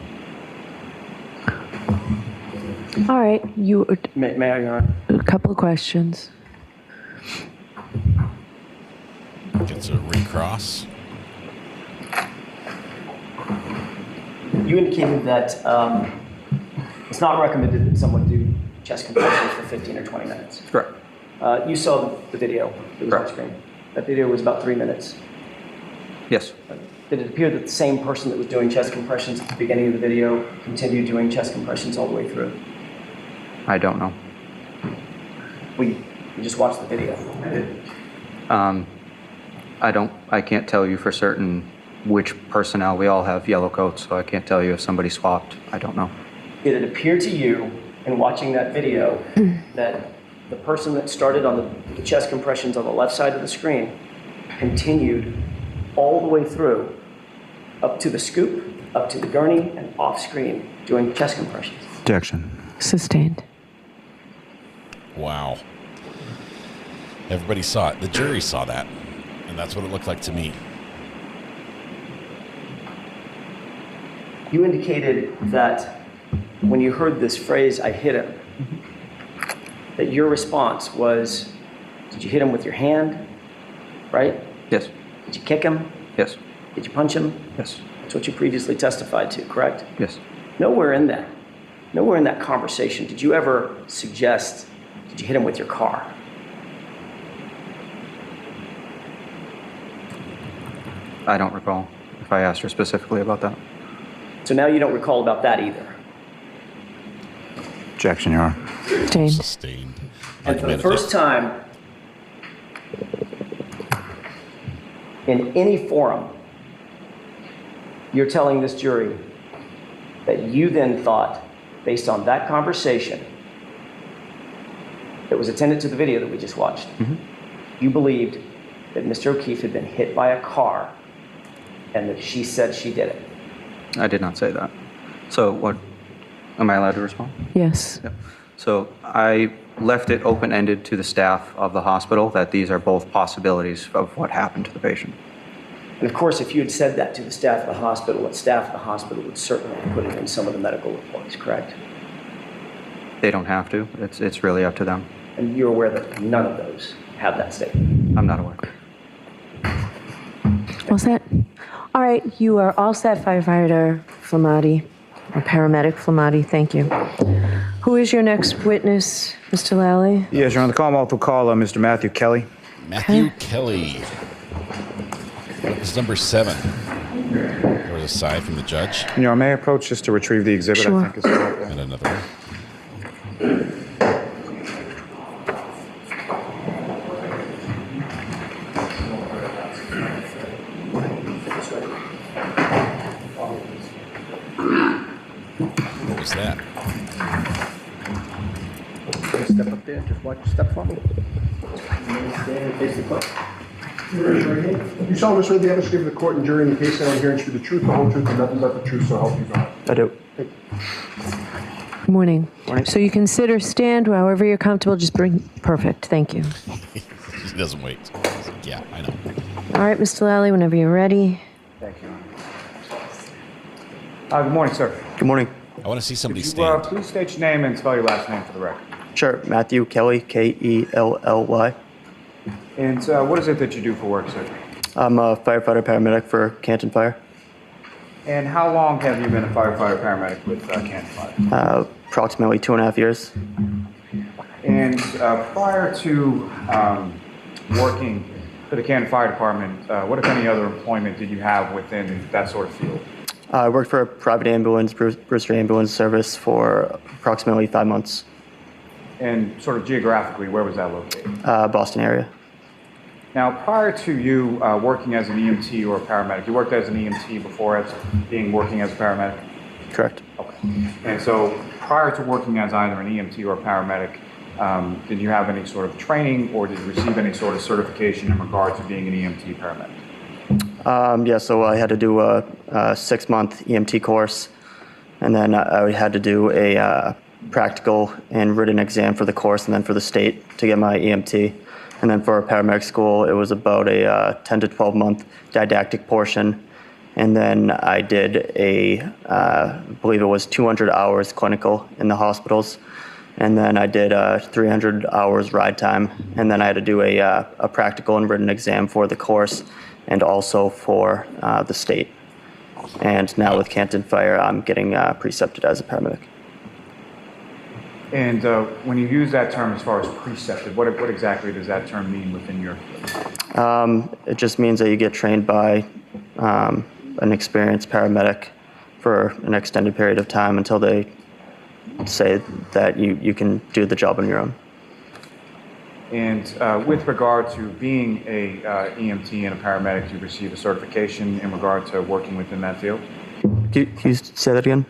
All right, May I, Your Honor? A couple of questions. Gets a recross. You indicated that it's not recommended that someone do chest compressions for 15 or 20 minutes. Correct. You saw the video that was on screen. That video was about 3 minutes. Yes. Did it appear that the same person that was doing chest compressions at the beginning of the video continued doing chest compressions all the way through? I don't know. We just watched the video. I can't tell you for certain which personnel. We all have yellow coats, so I can't tell you if somebody swapped. I don't know. Did it appear to you in watching that video that the person that started on the chest compressions on the left side of the screen continued all the way through up to the scoop, up to the gurney, and off screen doing chest compressions? Objection. Sustained. Wow. Everybody saw it. The jury saw that. And that's what it looked like to me. You indicated that when you heard this phrase, I hit him, that your response was, did you hit him with your hand, right? Yes. Did you kick him? Yes. Did you punch him? Yes. That's what you previously testified to, correct? Yes. Nowhere in that conversation did you ever suggest, did you hit him with your car? I don't recall if I asked her specifically about that. So now you don't recall about that either. Objection, Your Honor. Sustained. And for the first time in any forum, you're telling this jury that you then thought, based on that conversation that was attendant to the video that we just watched, you believed that Mr. O'Keefe had been hit by a car and that she said she did it. I did not say that. So what, am I allowed to respond? Yes. Yep. So I left it open-ended to the staff of the hospital that these are both possibilities of what happened to the patient. And of course, if you had said that to the staff of the hospital, staff of the hospital would certainly put it in some of the medical reports, correct? They don't have to. It's really up to them. And you're aware that none of those have that statement? I'm not aware. All set? All right, you are all set, Firefighter Flamati, or Paramedic Flamati, thank you. Who is your next witness, Mr. Lally? Yes, Your Honor. The Commonwealth will call Mr. Matthew Kelly. Matthew Kelly. This is number 7. There was a sigh from the judge. Your Honor, may I approach just to retrieve the exhibit? Sure. I think it's right there. And another one. There's that. Step up there, just watch your step for me. You solemnly swear the evidence given to the court and jury in the case now and hearing should be the truth, the whole truth, and nothing but the truth, so help you God. I do. Good morning. So you can sit or stand, however you're comfortable. Just bring. Perfect. Thank you. He doesn't wait. Yeah, I know. All right, Mr. Lally, whenever you're ready. Thank you. Good morning, sir. Good morning. I want to see somebody Could you, stand. please state your name and spell your last name for the record. Sure. Matthew Kelly, Kelly. And what is it that you do for work, sir? I'm a firefighter paramedic for Canton Fire. And how long have you been a firefighter paramedic with Canton Fire? Approximately 2.5 years. And prior to working for the Canton Fire Department, what, if any, other employment did you have within that sort of field? I worked for a private ambulance, Brewster Ambulance Service, for approximately 5 months. And sort of geographically, where was that located? Boston area. Now, prior to you working as an EMT or a paramedic, you worked as an EMT before working as a paramedic? Correct. Okay. And so prior to working as either an EMT or a paramedic, did you have any sort of training or did you receive any sort of certification in regard to being an EMT paramedic? Yeah, so I had to do a 6-month EMT course, and then I had to do a practical and written exam for the course and then for the state to get my EMT. And then for paramedic school, it was about a 10 to 12 month didactic portion. And then I did I believe it was 200 hours clinical in the hospitals. And then I did 300 hours ride time. And then I had to do a practical and written exam for the course and also for the state. And now with Canton Fire, I'm getting precepted as a paramedic. And when you use that term as far as precepted, what exactly does that term mean within your field? It just means that you get trained by an experienced paramedic for an extended period of time until they say that you can do the job on your own. And with regard to being a EMT and a paramedic, you receive a certification in regard to working within that field? Can you say that again?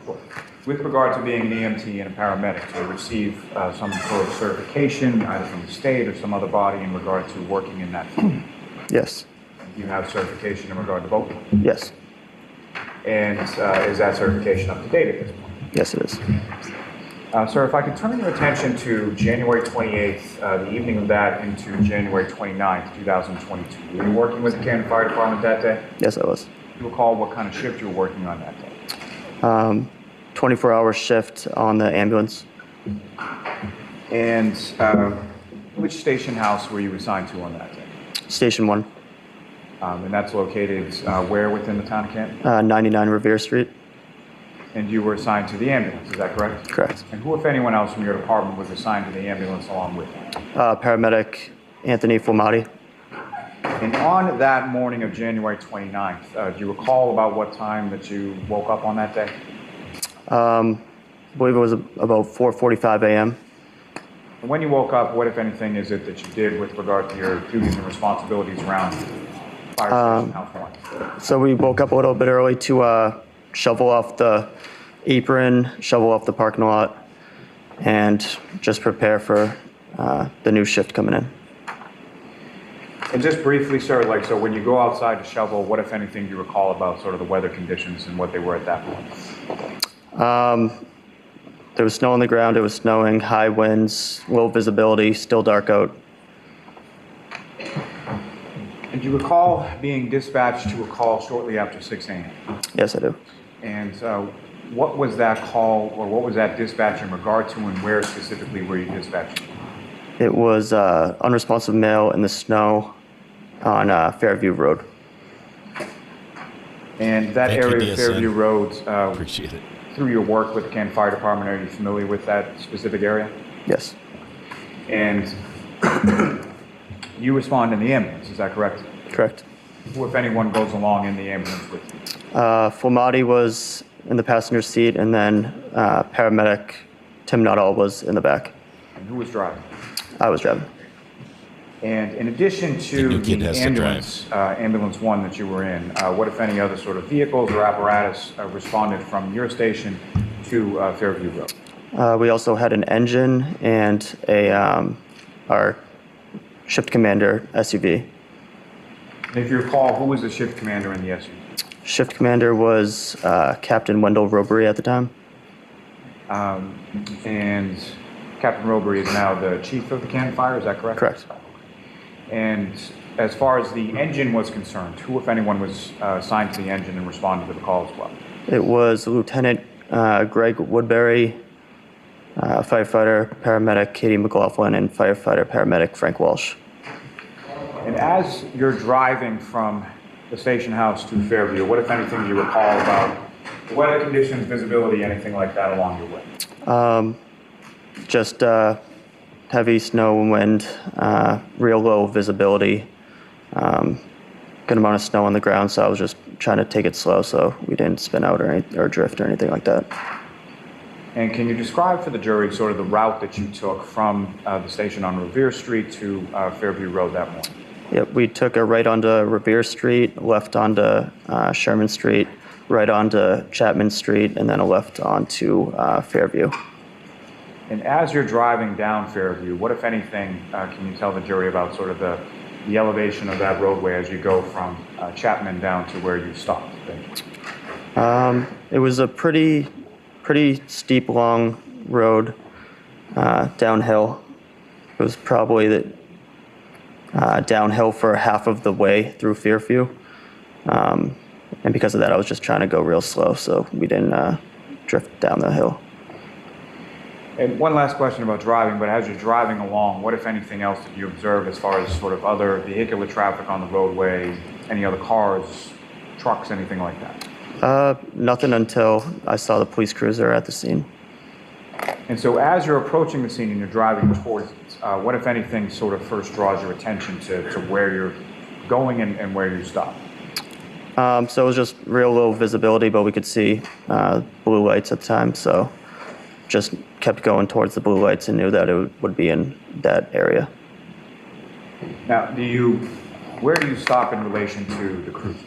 With regard to being an EMT and a paramedic, to receive some sort of certification, either from the state or some other body in regard to working in that field? Yes. You have certification in regard to both? Yes. And is that certification up to date at this point? Yes, it is. Sir, if I could turn your attention to January 28th, the evening of that, into January 29th, 2022. Were you working with the Canton Fire Department that day? Yes, I was. Do you recall what kind of shift you were working on that day? 24-hour shift on the ambulance. And which station house were you assigned to on that day? Station 1. And that's located where within the town of Canton? 99 Revere Street. And you were assigned to the ambulance, is that correct? Correct. And who, if anyone else from your department, was assigned to the ambulance along with you? Paramedic Anthony Fulmati. And on that morning of January 29th, do you recall about what time that you woke up on that day? I believe it was about 4:45 a.m. And when you woke up, what, if anything, is it that you did with regard to your duties and responsibilities around Fire Station House 1? So we woke up a little bit early to shovel off the apron, shovel off the parking lot, and just prepare for the new shift coming in. And just briefly, sir, so when you go outside to shovel, what, if anything, do you recall about sort of the weather conditions and what they were at that point? There was snow on the ground, it was snowing, high winds, low visibility, still dark out. And do you recall being dispatched to a call shortly after 6 a.m.? Yes, I do. And what was that call, or what was that dispatch in regard to, and where specifically were you dispatched? It was unresponsive male in the snow on Fairview Road. And that area of Fairview Road, appreciate it. Through your work with the Canton Fire Department, are you familiar with that specific area? Yes. And you respond in the ambulance, is that correct? Correct. Who, if anyone, goes along in the ambulance with you? Fulmati was in the passenger seat, and then paramedic Tim Nuttall was in the back. And who was driving? I was driving. And in addition to the ambulance, ambulance 1 that you were in, what, if any, other sort of vehicles or apparatus responded from your station to Fairview Road? We also had an engine and our shift commander SUV. And if you recall, who was the shift commander in the SUV? Shift commander was Captain Wendell Robery at the time. And Captain Robery is now the chief of the Canton Fire, is that correct? Correct. And as far as the engine was concerned, who, if anyone, was assigned to the engine and responded to the call as well? It was Lieutenant Greg Woodbury, firefighter, paramedic Katie McLaughlin, and firefighter, paramedic Frank Walsh. And as you're driving from the station house to Fairview, what, if anything, do you recall about the weather conditions, visibility, anything like that along your way? Just heavy snow and wind, real low visibility, good amount of snow on the ground, so I was just trying to take it slow so we didn't spin out or drift or anything like that. And can you describe for the jury sort of the route that you took from the station on Revere Street to Fairview Road that morning? Yep, we took a right onto Revere Street, left onto Sherman Street, right onto Chapman Street, and then a left onto Fairview. And as you're driving down Fairview, what, if anything, can you tell the jury about sort of the elevation of that roadway as you go from Chapman down to where you stopped? It was a pretty steep, long road downhill. It was probably downhill for half of the way through Fairview. And because of that, I was just trying to go real slow so we didn't drift down the hill. And one last question about driving, but as you're driving along, what, if anything else, did you observe as far as sort of other vehicular traffic on the roadway, any other cars, trucks, anything like that? Nothing until I saw the police cruiser at the scene. And so as you're approaching the scene and you're driving towards it, what, if anything, sort of first draws your attention to where you're going and where you stop? So it was just real low visibility, but we could see blue lights at the time, so just kept going towards the blue lights and knew that it would be in that area. Now, where do you stop in relation to the cruiser?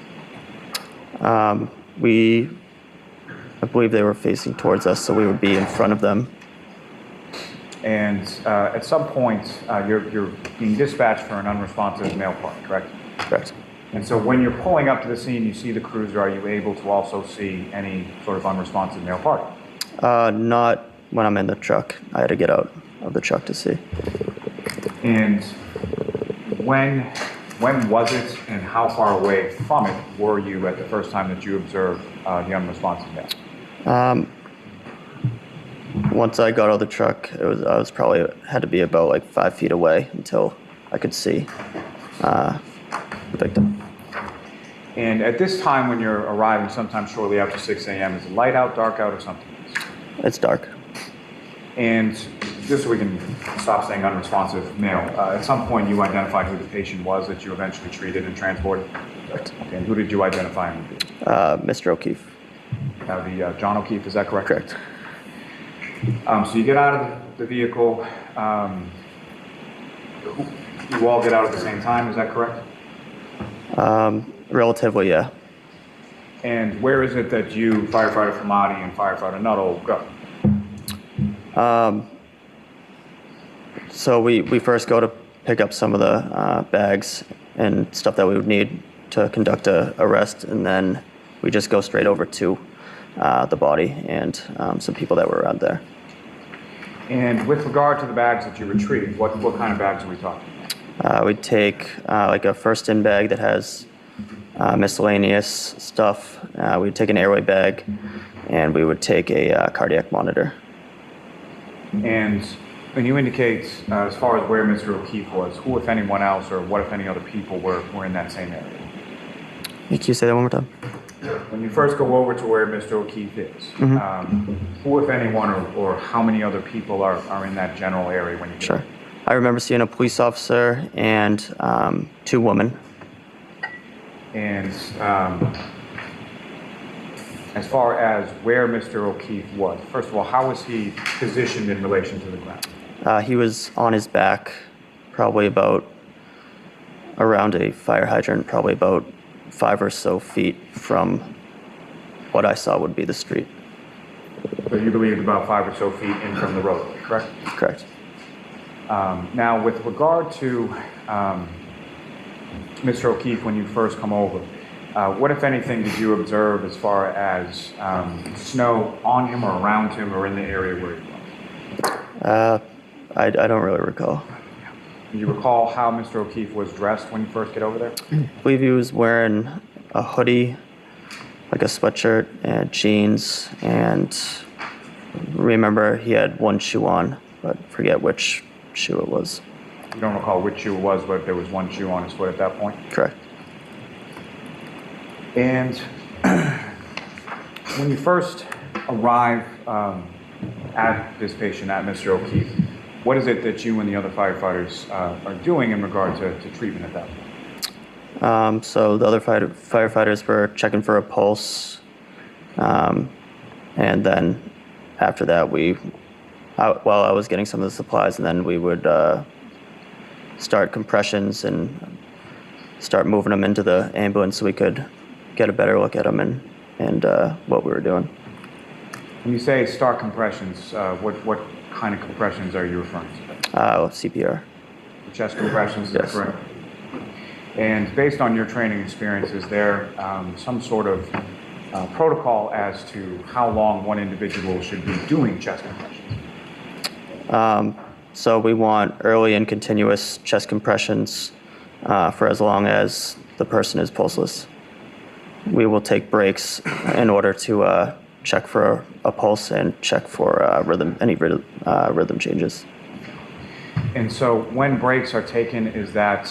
I believe they were facing towards us, so we would be in front of them. And at some point, you're being dispatched for an unresponsive male party, correct? Correct. And so when you're pulling up to the scene, you see the cruiser, are you able to also see any sort of unresponsive male party? Not when I'm in the truck. I had to get out of the truck to see. And when was it and how far away from it were you at the first time that you observed the unresponsive male? Once I got out of the truck, I was probably had to be about like 5 feet away until I could see the victim. And at this time when you're arriving, sometime shortly after 6 a.m., is it light out, dark out, or something else? It's dark. And just so we can stop saying unresponsive male, at some point you identified who the patient was that you eventually treated and transported? Correct. And who did you identify him to be? Mr. O'Keefe. The John O'Keefe, is that correct? Correct. So you get out of the vehicle. You all get out at the same time, is that correct? Relatively, yeah. And where is it that you, firefighter Flamati and firefighter Nuttall, go? So we first go to pick up some of the bags and stuff that we would need to conduct a arrest, and then we just go straight over to the body and some people that were around there. And with regard to the bags that you retrieved, what kind of bags are we talking about? We'd take like a first-in bag that has miscellaneous stuff. We'd take an airway bag, and we would take a cardiac monitor. And when you indicate, as far as where Mr. O'Keefe was, who, if anyone else, or what, if any other people were in that same area? Can you say that one more time? When you first go over to where Mr. O'Keefe is, who, if anyone, or how many other people are in that general area when you get Sure. I remember seeing a police officer and 2 women. And as far as where Mr. O'Keefe was, first of all, how was he positioned in relation to the ground? He was on his back, probably about around a fire hydrant, probably about 5 or so feet from what I saw would be the street. But you believed about 5 or so feet in from the roadway, correct? Correct. Now, with regard to Mr. O'Keefe, when you first come over, what, if anything, did you observe as far as snow on him or around him or in the area where he was? I don't really recall. Do you recall how Mr. O'Keefe was dressed when you first get over there? I believe he was wearing a hoodie, like a sweatshirt, and jeans, and remember he had one shoe on, but forget which shoe it was. You don't recall which shoe it was, but there was one shoe on his foot at that point? Correct. And when you first arrive at this patient, at Mr. O'Keefe, what is it that you and the other firefighters are doing in regard to treatment at that point? So the other firefighters were checking for a pulse, and then after that, while I was getting some of the supplies, and then we would start compressions and start moving them into the ambulance so we could get a better look at them and what we were doing. When you say start compressions, what kind of compressions are you referring to? CPR. Chest compressions, is that Yes. correct? And based on your training experience, is there some sort of protocol as to how long one individual should be doing chest compressions? So we want early and continuous chest compressions for as long as the person is pulseless. We will take breaks in order to check for a pulse and check for any rhythm changes. And so when breaks are taken, is that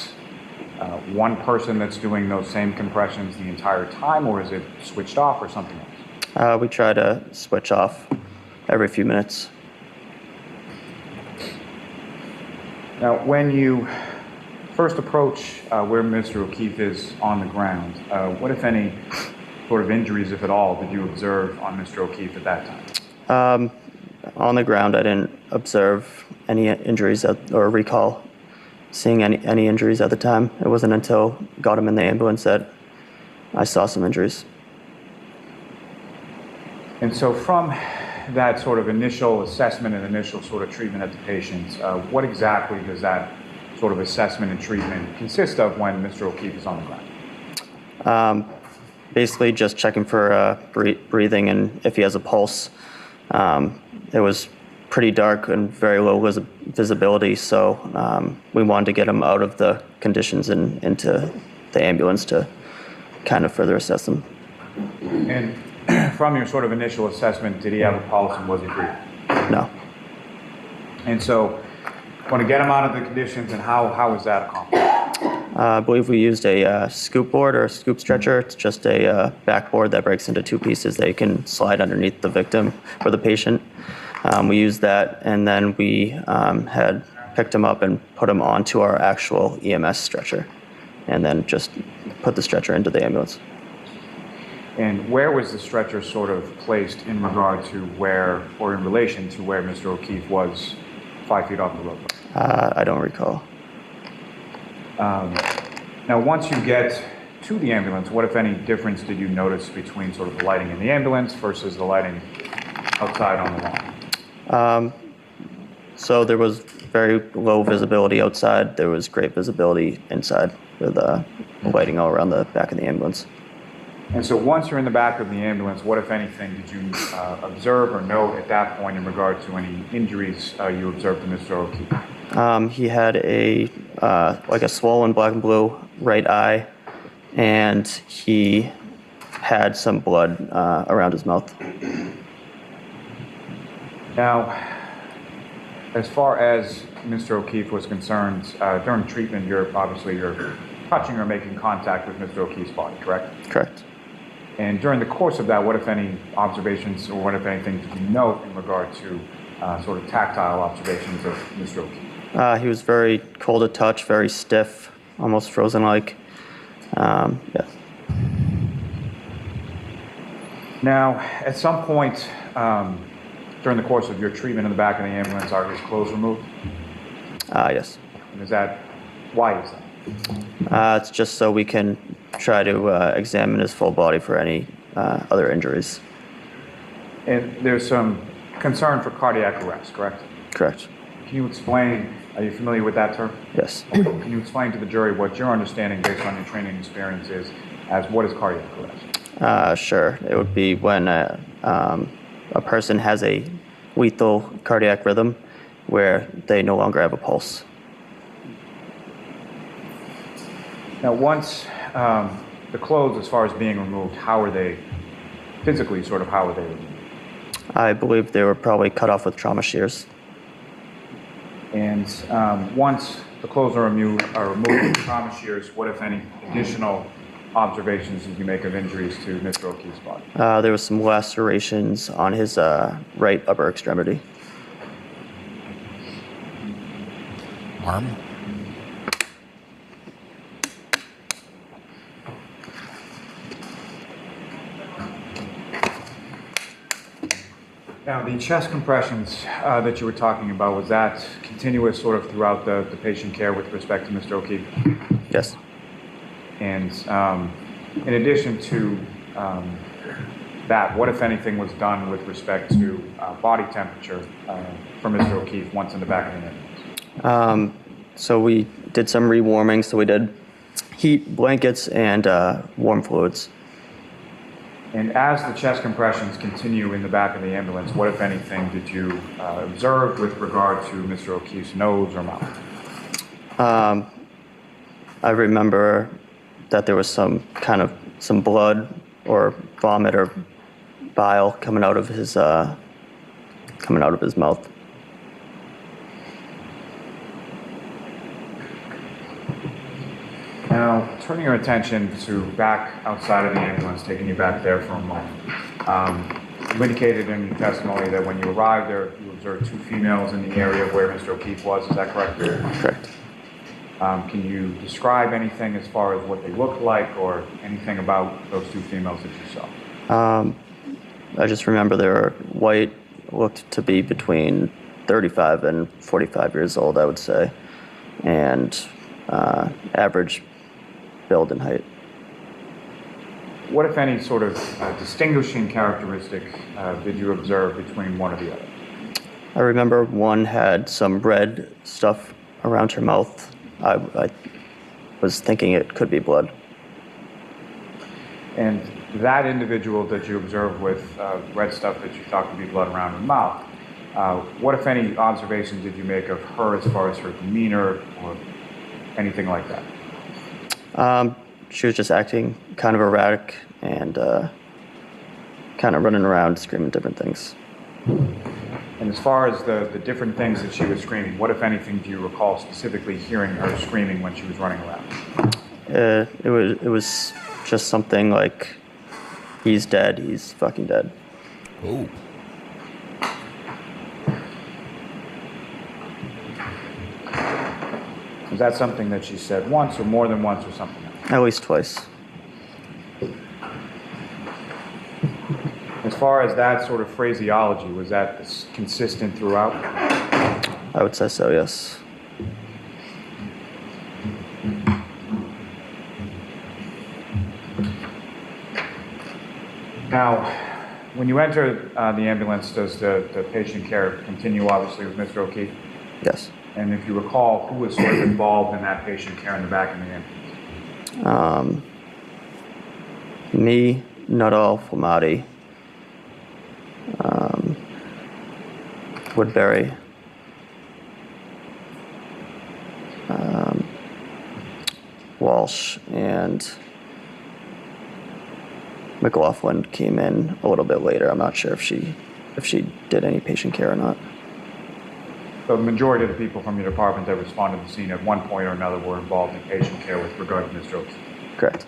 one person that's doing those same compressions the entire time, or is it switched off or something else? We try to switch off every few minutes. Now, when you first approach where Mr. O'Keefe is on the ground, what, if any, sort of injuries, if at all, did you observe on Mr. O'Keefe at that time? On the ground, I didn't observe any injuries or recall seeing any injuries at the time. It wasn't until got him in the ambulance that I saw some injuries. And so from that sort of initial assessment and initial sort of treatment at the patient, what exactly does that sort of assessment and treatment consist of when Mr. O'Keefe is on the ground? Basically just checking for breathing and if he has a pulse. It was pretty dark and very low visibility, so we wanted to get him out of the conditions and into the ambulance to kind of further assess him. And from your sort of initial assessment, did he have a pulse and was he breathing? No. And so, want to get him out of the conditions, and how was that accomplished? I believe we used a scoop board or a scoop stretcher. It's just a backboard that breaks into two pieces that you can slide underneath the victim or the patient. We used that, and then we had picked him up and put him onto our actual EMS stretcher, and then just put the stretcher into the ambulance. And where was the stretcher sort of placed in regard to where, or in relation to where Mr. O'Keefe was 5 feet off the roadway? I don't recall. Now, once you get to the ambulance, what, if any, difference did you notice between sort of the lighting in the ambulance versus the lighting outside on the lawn? So there was very low visibility outside. There was great visibility inside with lighting all around the back of the ambulance. And so once you're in the back of the ambulance, what, if anything, did you observe or note at that point in regard to any injuries you observed to Mr. O'Keefe? He had like a swollen black and blue right eye, and he had some blood around his mouth. Now, as far as Mr. O'Keefe was concerned, during treatment, you're touching or making contact with Mr. O'Keefe's body, correct? Correct. And during the course of that, what, if any, observations or what, if anything, did you note in regard to sort of tactile observations of Mr. O'Keefe? He was very cold to touch, very stiff, almost frozen-like. Yeah. Now, at some point during the course of your treatment in the back of the ambulance, are his clothes removed? Yes. And why is that? It's just so we can try to examine his full body for any other injuries. And there's some concern for cardiac arrest, correct? Correct. Can you explain, are you familiar with that term? Yes. Can you explain to the jury what your understanding based on your training experience is as what is cardiac arrest? Sure. It would be when a person has a lethal cardiac rhythm where they no longer have a pulse. Now, once the clothes, as far as being removed, how are they, physically, sort of, how are they removed? I believe they were probably cut off with trauma shears. And once the clothes are removed with trauma shears, what, if any, additional observations did you make of injuries to Mr. O'Keefe's body? There was some lacerations on his right upper extremity. Arm? Now, the chest compressions that you were talking about, was that continuous sort of throughout the patient care with respect to Mr. O'Keefe? Yes. And in addition to that, what, if anything, was done with respect to body temperature for Mr. O'Keefe once in the back of the ambulance? So we did some rewarming. So we did heat blankets and warm fluids. And as the chest compressions continue in the back of the ambulance, what, if anything, did you observe with regard to Mr. O'Keefe's nose or mouth? I remember that there was some blood or vomit or bile coming out of his mouth. Now, turning your attention to back outside of the ambulance, taking you back there for a moment. You indicated in your testimony that when you arrived there, you observed two females in the area where Mr. O'Keefe was. Is that correct? Correct. Can you describe anything as far as what they looked like or anything about those two females that you saw? I just remember they were white, looked to be between 35 and 45 years old, I would say, and average build and height. What, if any, sort of distinguishing characteristic did you observe between one or the other? I remember one had some red stuff around her mouth. I was thinking it could be blood. And that individual that you observed with red stuff that you thought could be blood around her mouth, what, if any, observations did you make of her as far as her demeanor or anything like that? She was just acting kind of erratic and kind of running around screaming different things. And as far as the different things that she was screaming, what, if anything, do you recall specifically hearing her screaming when she was running around? It was just something like, "He's dead, he's fucking dead." Oh. Is that something that she said once or more than once or something else? At least twice. As far as that sort of phraseology, was that consistent throughout? I would say so, yes. Now, when you enter the ambulance, does the patient care continue, obviously, with Mr. O'Keefe? Yes. And if you recall, who was sort of involved in that patient care in the back of the ambulance? Me, Nuttall, Flamati, Woodbury, Walsh, and McLaughlin came in a little bit later. I'm not sure if she did any patient care or not. The majority of the people from your department that responded to the scene at one point or another were involved in patient care with regard to Mr. O'Keefe. Correct.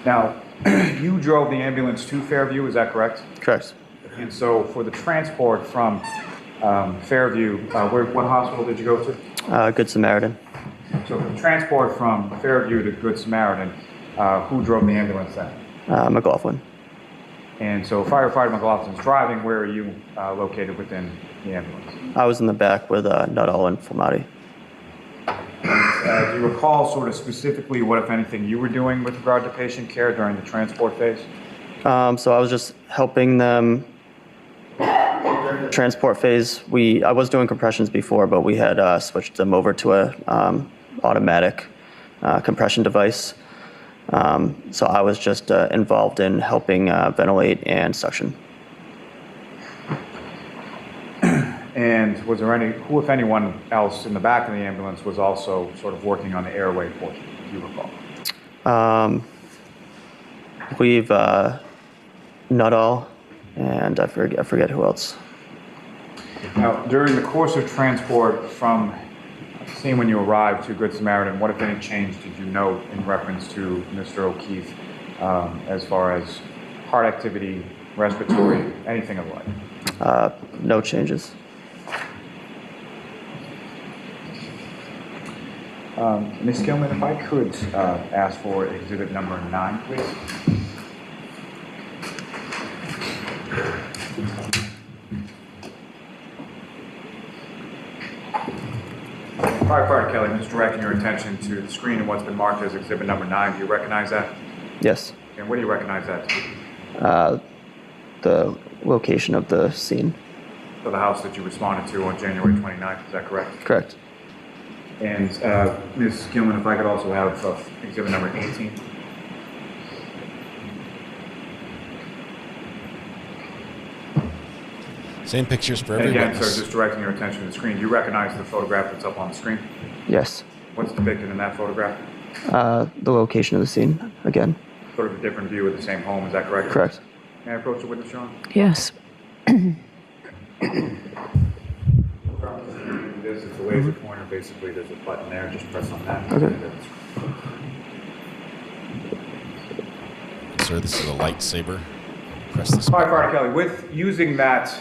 Now, you drove the ambulance to Fairview, is that correct? Correct. And so for the transport from Fairview, what hospital did you go to? Good Samaritan. So for the transport from Fairview to Good Samaritan, who drove the ambulance then? McLaughlin. And so firefighter McLaughlin's driving. Where are you located within the ambulance? I was in the back with Nuttall and Flamati. Do you recall sort of specifically what, if anything, you were doing with regard to patient care during the transport phase? So I was just helping them transport phase, I was doing compressions before, but we had switched them over to a automatic compression device. So I was just involved in helping ventilate and suction. And was there who, if anyone else in the back of the ambulance was also sort of working on the airway portion, do you recall? We've Nuttall, and I forget who else. Now, during the course of transport from the scene when you arrived to Good Samaritan, what, if any, change did you note in reference to Mr. O'Keefe as far as heart activity, respiratory, anything of the like? No changes. Ms. Gilman, if I could ask for exhibit number 9, please. Firefighter Kelly, I'm just directing your attention to the screen and what's been marked as exhibit number 9. Do you recognize that? Yes. And what do you recognize that to be? The location of the scene. So the house that you responded to on January 29th, is that correct? Correct. And Ms. Gilman, if I could also have exhibit number 18. Same pictures for And every again, witness. sir, just directing your attention to the screen. Do you recognize the photograph that's up on the screen? Yes. What's depicted in that photograph? The location of the scene, again. Sort of a different view of the same home, is that correct? Correct. May I approach the witness, John? Yes. This is the laser pointer. Basically, there's a button there. Just press on that. Okay. Sir, this is a lightsaber. Press this Firefighter Kelly, with using that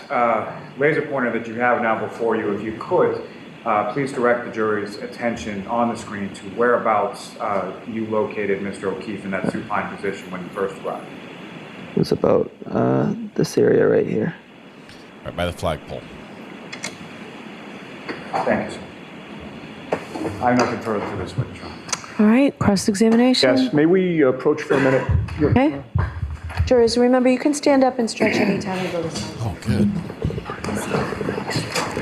laser pointer that you have now before you, if you could, please direct the jury's attention on the screen to whereabouts you located Mr. O'Keefe in that supine position when you first arrived. It was about this area right here. Right by the flagpole. Thank you, sir. I have nothing further to this witness. All right, cross-examination. Yes, may we approach for a minute? Okay. Jurors, remember, you can stand up and stretch anytime you go to sign. Oh, good.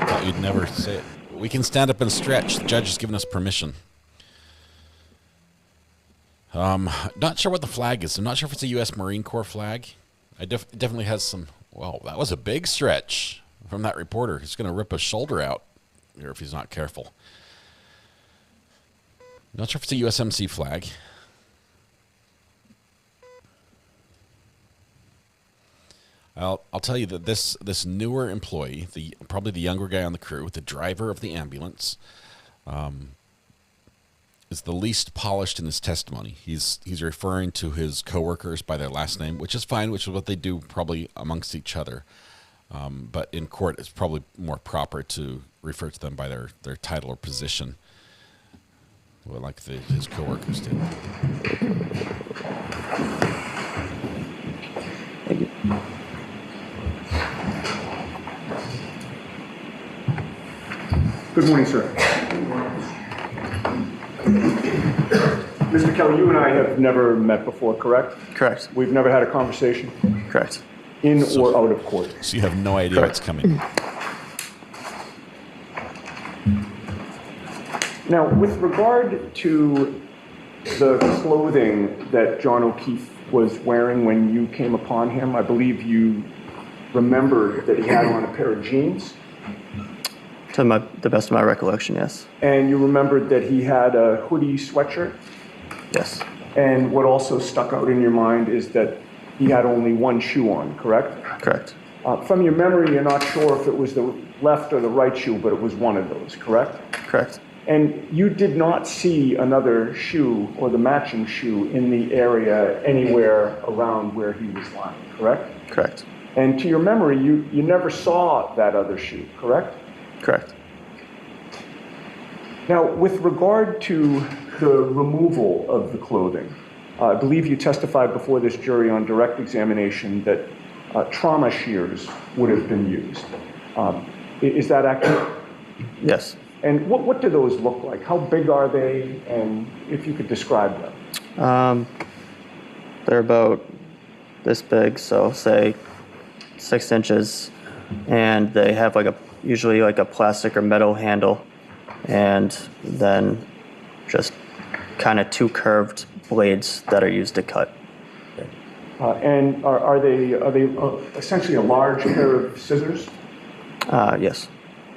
Thought you'd never say it. We can stand up and stretch. The judge has given us permission. Not sure what the flag is. I'm not sure if it's a U.S. Marine Corps flag. It definitely has some... Well, that was a big stretch from that reporter. He's going to rip a shoulder out here if he's not careful. Not sure if it's a USMC flag. I'll tell you that this newer employee, probably the younger guy on the crew, the driver of the ambulance, is the least polished in his testimony. He's referring to his coworkers by their last name, which is fine, which is what they do probably amongst each other. But in court, it's probably more proper to refer to them by their title or position, like his coworkers did. Thank you. Good morning, sir. Mr. Kelly, you and I have never met before, correct? Correct. We've never had a conversation? Correct. In or out of court? So you have no idea what's coming. Now, with regard to the clothing that John O'Keefe was wearing when you came upon him, I believe you remembered that he had on a pair of jeans. To the best of my recollection, yes. And you remembered that he had a hoodie sweatshirt? Yes. And what also stuck out in your mind is that he had only one shoe on, correct? Correct. From your memory, you're not sure if it was the left or the right shoe, but it was one of those, correct? Correct. And you did not see another shoe or the matching shoe in the area anywhere around where he was lying, correct? Correct. And to your memory, you never saw that other shoe, correct? Correct. Now, with regard to the removal of the clothing, I believe you testified before this jury on direct examination that trauma shears would have been used. Is that accurate? Yes. And what do those look like? How big are they? And if you could describe them. They're about this big, so say 6 inches and they have usually like a plastic or metal handle, and then just kind of two curved blades that are used to cut. And are they essentially a large pair of scissors? Yes.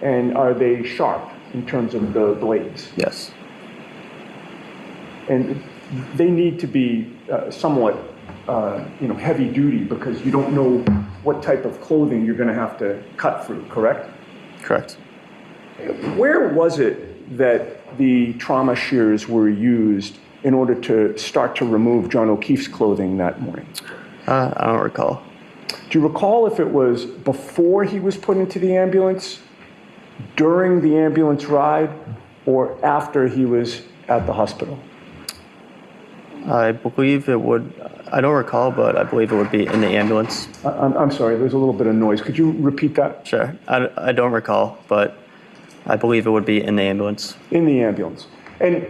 And are they sharp in terms of the blades? Yes. And they need to be somewhat, heavy duty because you don't know what type of clothing you're going to have to cut through, correct? Correct. Where was it that the trauma shears were used in order to start to remove John O'Keefe's clothing that morning? I don't recall. Do you recall if it was before he was put into the ambulance, during the ambulance ride, or after he was at the hospital? I believe it would, I don't recall, but I believe it would be in the ambulance. I'm sorry, there's a little bit of noise. Could you repeat that? Sure. I don't recall, but I believe it would be in the ambulance. In the ambulance. And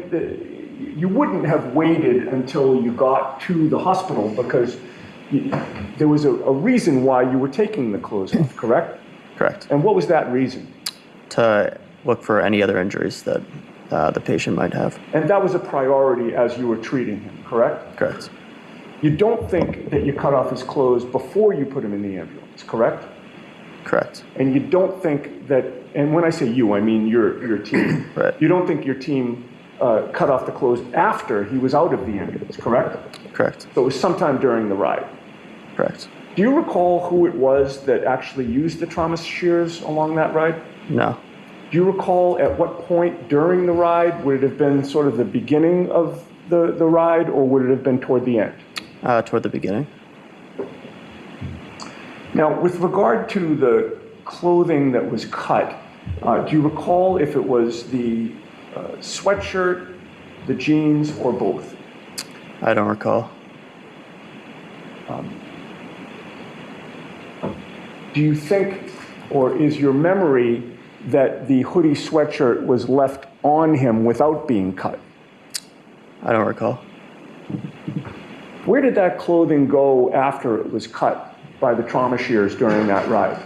you wouldn't have waited until you got to the hospital because there was a reason why you were taking the clothes off, correct? Correct. And what was that reason? To look for any other injuries that the patient might have. And that was a priority as you were treating him, correct? Correct. You don't think that you cut off his clothes before you put him in the ambulance, correct? Correct. And you don't think that, and when I say you, I mean your team. Right. You don't think your team cut off the clothes after he was out of the ambulance, correct? Correct. So it was sometime during the ride. Correct. Do you recall who it was that actually used the trauma shears along that ride? No. Do you recall at what point during the ride? Would it have been sort of the beginning of the ride, or would it have been toward the end? Toward the beginning. Now, with regard to the clothing that was cut, do you recall if it was the sweatshirt, the jeans, or both? I don't recall. Do you think, or is your memory that the hoodie sweatshirt was left on him without being cut? I don't recall. Where did that clothing go after it was cut by the trauma shears during that ride?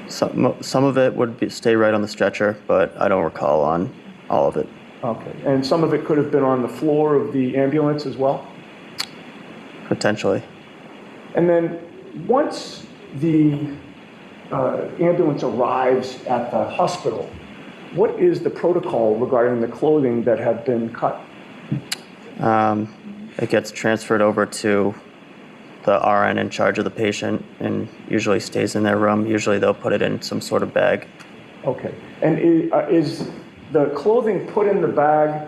Some of it would stay right on the stretcher, but I don't recall on all of it. Okay, and some of it could have been on the floor of the ambulance as well? Potentially. And then once the ambulance arrives at the hospital, what is the protocol regarding the clothing that had been cut? It gets transferred over to the RN in charge of the patient and usually stays in their room. Usually they'll put it in some sort of bag. Okay. And is the clothing put in the bag?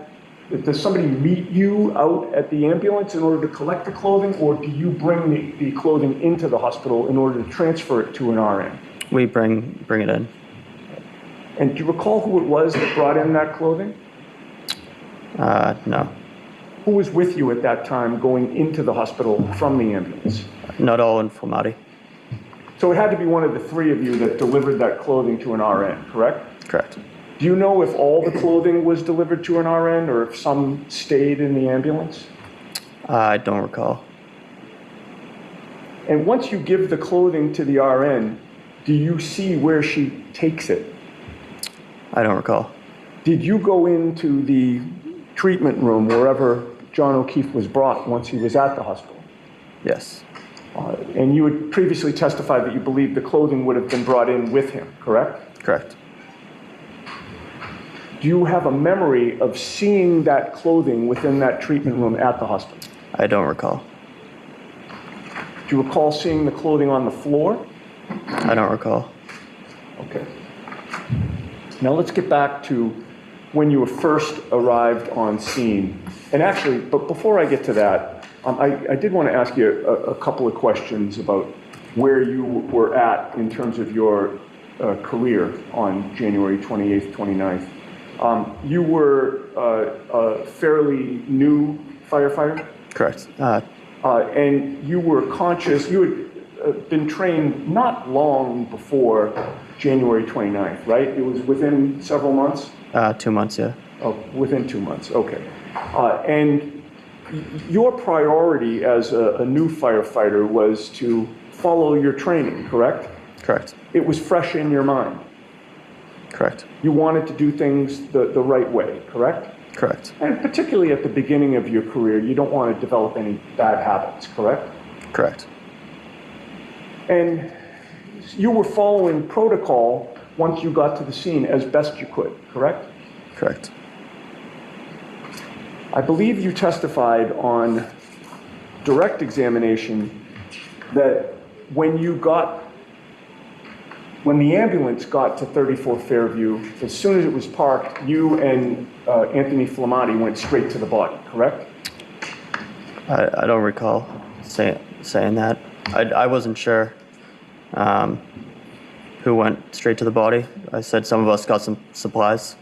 Does somebody meet you out at the ambulance in order to collect the clothing, or do you bring the clothing into the hospital in order to transfer it to an RN? We bring it in. And do you recall who it was that brought in that clothing? No. Who was with you at that time going into the hospital from the ambulance? Not all in Flamati. So it had to be one of the three of you that delivered that clothing to an RN, correct? Correct. Do you know if all the clothing was delivered to an RN or if some stayed in the ambulance? I don't recall. And once you give the clothing to the RN, do you see where she takes it? I don't recall. Did you go into the treatment room wherever John O'Keefe was brought once he was at the hospital? Yes. And you had previously testified that you believed the clothing would have been brought in with him, correct? Correct. Do you have a memory of seeing that clothing within that treatment room at the hospital? I don't recall. Do you recall seeing the clothing on the floor? I don't recall. Okay. Now let's get back to when you were first arrived on scene. And actually, but before I get to that, I did want to ask you a couple of questions about where you were at in terms of your career on January 28th, 29th. You were a fairly new firefighter? Correct. And you were conscious, you had been trained not long before January 29th, right? It was within several months? 2 months, yeah. Oh, within 2 months, okay. And your priority as a new firefighter was to follow your training, correct? Correct. It was fresh in your mind. Correct. You wanted to do things the right way, correct? Correct. And particularly at the beginning of your career, you don't want to develop any bad habits, correct? Correct. And you were following protocol once you got to the scene as best you could, correct? Correct. I believe you testified on direct examination that when the ambulance got to 34 Fairview, as soon as it was parked, you and Anthony Flamati went straight to the body, correct? I don't recall saying that. I wasn't sure who went straight to the body. I said some of us got some supplies.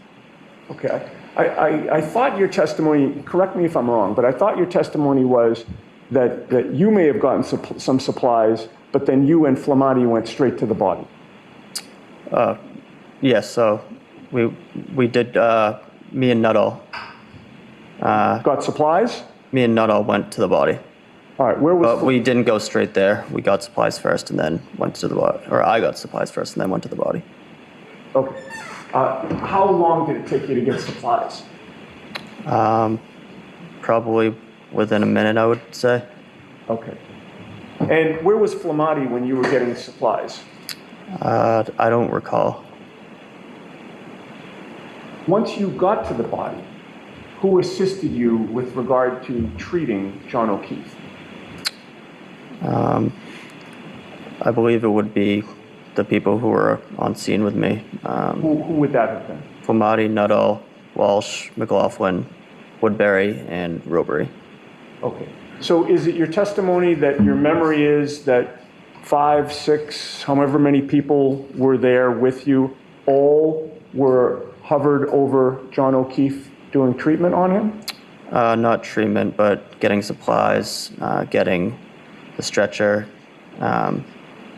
Okay. I thought your testimony, correct me if I'm wrong, but I thought your testimony was that you may have gotten some supplies, but then you and Flamati went straight to the body. Yes, so we did, me and Nuttall. Got supplies? Me and Nuttall went to the body. All right, where was... But we didn't go straight there. We got supplies first and then went to the body. Or I got supplies first and then went to the body. Okay. How long did it take you to get supplies? Probably within a minute, I would say. Okay. And where was Flamati when you were getting supplies? I don't recall. Once you got to the body, who assisted you with regard to treating John O'Keefe? I believe it would be the people who were on scene with me. Who would that have been? Flamati, Nuttall, Walsh, McLaughlin, Woodbury, and Robery. Okay. So is it your testimony that your memory is that 5, 6, however many people were there with you, all were hovered over John O'Keefe doing treatment on him? Not treatment, but getting supplies, getting the stretcher.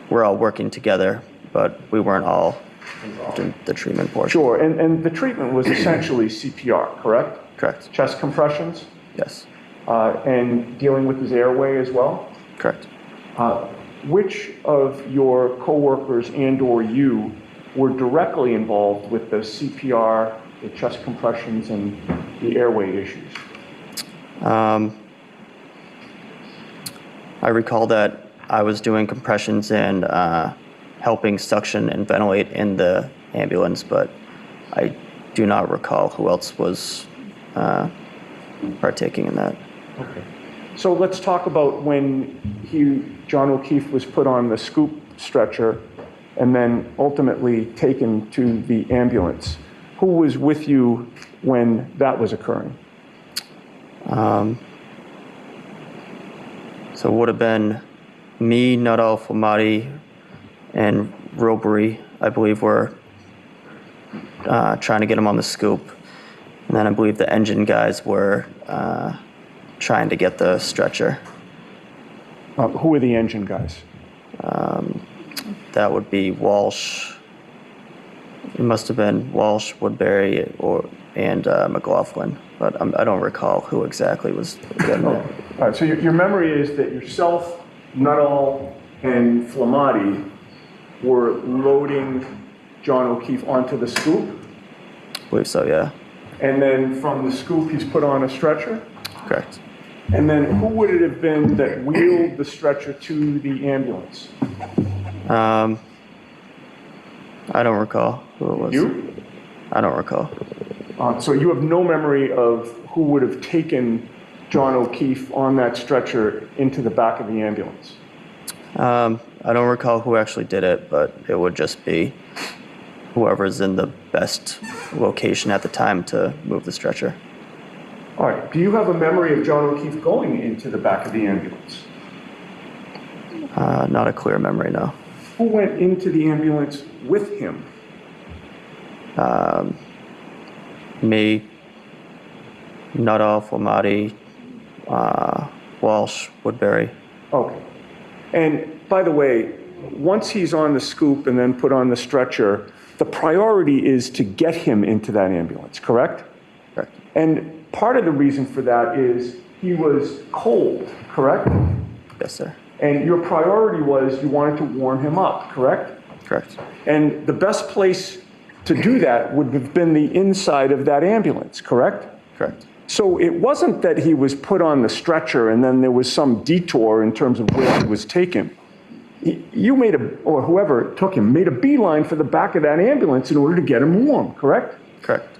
We're all working together, but we weren't all involved in the treatment portion. Sure, and the treatment was essentially CPR, correct? Correct. Chest compressions? Yes. And dealing with his airway as well? Correct. Which of your coworkers and/or you were directly involved with the CPR, the chest compressions, and the airway issues? I recall that I was doing compressions and helping suction and ventilate in the ambulance, but I do not recall who else was partaking in that. Okay. So let's talk about when John O'Keefe was put on the scoop stretcher and then ultimately taken to the ambulance. Who was with you when that was occurring? So it would have been me, Nuttall, Flamati, and Robery, I believe, were trying to get him on the scoop. And then I believe the engine guys were trying to get the stretcher. Who were the engine guys? That would be Walsh. It must have been Walsh, Woodbury, and McLaughlin, but I don't recall who exactly was getting it. All right, so your memory is that yourself, Nuttall, and Flamati were loading John O'Keefe onto the scoop? I believe so, yeah. And then from the scoop, he's put on a stretcher? Correct. And then who would it have been that wheeled the stretcher to the ambulance? I don't recall who it was. You? I don't recall. So you have no memory of who would have taken John O'Keefe on that stretcher into the back of the ambulance? I don't recall who actually did it, but it would just be whoever's in the best location at the time to move the stretcher. All right. Do you have a memory of John O'Keefe going into the back of the ambulance? Not a clear memory, no. Who went into the ambulance with him? Me, Nuttall, Flamati, Walsh, Woodbury. Okay. And by the way, once he's on the scoop and then put on the stretcher, the priority is to get him into that ambulance, correct? Correct. And part of the reason for that is he was cold, correct? Yes, sir. And your priority was you wanted to warm him up, correct? Correct. And the best place to do that would have been the inside of that ambulance, correct? Correct. So it wasn't that he was put on the stretcher and then there was some detour in terms of where he was taken. You made or whoever took him, made a beeline for the back of that ambulance in order to get him warm, correct? Correct.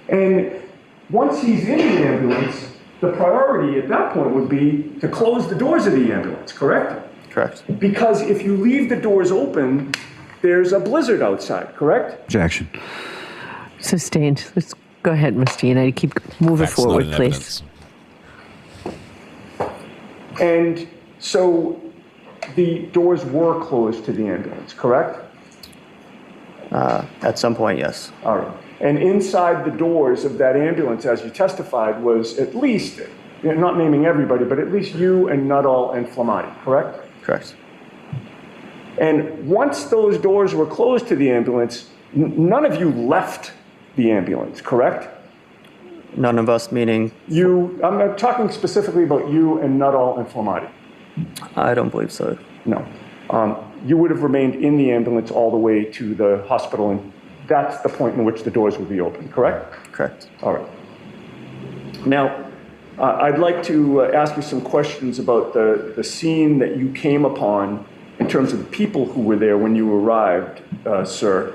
And once he's in the ambulance, the priority at that point would be to close the doors of the ambulance, correct? Correct. Because if you leave the doors open, there's a blizzard outside, correct? Objection. Sustained. Let's go ahead, Mr. United. Keep moving Facts, not forward, in please. evidence. And so the doors were closed to the ambulance, correct? At some point, yes. All right. And inside the doors of that ambulance, as you testified, was at least, not naming everybody, but at least you and Nuttall and Flamati, correct? Correct. And once those doors were closed to the ambulance, none of you left the ambulance, correct? None of us, meaning? I'm talking specifically about you and Nuttall and Flamati. I don't believe so. No. You would have remained in the ambulance all the way to the hospital, and that's the point in which the doors would be open, correct? Correct. All right. Now, I'd like to ask you some questions about the scene that you came upon in terms of the people who were there when you arrived, sir.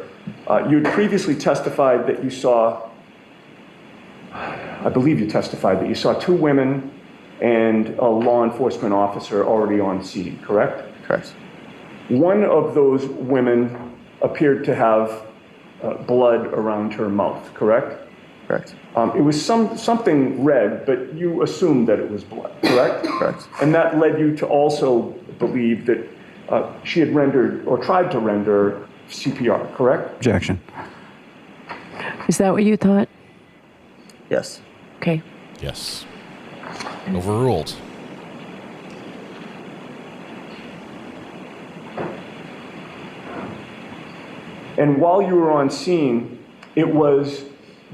You had previously testified that you saw, I believe you testified that you saw 2 women and a law enforcement officer already on scene, correct? Correct. One of those women appeared to have blood around her mouth, correct? Correct. It was something red, but you assumed that it was blood, correct? Correct. And that led you to also believe that she had rendered or tried to render CPR, correct? Objection. Is that what you thought? Yes. Okay. Yes. Overruled. And while you were on scene, it was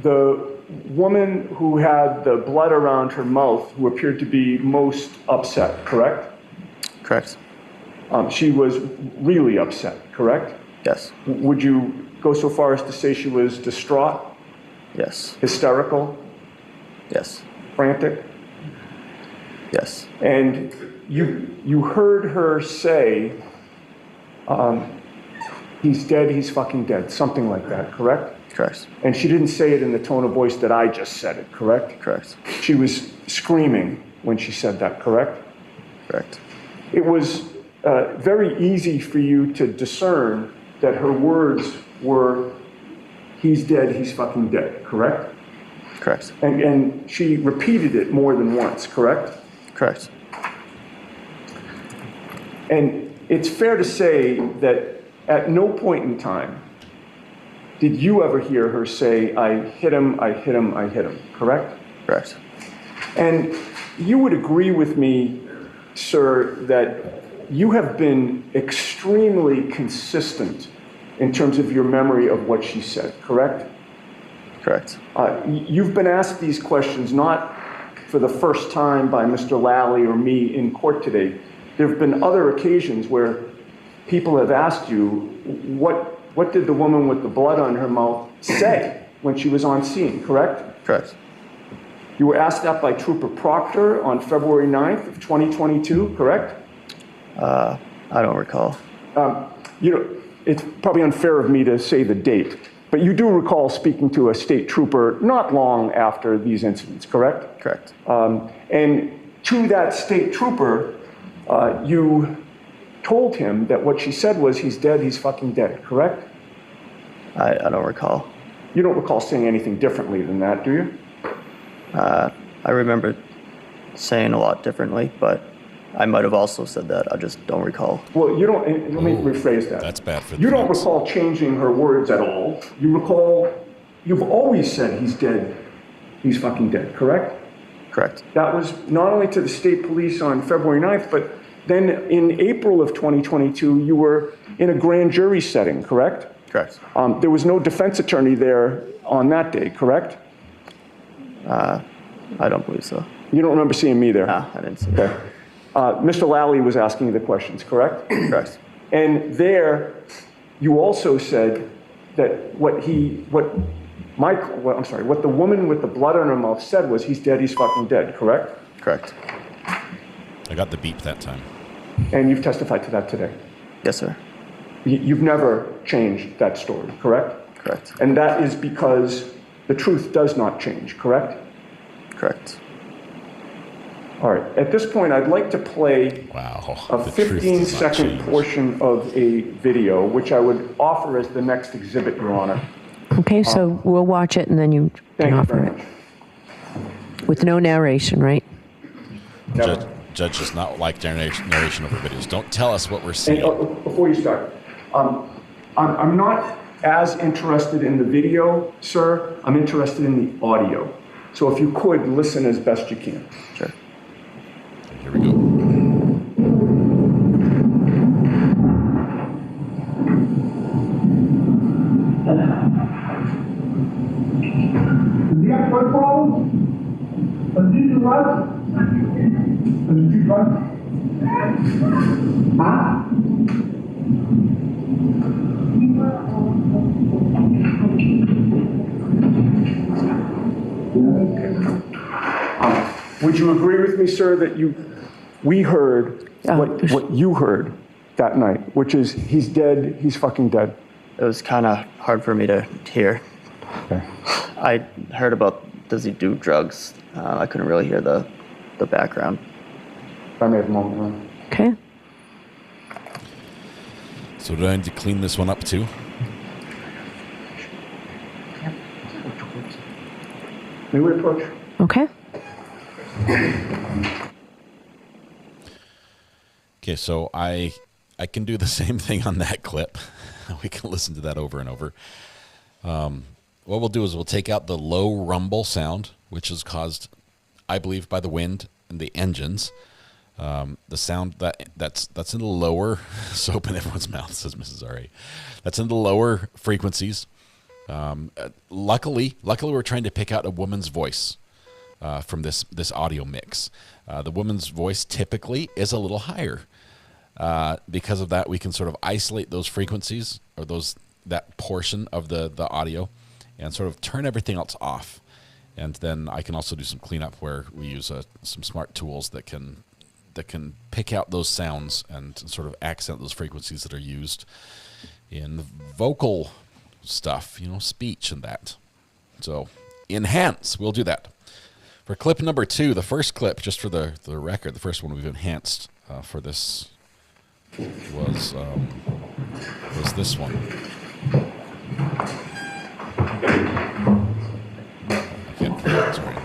the woman who had the blood around her mouth who appeared to be most upset, correct? Correct. She was really upset, correct? Yes. Would you go so far as to say she was distraught? Yes. Hysterical? Yes. Frantic? Yes. And you heard her say, he's dead, he's fucking dead, something like that, correct? Correct. And she didn't say it in the tone of voice that I just said it, correct? Correct. She was screaming when she said that, correct? Correct. It was very easy for you to discern that her words were, he's dead, he's fucking dead, correct? Correct. And she repeated it more than once, correct? Correct. And it's fair to say that at no point in time did you ever hear her say, I hit him, I hit him, I hit him, correct? Correct. And you would agree with me, sir, that you have been extremely consistent in terms of your memory of what she said, correct? Correct. You've been asked these questions not for the first time by Mr. Lally or me in court today. There have been other occasions where people have asked you, what did the woman with the blood on her mouth say when she was on scene, correct? Correct. You were asked that by Trooper Proctor on February 9th of 2022, correct? I don't recall. It's probably unfair of me to say the date, but you do recall speaking to a state trooper not long after these incidents, correct? Correct. And to that state trooper, you told him that what she said was, he's dead, he's fucking dead, correct? I don't recall. You don't recall saying anything differently than that, do you? I remember saying a lot differently, but I might have also said that. I just don't recall. Well, you don't, let me rephrase that. That's bad for the You don't facts. recall changing her words at all. You recall, you've always said he's dead, he's fucking dead, correct? Correct. That was not only to the state police on February 9th, but then in April of 2022, you were in a grand jury setting, correct? Correct. There was no defense attorney there on that day, correct? I don't believe so. You don't remember seeing me there? No, I didn't see Okay. Mr. Lally was asking you the questions, correct? Correct. And there, you also said that what the woman with the blood on her mouth said was, he's dead, he's fucking dead, correct? Correct. I got the beep that time. And you've testified to that today? Yes, sir. You've never changed that story, correct? Correct. And that is because the truth does not change, correct? Correct. All right. At this point, I'd like to play a 15-second portion of a video, which I would offer as the next exhibit, Your Honor. Okay, so we'll watch it and then you can offer it. With no narration, right? Judge does not like narration over videos. Don't tell us what we're seeing. And, before you start, I'm not as interested in the video, sir. I'm interested in the audio. So if you could, listen as best you can. Sure. Here we go. Do you have blood problems? Do you do drugs? Do you do drugs? Huh? Would you agree with me, sir, that we heard what you heard that night, which is he's dead, he's fucking dead? It was kind of hard for me to hear. Okay. I heard about, does he do drugs? I couldn't really hear the background. I may have a moment. Okay. So do I need to clean this one up too? May we approach? Okay. Okay, so I can do the same thing on that clip. We can listen to that over and over. What we'll do is we'll take out the low rumble sound, which is caused, I believe, by the wind and the engines. The sound that's in the lower soap in everyone's mouth, says Mrs. R.A. That's in the lower frequencies. Luckily, we're trying to pick out a woman's voice from this audio mix. The woman's voice typically is a little higher. Because of that, we can sort of isolate those frequencies or that portion of the audio and sort of turn everything else off. And then I can also do some cleanup where we use some smart tools that can pick out those sounds and sort of accent those frequencies that are used in the vocal stuff, speech and that. So enhance, we'll do that. For clip number 2, the first clip, just for the record, the first one we've enhanced for this was this one. I can't play it, sorry.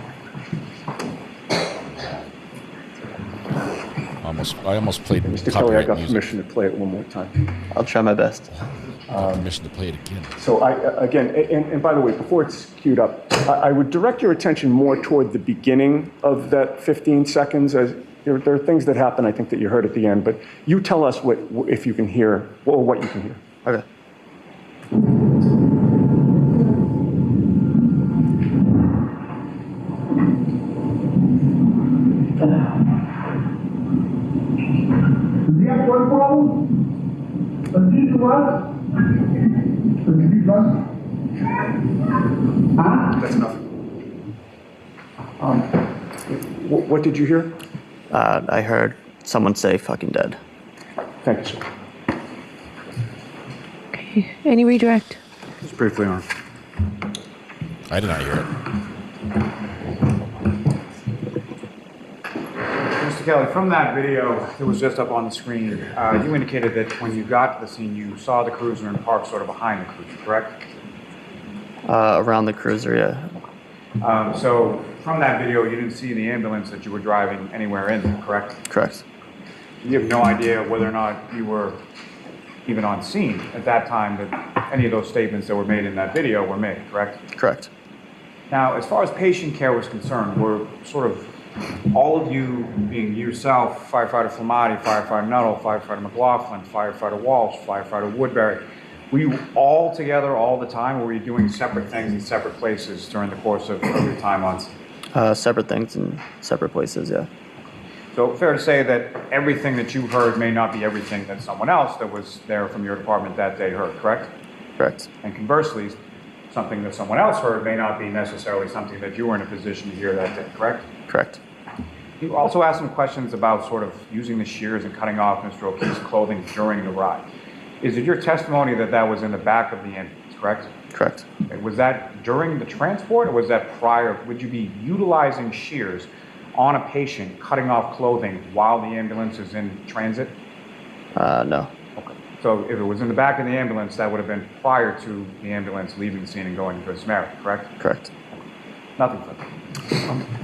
I almost played Mr. Kelly, I got music. permission to play it one more time. I'll try my best. Permission to play it again. So and by the way, before it's queued up, I would direct your attention more toward the beginning of that 15 seconds. As there are things that happen, I think, that you heard at the end, but you tell us if you can hear, or what you can hear. Okay. Do you have blood problems? Do you do drugs? Do you do drugs? Huh? That's enough. What did you hear? I heard someone say fucking dead. Thank you, sir. Okay. Any redirect? Just briefly on. I did not hear it. Mr. Kelly, from that video that was just up on the screen, you indicated that when you got to the scene, you saw the cruiser and parked sort of behind the cruiser, correct? Around the cruiser, yeah. So from that video, you didn't see the ambulance that you were driving anywhere in there, correct? Correct. You have no idea whether or not you were even on scene at that time that any of those statements that were made in that video were made, correct? Correct. Now, as far as patient care was concerned, were sort of all of you, being yourself, firefighter Flamati, firefighter Nuttall, firefighter McLaughlin, firefighter Walsh, firefighter Woodbury, were you all together all the time, or were you doing separate things in separate places during the course of your time on scene? Separate things in separate places, yeah. So fair to say that everything that you heard may not be everything that someone else that was there from your department that day heard, correct? Correct. And conversely, something that someone else heard may not be necessarily something that you were in a position to hear that day, correct? Correct. You also asked some questions about sort of using the shears and cutting off Mr. O'Keefe's clothing during the ride. Is it your testimony that that was in the back of the ambulance, correct? Correct. Was that during the transport or was that prior? Would you be utilizing shears on a patient, cutting off clothing while the ambulance is in transit? No. Okay. So if it was in the back of the ambulance, that would have been prior to the ambulance leaving the scene and going to Good Samaritan, correct? Correct. Nothing further.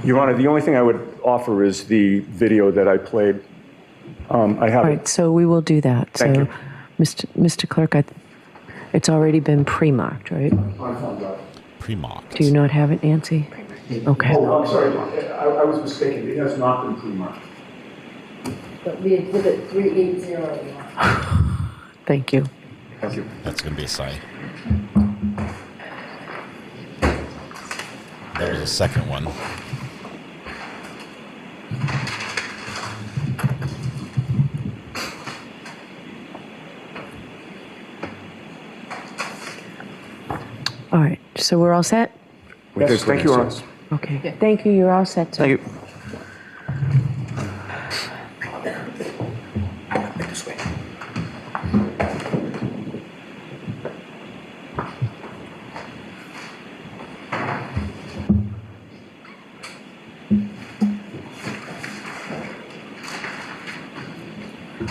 Your Honor, the only thing I would offer is the video that I played. I have All right, so we will do that. Thank you. Mr. Clerk, it's already been pre-marked, right? Pre-marked. Do you not have it, Nancy? Okay. Oh, I'm sorry, I was mistaken. It has not been pre-marked. But we exhibit 380. Thank you. Thank you. That's going to be a sigh. That was the second one. All right, so we're all set? Yes, thank you, Your Honor. Okay, thank you, you're all set, sir. Thank you. This way.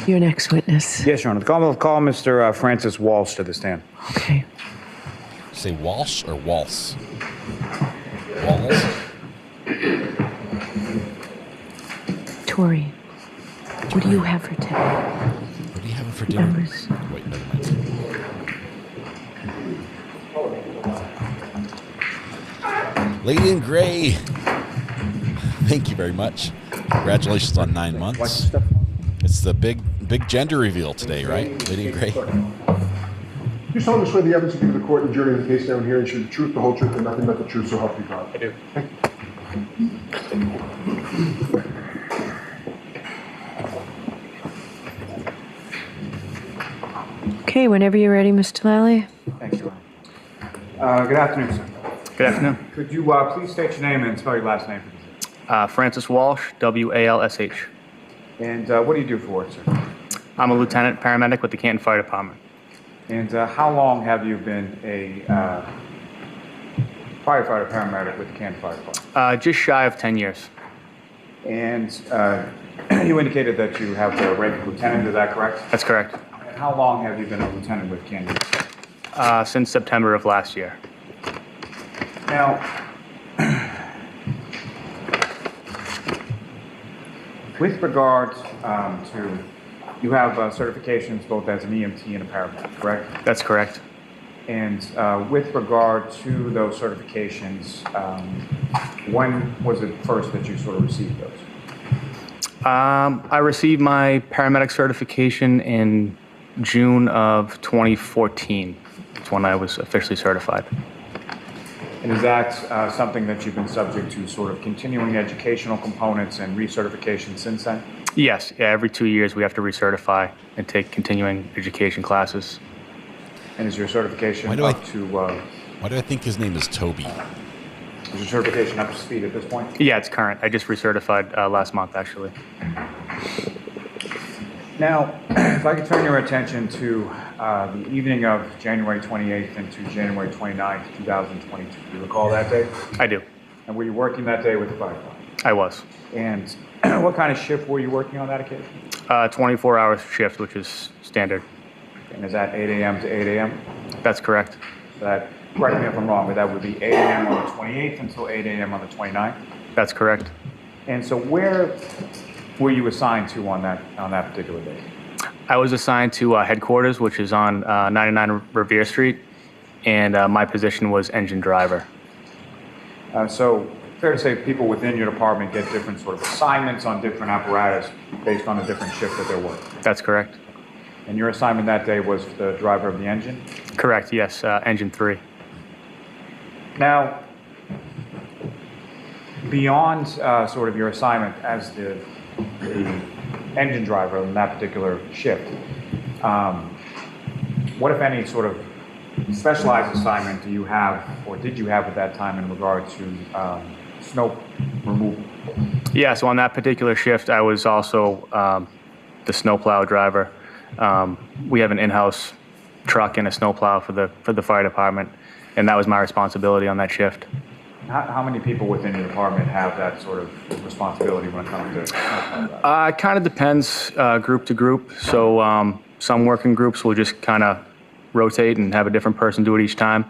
Your next witness. Yes, Your Honor. The Commonwealth call Mr. Francis Walsh to the stand. Okay. Say Walsh or Waltz? Waltz? Tori, what do you have for today? What do you have for dinner? Numbers. Wait, never mind. Lady in Gray. Thank you very much. Congratulations on 9 months. It's the big gender reveal today, right? Lady in Gray. You solemnly swear the evidence you give the court and jury in the case down here and should the truth, the whole truth, and nothing but the truth, so help you God. I do. Okay, whenever you're ready, Mr. Lally. Thank you, Your Honor. Good afternoon, sir. Good afternoon. Could you please state your name and spell your last name, please? Francis Walsh, W-A-L-S-H. And what do you do for work, sir? I'm a lieutenant paramedic with the Canton Fire Department. And how long have you been a firefighter paramedic with the Canton Fire Department? Just shy of 10 years. And you indicated that you have the rank of lieutenant, is that correct? That's correct. And how long have you been a lieutenant with Canton? Since September of last year. Now, with regard to, you have certifications both as an EMT and a paramedic, correct? That's correct. And with regard to those certifications, when was it first that you sort of received those? I received my paramedic certification in June of 2014. That's when I was officially certified. And is that something that you've been subject to sort of continuing educational components and recertification since then? Yes, yeah, every 2 years we have to recertify and take continuing education classes. And is your certification Why do up to... Why do I think his name is Toby? Is your certification up to speed at this point? Yeah, it's current. I just recertified last month, actually. Now, if I could turn your attention to the evening of January 28th into January 29th, 2022. Do you recall that day? I do. And were you working that day with the fire department? I was. And what kind of shift were you working on that occasion? 24-hour shift, which is standard. And is that 8 a.m. to 8 a.m.? That's correct. That, correct me if I'm wrong, but that would be 8 a.m. on the 28th until 8 a.m. on the 29th? That's correct. And so where were you assigned to on that particular day? I was assigned to headquarters, which is on 99 Revere Street, and my position was engine driver. So fair to say people within your department get different sort of assignments on different apparatus based on a different shift that they're working? That's correct. And your assignment that day was the driver of the engine? Correct, yes, engine 3. Now, beyond sort of your assignment as the engine driver in that particular shift, what, if any, sort of specialized assignment do you have, or did you have at that time in regard to snow removal? Yeah, so on that particular shift, I was also the snowplow driver. We have an in-house truck and a snowplow for the fire department, and that was my responsibility on that shift. How many people within your department have that sort of responsibility when it comes to snowplow driving? It kind of depends group to group. So some working groups will just kind of rotate and have a different person do it each time.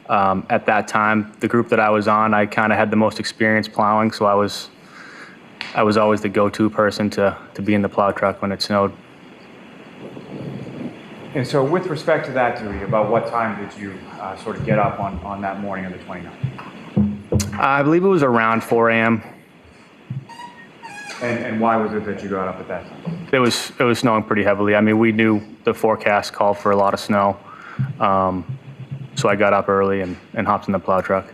At that time, the group that I was on, I kind of had the most experience plowing, so I was always the go-to person to be in the plow truck when it snowed. And so with respect to that duty, about what time did you sort of get up on that morning of the 29th? I believe it was around 4 a.m. And why was it that you got up at that time? It was snowing pretty heavily. I mean, we knew the forecast called for a lot of snow. So I got up early and hopped in the plow truck.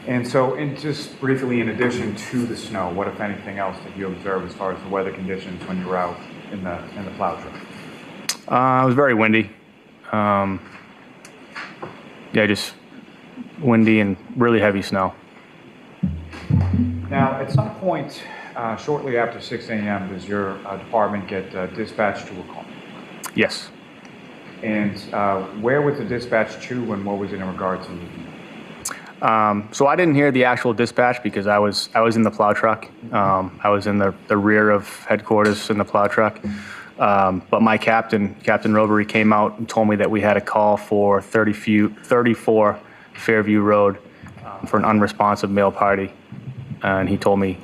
And so, just briefly, in addition to the snow, what, if anything else, did you observe as far as the weather conditions when you were out in the plow truck? It was very windy. Just windy and really heavy snow. Now, at some point, shortly after 6 a.m., does your department get dispatched to a call? Yes. And where was the dispatch to, and what was it in regard to? So I didn't hear the actual dispatch because I was in the plow truck. I was in the rear of headquarters in the plow truck. But my Captain Robery, came out and told me that we had a call for 34 Fairview Road for an unresponsive male party. And he told me,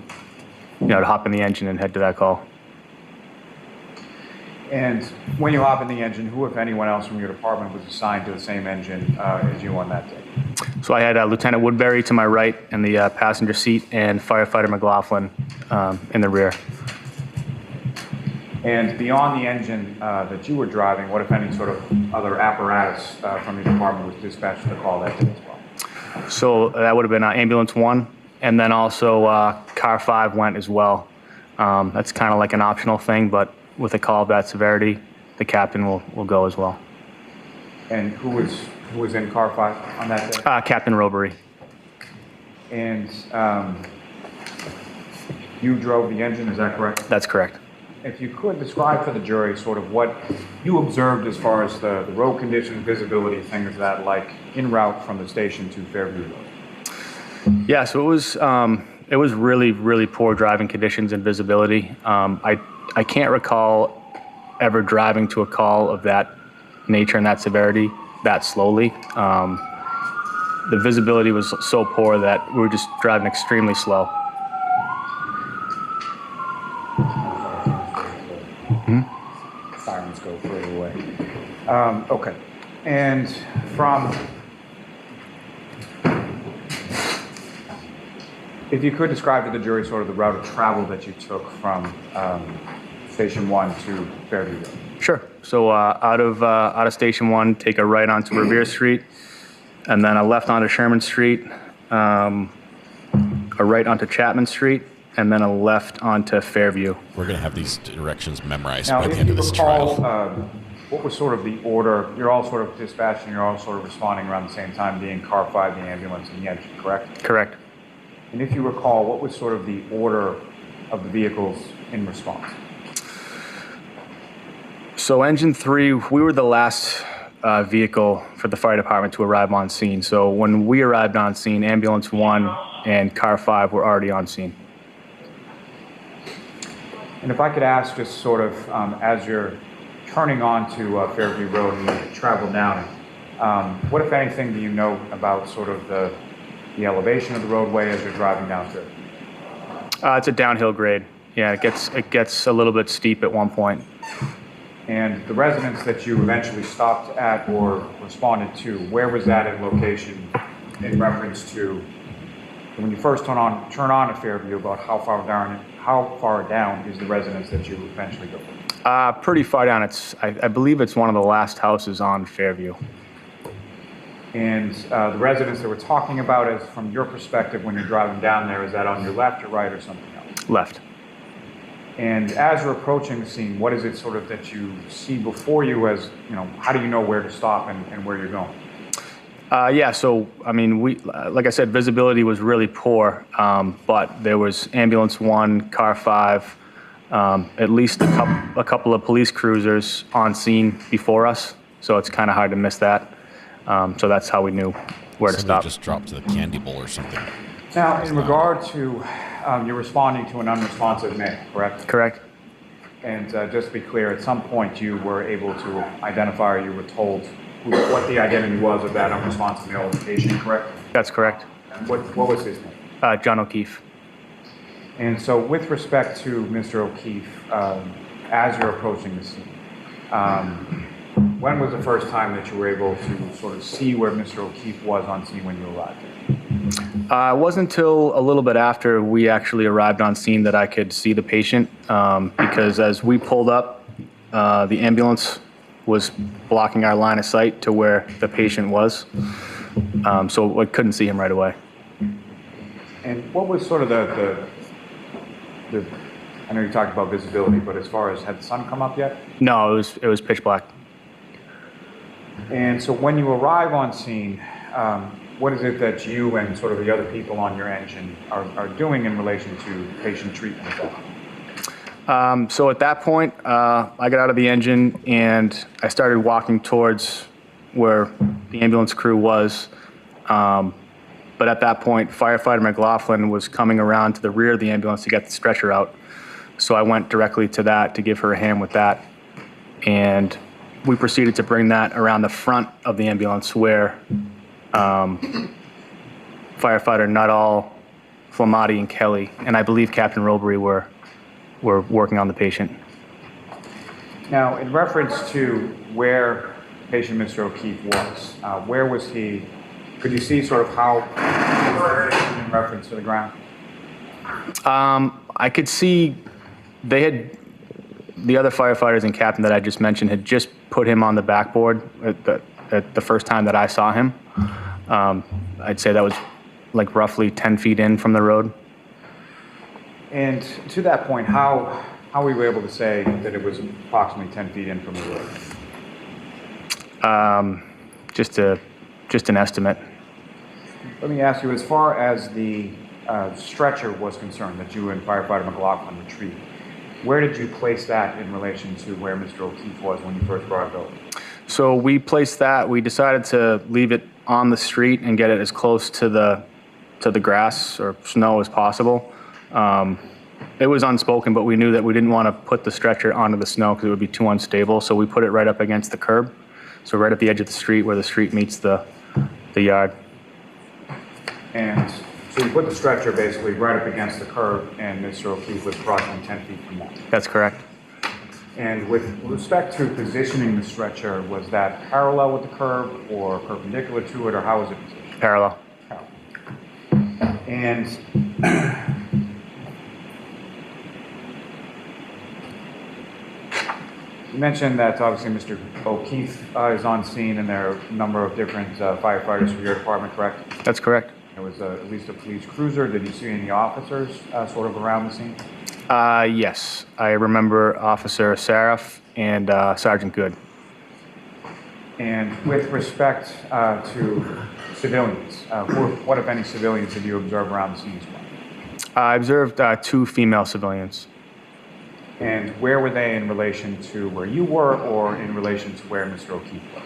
to hop in the engine and head to that call. And when you hop in the engine, who, if anyone else from your department, was assigned to the same engine as you on that day? So I had Lieutenant Woodbury to my right in the passenger seat and Firefighter McLaughlin in the rear. And beyond the engine that you were driving, what, if any, sort of other apparatus from your department was dispatched to the call that day as well? So that would have been Ambulance 1, and then also Car 5 went as well. That's kind of like an optional thing, but with a call of that severity, the captain will go as well. And who was in Car 5 on that day? Captain Robery. And you drove the engine, is that correct? That's correct. If you could describe for the jury sort of what you observed as far as the road conditions, visibility, things of that like, en route from the station to Fairview Road. Yeah, so it was really, really poor driving conditions and visibility. I can't recall ever driving to a call of that nature and that severity that slowly. The visibility was so poor that we were just driving extremely slow. Sirens go further away. Okay. And if you could describe to the jury sort of the route of travel that you took from Station 1 to Fairview Road. Sure. So out of Station 1, take a right onto Revere Street, and then a left onto Sherman Street, a right onto Chapman Street, and then a left onto Fairview. We're going to have these directions memorized Now, by the if end you of this recall, trial. what was sort of the order? You're all sort of dispatching, you're all sort of responding around the same time, being Car 5, the ambulance, and the engine, correct? Correct. And if you recall, what was sort of the order of the vehicles in response? So Engine 3, we were the last vehicle for the fire department to arrive on scene. So when we arrived on scene, Ambulance 1 and Car 5 were already on scene. And if I could ask, just sort of as you're turning onto Fairview Road and you travel down, what, if anything, do you know about sort of the elevation of the roadway as you're driving down through? It's a downhill grade. Yeah, it gets a little bit steep at one point. And the residence that you eventually stopped at or responded to, where was that in location in reference to when you first turn on a Fairview? About how far down is the residence that you eventually go to? Pretty far down. I believe it's one of the last houses on Fairview. And the residence that we're talking about is, from your perspective when you're driving down there, is that on your left or right or something else? Left. And as you're approaching the scene, what is it sort of that you see before you as, how do you know where to stop and where you're going? Yeah, so, I mean, like I said, visibility was really poor, but there was ambulance 1, car 5, at least a couple of police cruisers on scene before us, so it's kind of hard to miss that. So that's how we knew where to stop. Just dropped to the candy bowl or something. Now, in regard to, you're responding to an unresponsive male, correct? Correct. And just to be clear, at some point you were able to identify, or you were told what the identity was of that unresponsive male patient, correct? That's correct. And what was his name? John O'Keefe. And so with respect to Mr. O'Keefe, as you're approaching the scene, when was the first time that you were able to sort of see where Mr. O'Keefe was on scene when you arrived? It wasn't until a little bit after we actually arrived on scene that I could see the patient, because as we pulled up, the ambulance was blocking our line of sight to where the patient was, so I couldn't see him right away. And what was sort of the I know you talked about visibility, but as far as, had the sun come up yet? No, it was pitch black. And so when you arrive on scene, what is it that you and sort of the other people on your engine are doing in relation to patient treatment at that? So at that point, I got out of the engine and I started walking towards where the ambulance crew was. But at that point, firefighter McLaughlin was coming around to the rear of the ambulance to get the stretcher out. So I went directly to that to give her a hand with that. And we proceeded to bring that around the front of the ambulance where firefighter Nuttall, Flamati, and Kelly, and I believe Captain Robery were working on the patient. Now, in reference to where patient Mr. O'Keefe was, where was he? Could you see sort of how in reference to the ground? I could see the other firefighters and captain that I just mentioned had just put him on the backboard at the first time that I saw him. I'd say that was like roughly 10 feet in from the road. And to that point, how were you able to say that it was approximately 10 feet in from the road? Just an estimate. Let me ask you, as far as the stretcher was concerned that you and firefighter McLaughlin retrieved, where did you place that in relation to where Mr. O'Keefe was when you first brought it over? So we placed that. We decided to leave it on the street and get it as close to the grass or snow as possible. It was unspoken, but we knew that we didn't want to put the stretcher onto the snow because it would be too unstable. So we put it right up against the curb. So right at the edge of the street where the street meets the yard. And so you put the stretcher basically right up against the curb, and Mr. O'Keefe was approximately 10 feet from that. That's correct. And with respect to positioning the stretcher, was that parallel with the curb or perpendicular to it, or how was it positioned? Parallel. And you mentioned that obviously Mr. O'Keefe is on scene, and there are a number of different firefighters from your department, correct? That's correct. There was at least a police cruiser. Did you see any officers sort of around the scene? Yes. I remember Officer Saraf and Sergeant Good. And with respect to civilians, what, if any, civilians did you observe around the scene as well? I observed 2 female civilians. And where were they in relation to where you were, or in relation to where Mr. O'Keefe was?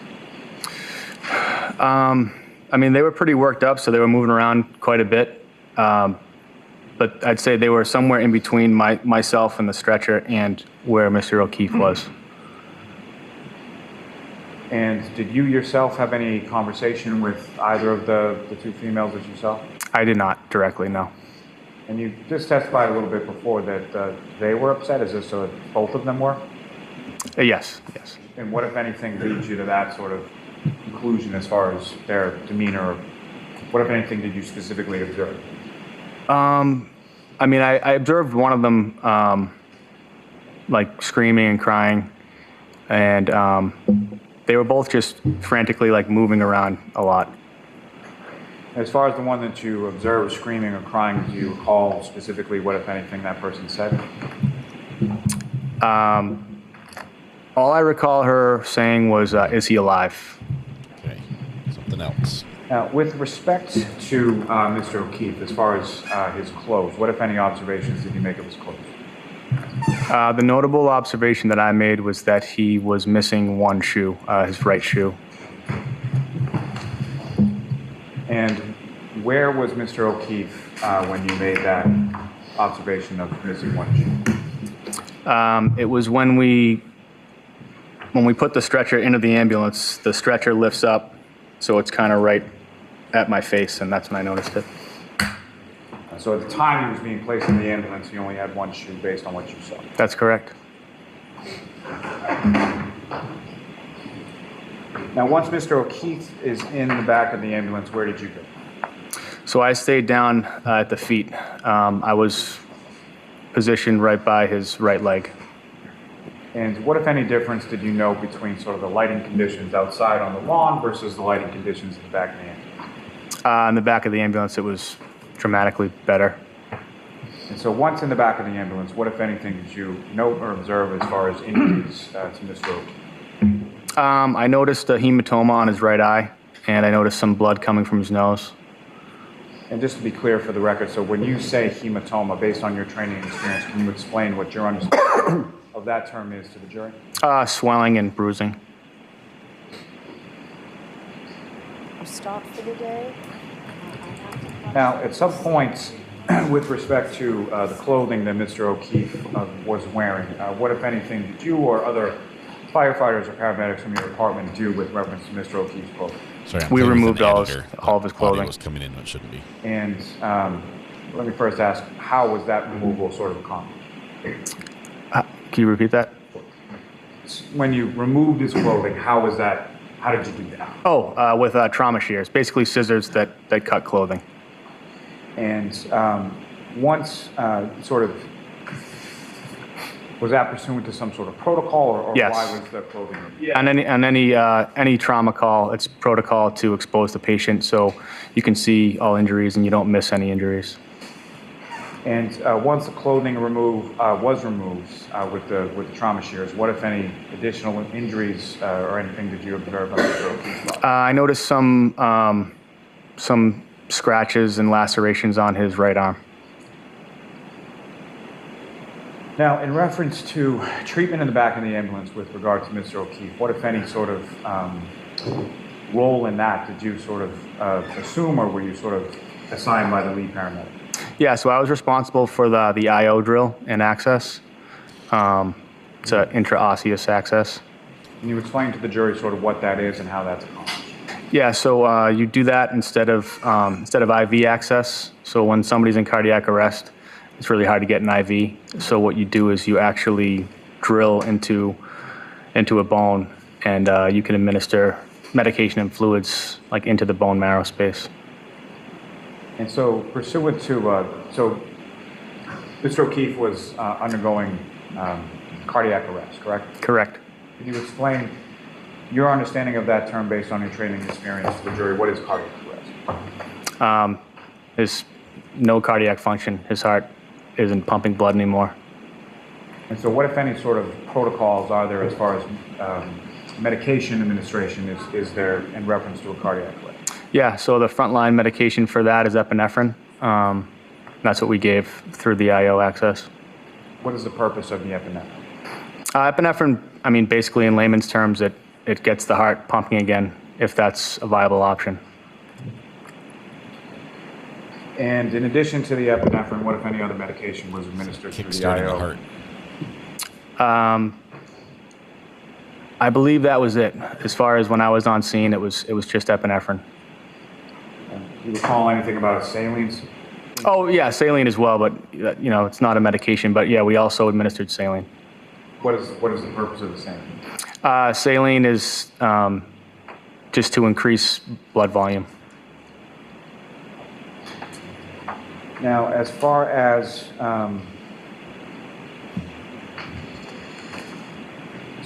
I mean, they were pretty worked up, so they were moving around quite a bit. But I'd say they were somewhere in between myself and the stretcher and where Mr. O'Keefe was. And did you yourself have any conversation with either of the 2 females that you saw? I did not directly, no. And you just testified a little bit before that they were upset. Is this so that both of them were? Yes, yes. And what, if anything, leads you to that sort of conclusion as far as their demeanor? What, if anything, did you specifically observe? I mean, I observed one of them like screaming and crying, and They were both just frantically like moving around a lot. As far as the one that you observed screaming or crying, do you recall specifically what, if anything, that person said? All I recall her saying was, "Is he alive?" Okay, something else. Now, with respect to Mr. O'Keefe, as far as his clothes, what, if any, observations did you make of his clothes? The notable observation that I made was that he was missing one shoe, his right shoe. And where was Mr. O'Keefe when you made that observation of missing one shoe? It was when we put the stretcher into the ambulance, the stretcher lifts up, so it's kind of right at my face, and that's when I noticed it. So at the time he was being placed in the ambulance, he only had one shoe based on what you saw? That's correct. Now, once Mr. O'Keefe is in the back of the ambulance, where did you go? So I stayed down at the feet. I was positioned right by his right leg. And what, if any, difference did you know between sort of the lighting conditions outside on the lawn versus the lighting conditions in the back of the ambulance? In the back of the ambulance, it was dramatically better. And so once in the back of the ambulance, what, if anything, did you note or observe as far as injuries to Mr. O'Keefe? I noticed a hematoma on his right eye, and I noticed some blood coming from his nose. And just to be clear for the record, so when you say hematoma, based on your training and experience, can you explain what your understanding of that term is to the jury? Swelling and bruising. Stop for the day. Now, at some point, with respect to the clothing that Mr. O'Keefe was wearing, what, if anything, did you or other firefighters or paramedics from your department do with reference to Mr. O'Keefe's clothing? Sorry, we removed all of his clothing. Audio was coming in when it shouldn't be. And let me first ask, how was that removal sort of accomplished? Can you repeat that? When you removed his clothing, how did you do that? With trauma shears, basically scissors that cut clothing. And once sort of, was that pursuant to some sort of protocol, or Yes. why was the clothing removed? Yeah. On any trauma call, it's protocol to expose the patient so you can see all injuries and you don't miss any injuries. And once the clothing was removed with the trauma shears, what, if any, additional injuries or anything did you observe on Mr. O'Keefe's body? I noticed some scratches and lacerations on his right arm. Now, in reference to treatment in the back of the ambulance with regard to Mr. O'Keefe, what, if any, sort of role in that did you sort of assume, or were you sort of assigned by the lead paramedic? Yeah, so I was responsible for the IO drill and access. It's an intraosseous access. Can you explain to the jury sort of what that is and how that's accomplished? Yeah, so you do that instead of IV access. So when somebody's in cardiac arrest, it's really hard to get an IV. So what you do is you actually drill into a bone, and you can administer medication and fluids like into the bone marrow space. And so, pursuant to, so Mr. O'Keefe was undergoing cardiac arrest, correct? Correct. Can you explain your understanding of that term based on your training and experience to the jury? What is cardiac arrest? There's no cardiac function. His heart isn't pumping blood anymore. And so what, if any, sort of protocols are there as far as medication administration is there in reference to a cardiac arrest? Yeah, so the frontline medication for that is epinephrine. That's what we gave through the IO access. What is the purpose of the epinephrine? Epinephrine, I mean, basically in layman's terms, it gets the heart pumping again, if that's a viable option. And in addition to the epinephrine, what, if any, other medication was administered through the IO? The heart. I believe that was it. As far as when I was on scene, it was just epinephrine. Do you recall anything about salines? Oh yeah, saline as well, but it's not a medication. But yeah, we also administered saline. What is the purpose of the saline? Saline is just to increase blood volume. Now, as far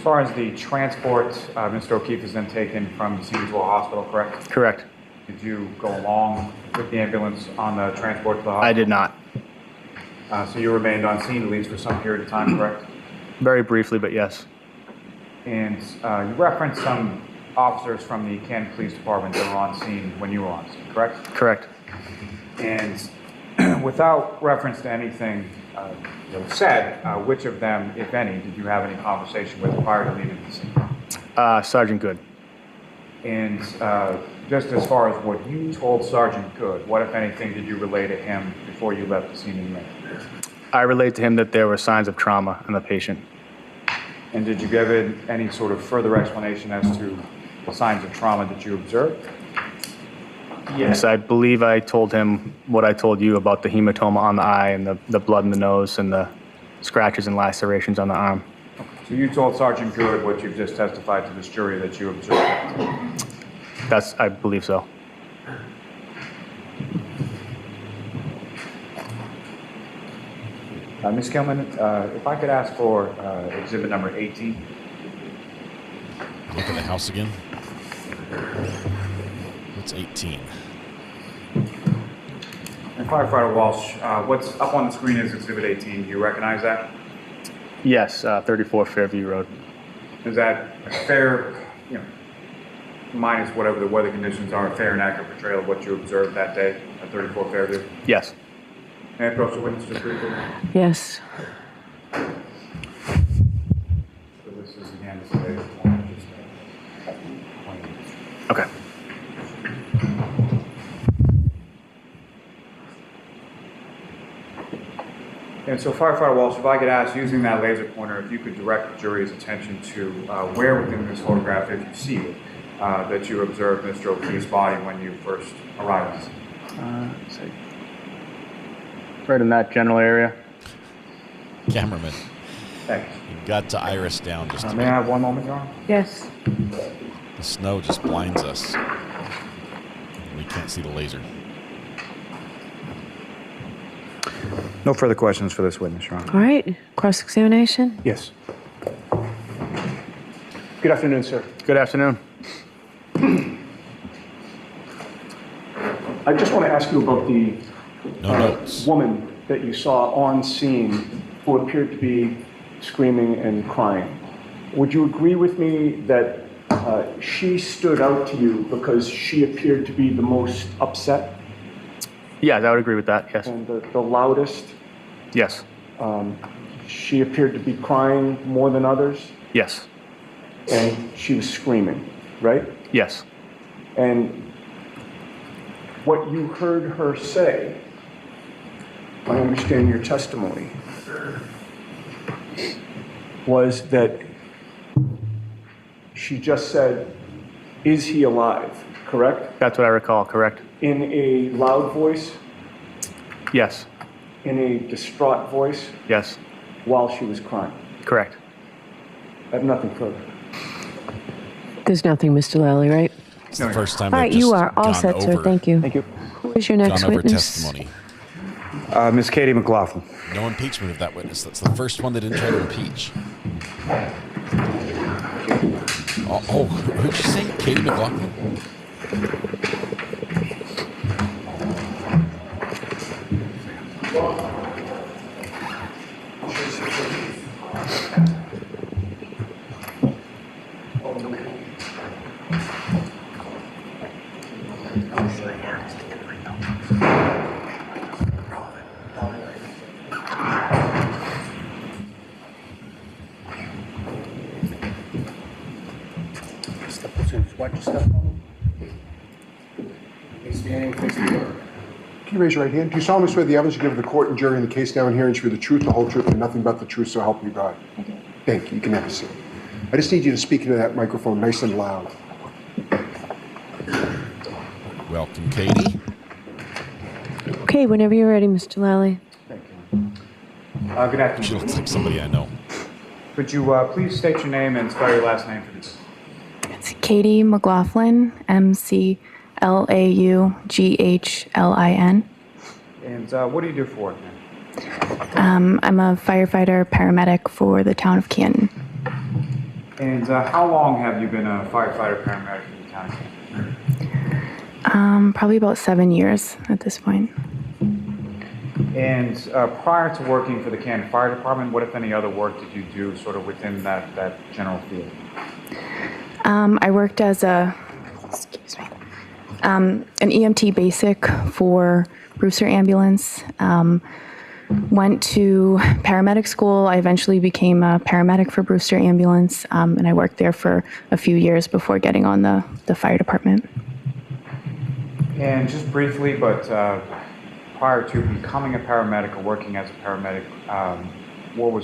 far as the transport, Mr. O'Keefe is then taken from the scene to a hospital, correct? Correct. Did you go along with the ambulance on the transport to the hospital? I did not. So you remained on scene at least for some period of time, correct? Very briefly, but yes. And you referenced some officers from the Canton Police Department that were on scene when you were on scene, correct? Correct. And without reference to anything said, which of them, if any, did you have any conversation with prior to leaving the scene? Sergeant Good. And just as far as what you told Sergeant Good, what, if anything, did you relay to him before you left the scene in May? I relayed to him that there were signs of trauma in the patient. And did you give it any sort of further explanation as to the signs of trauma that you observed? Yes, I believe I told him what I told you about the hematoma on the eye and the blood in the nose and the scratches and lacerations on the arm. So you told Sergeant Good what you've just testified to this jury that you observed? I believe so. Ms. Kilman, if I could ask for exhibit number 18. Look at the house again. What's 18? And Firefighter Walsh, what's up on the screen is exhibit 18. Do you recognize that? Yes, 34 Fairview Road. Is that a fair, minus whatever the weather conditions are, a fair and accurate portrayal of what you observed that day at 34 Fairview? Yes. May I approach the witness just briefly? Yes. So this is again, this is Okay. And so, Firefighter Walsh, if I could ask, using that laser pointer, if you could direct the jury's attention to where within this photograph, if you see it, that you observed Mr. O'Keefe's body when you first arrived on scene. Let's see. Right in that general area. Cameraman. Thanks. You got to iris down just a May bit. I have one moment, Your Honor? Yes. The snow just blinds us. We can't see the laser. No further questions for this witness, Your Honor. All right. Cross-examination? Yes. Good afternoon, sir. Good afternoon. I just want to ask you about the notes. Woman that you saw on scene who appeared to be screaming and crying. Would you agree with me that she stood out to you because she appeared to be the most upset? Yeah, I would agree with that, yes. And the loudest? Yes. She appeared to be crying more than others? Yes. And she was screaming, right? Yes. And what you heard her say, I understand your testimony, was that she just said, "Is he alive?" Correct? That's what I recall, correct? In a loud voice? Yes. In a distraught voice? Yes. While she was crying? Correct. I have nothing further. There's nothing, Mr. Lally, right? It's the first time All I've right, just you are all gone set, sir. over- Thank you. Thank you. Who is your next Gone over witness? testimony. Miss Katie McLaughlin. No impeachment of that witness. That's the first one they didn't try to impeach. Oh, who'd you say? Katie McLaughlin? Watch your step. Can you raise your right hand? Do you solemnly swear the evidence you give to the court and jury in the case now and herein shall be the truth, the whole truth, and nothing but the truth, so help you God? Thank you. You can have a seat. I just need you to speak into that microphone nice and loud. Welcome, Katie. Okay, whenever you're ready, Mr. Lally. Thank you. Good afternoon. She looks like somebody I know. Could you please state your name and spell your last name for me? It's Katie McLaughlin, McLaughlin. And what do you do for work, ma'am? I'm a firefighter paramedic for the town of Canton. And how long have you been a firefighter paramedic in the town? Probably about 7 years at this point. And prior to working for the Canton Fire Department, what, if any, other work did you do sort of within that general field? I worked as an EMT basic for Brewster Ambulance. Went to paramedic school. I eventually became a paramedic for Brewster Ambulance, and I worked there for a few years before getting on the fire department. And just briefly, but prior to becoming a paramedic or working as a paramedic, what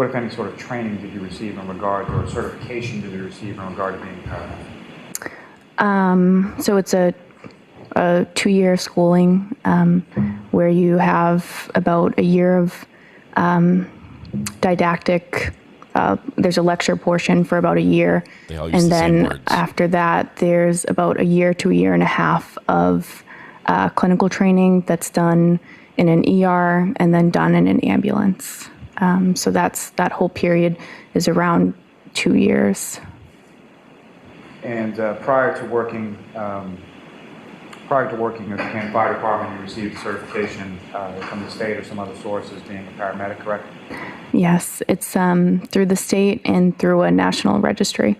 if any sort of training did you receive in regard, or certification did you receive in regard to being a paramedic? So it's a 2-year schooling where you have about a year of didactic. There's a lecture portion for about a year, and then after that, there's about a year to a year and a half of clinical training that's done in an ER and then done in an ambulance. So that whole period is around 2 years. And prior to working at the Canton Fire Department, you received certification from the state or some other source as being a paramedic, correct? Yes, it's through the state and through a national registry.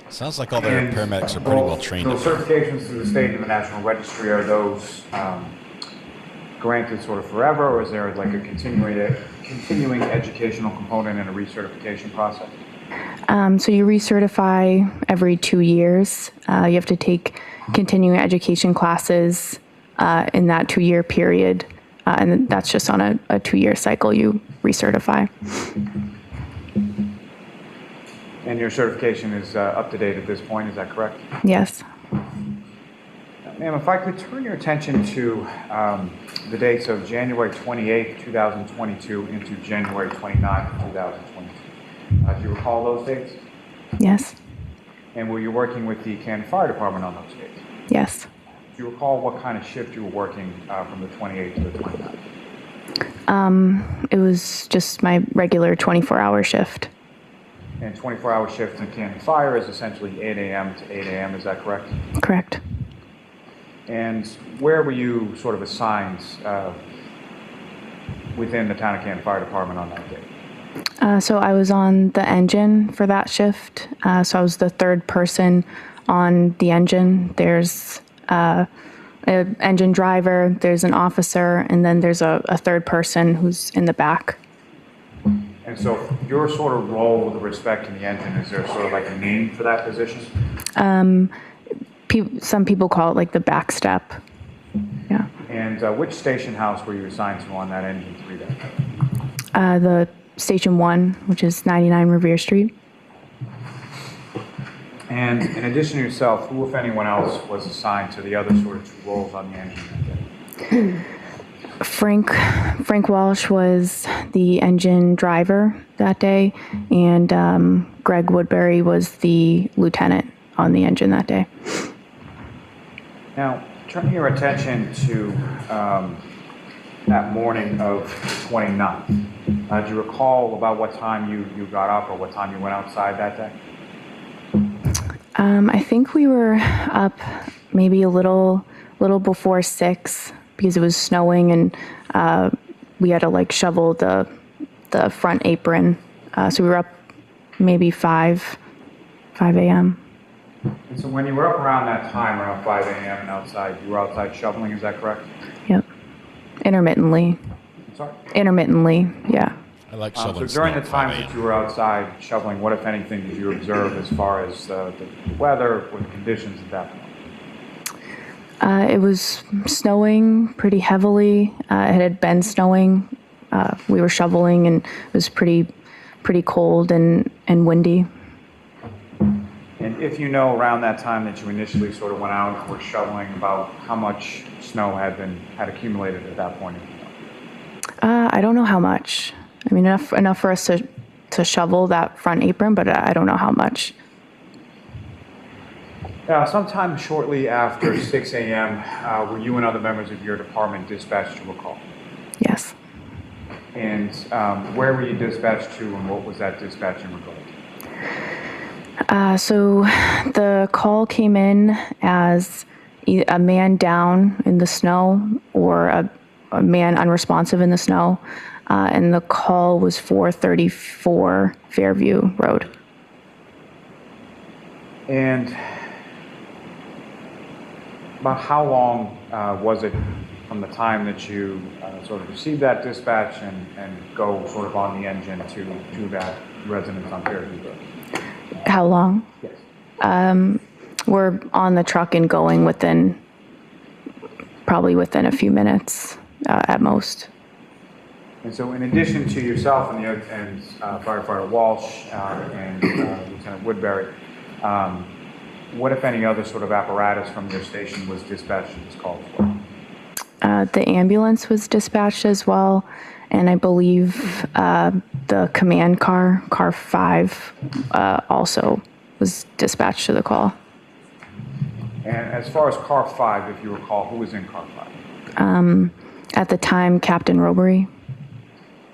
Sounds like all their paramedics are pretty well trained. Those certifications through the state and the national registry, are those granted sort of forever, or is there like a continuing educational component and a recertification process? So you recertify every 2 years. You have to take continuing education classes in that 2-year period, and that's just on a 2-year cycle you recertify. And your certification is up to date at this point, is that correct? Yes. Ma'am, if I could turn your attention to the dates of January 28th, 2022 into January 29th, 2022. Do you recall those dates? Yes. And were you working with the Canton Fire Department on those dates? Yes. Do you recall what kind of shift you were working from the 28th to the 29th? It was just my regular 24-hour shift. And 24-hour shift in Canton Fire is essentially 8 a.m. to 8 a.m., is that correct? Correct. And where were you sort of assigned within the town of Canton Fire Department on that day? So I was on the engine for that shift. So I was the third person on the engine. There's an engine driver, there's an officer, and then there's a third person who's in the back. And so your sort of role with respect to the engine, is there sort of like a name for that position? Some people call it like the back step. Yeah. And which station house were you assigned to on that engine 3 day? The Station 1, which is 99 Revere Street. And in addition to yourself, who, if anyone else, was assigned to the other sort of 2 roles on the engine that day? Frank Walsh was the engine driver that day, and Greg Woodbury was the lieutenant on the engine that day. Now, turning your attention to that morning of the 29th, do you recall about what time you got up or what time you went outside that day? I think we were up maybe a little before 6 because it was snowing, and we had to like shovel the front apron. So we were up maybe 5 a.m. And so when you were up around that time, around 5 a.m. and outside, you were outside shoveling, is that correct? Yep. Intermittently. Sorry? Intermittently, yeah. I like shoveling. So during the times that you were outside shoveling, what, if anything, did you observe as far as the weather or the conditions at that point? It was snowing pretty heavily. It had been snowing. We were shoveling, and it was pretty cold and windy. And if you know around that time that you initially sort of went out and were shoveling, about how much snow had accumulated at that point? I don't know how much. I mean, enough for us to shovel that front apron, but I don't know how much. Sometime shortly after 6 a.m., were you and other members of your department dispatched to a call? Yes. And where were you dispatched to, and what was that dispatch in regard to? So the call came in as a man down in the snow or a man unresponsive in the snow, and the call was 434 Fairview Road. And about how long was it from the time that you sort of received that dispatch and go sort of on the engine to that residence on Fairview Road? How long? Yes. We're on the truck and going probably within a few minutes at most. And so in addition to yourself and Firefighter Walsh and Lieutenant Woodbury, what, if any, other sort of apparatus from your station was dispatched to this call as well? The ambulance was dispatched as well, and I believe the command car 5, also was dispatched to the call. And as far as car 5, if you recall, who was in car 5? At the time, Captain Robery.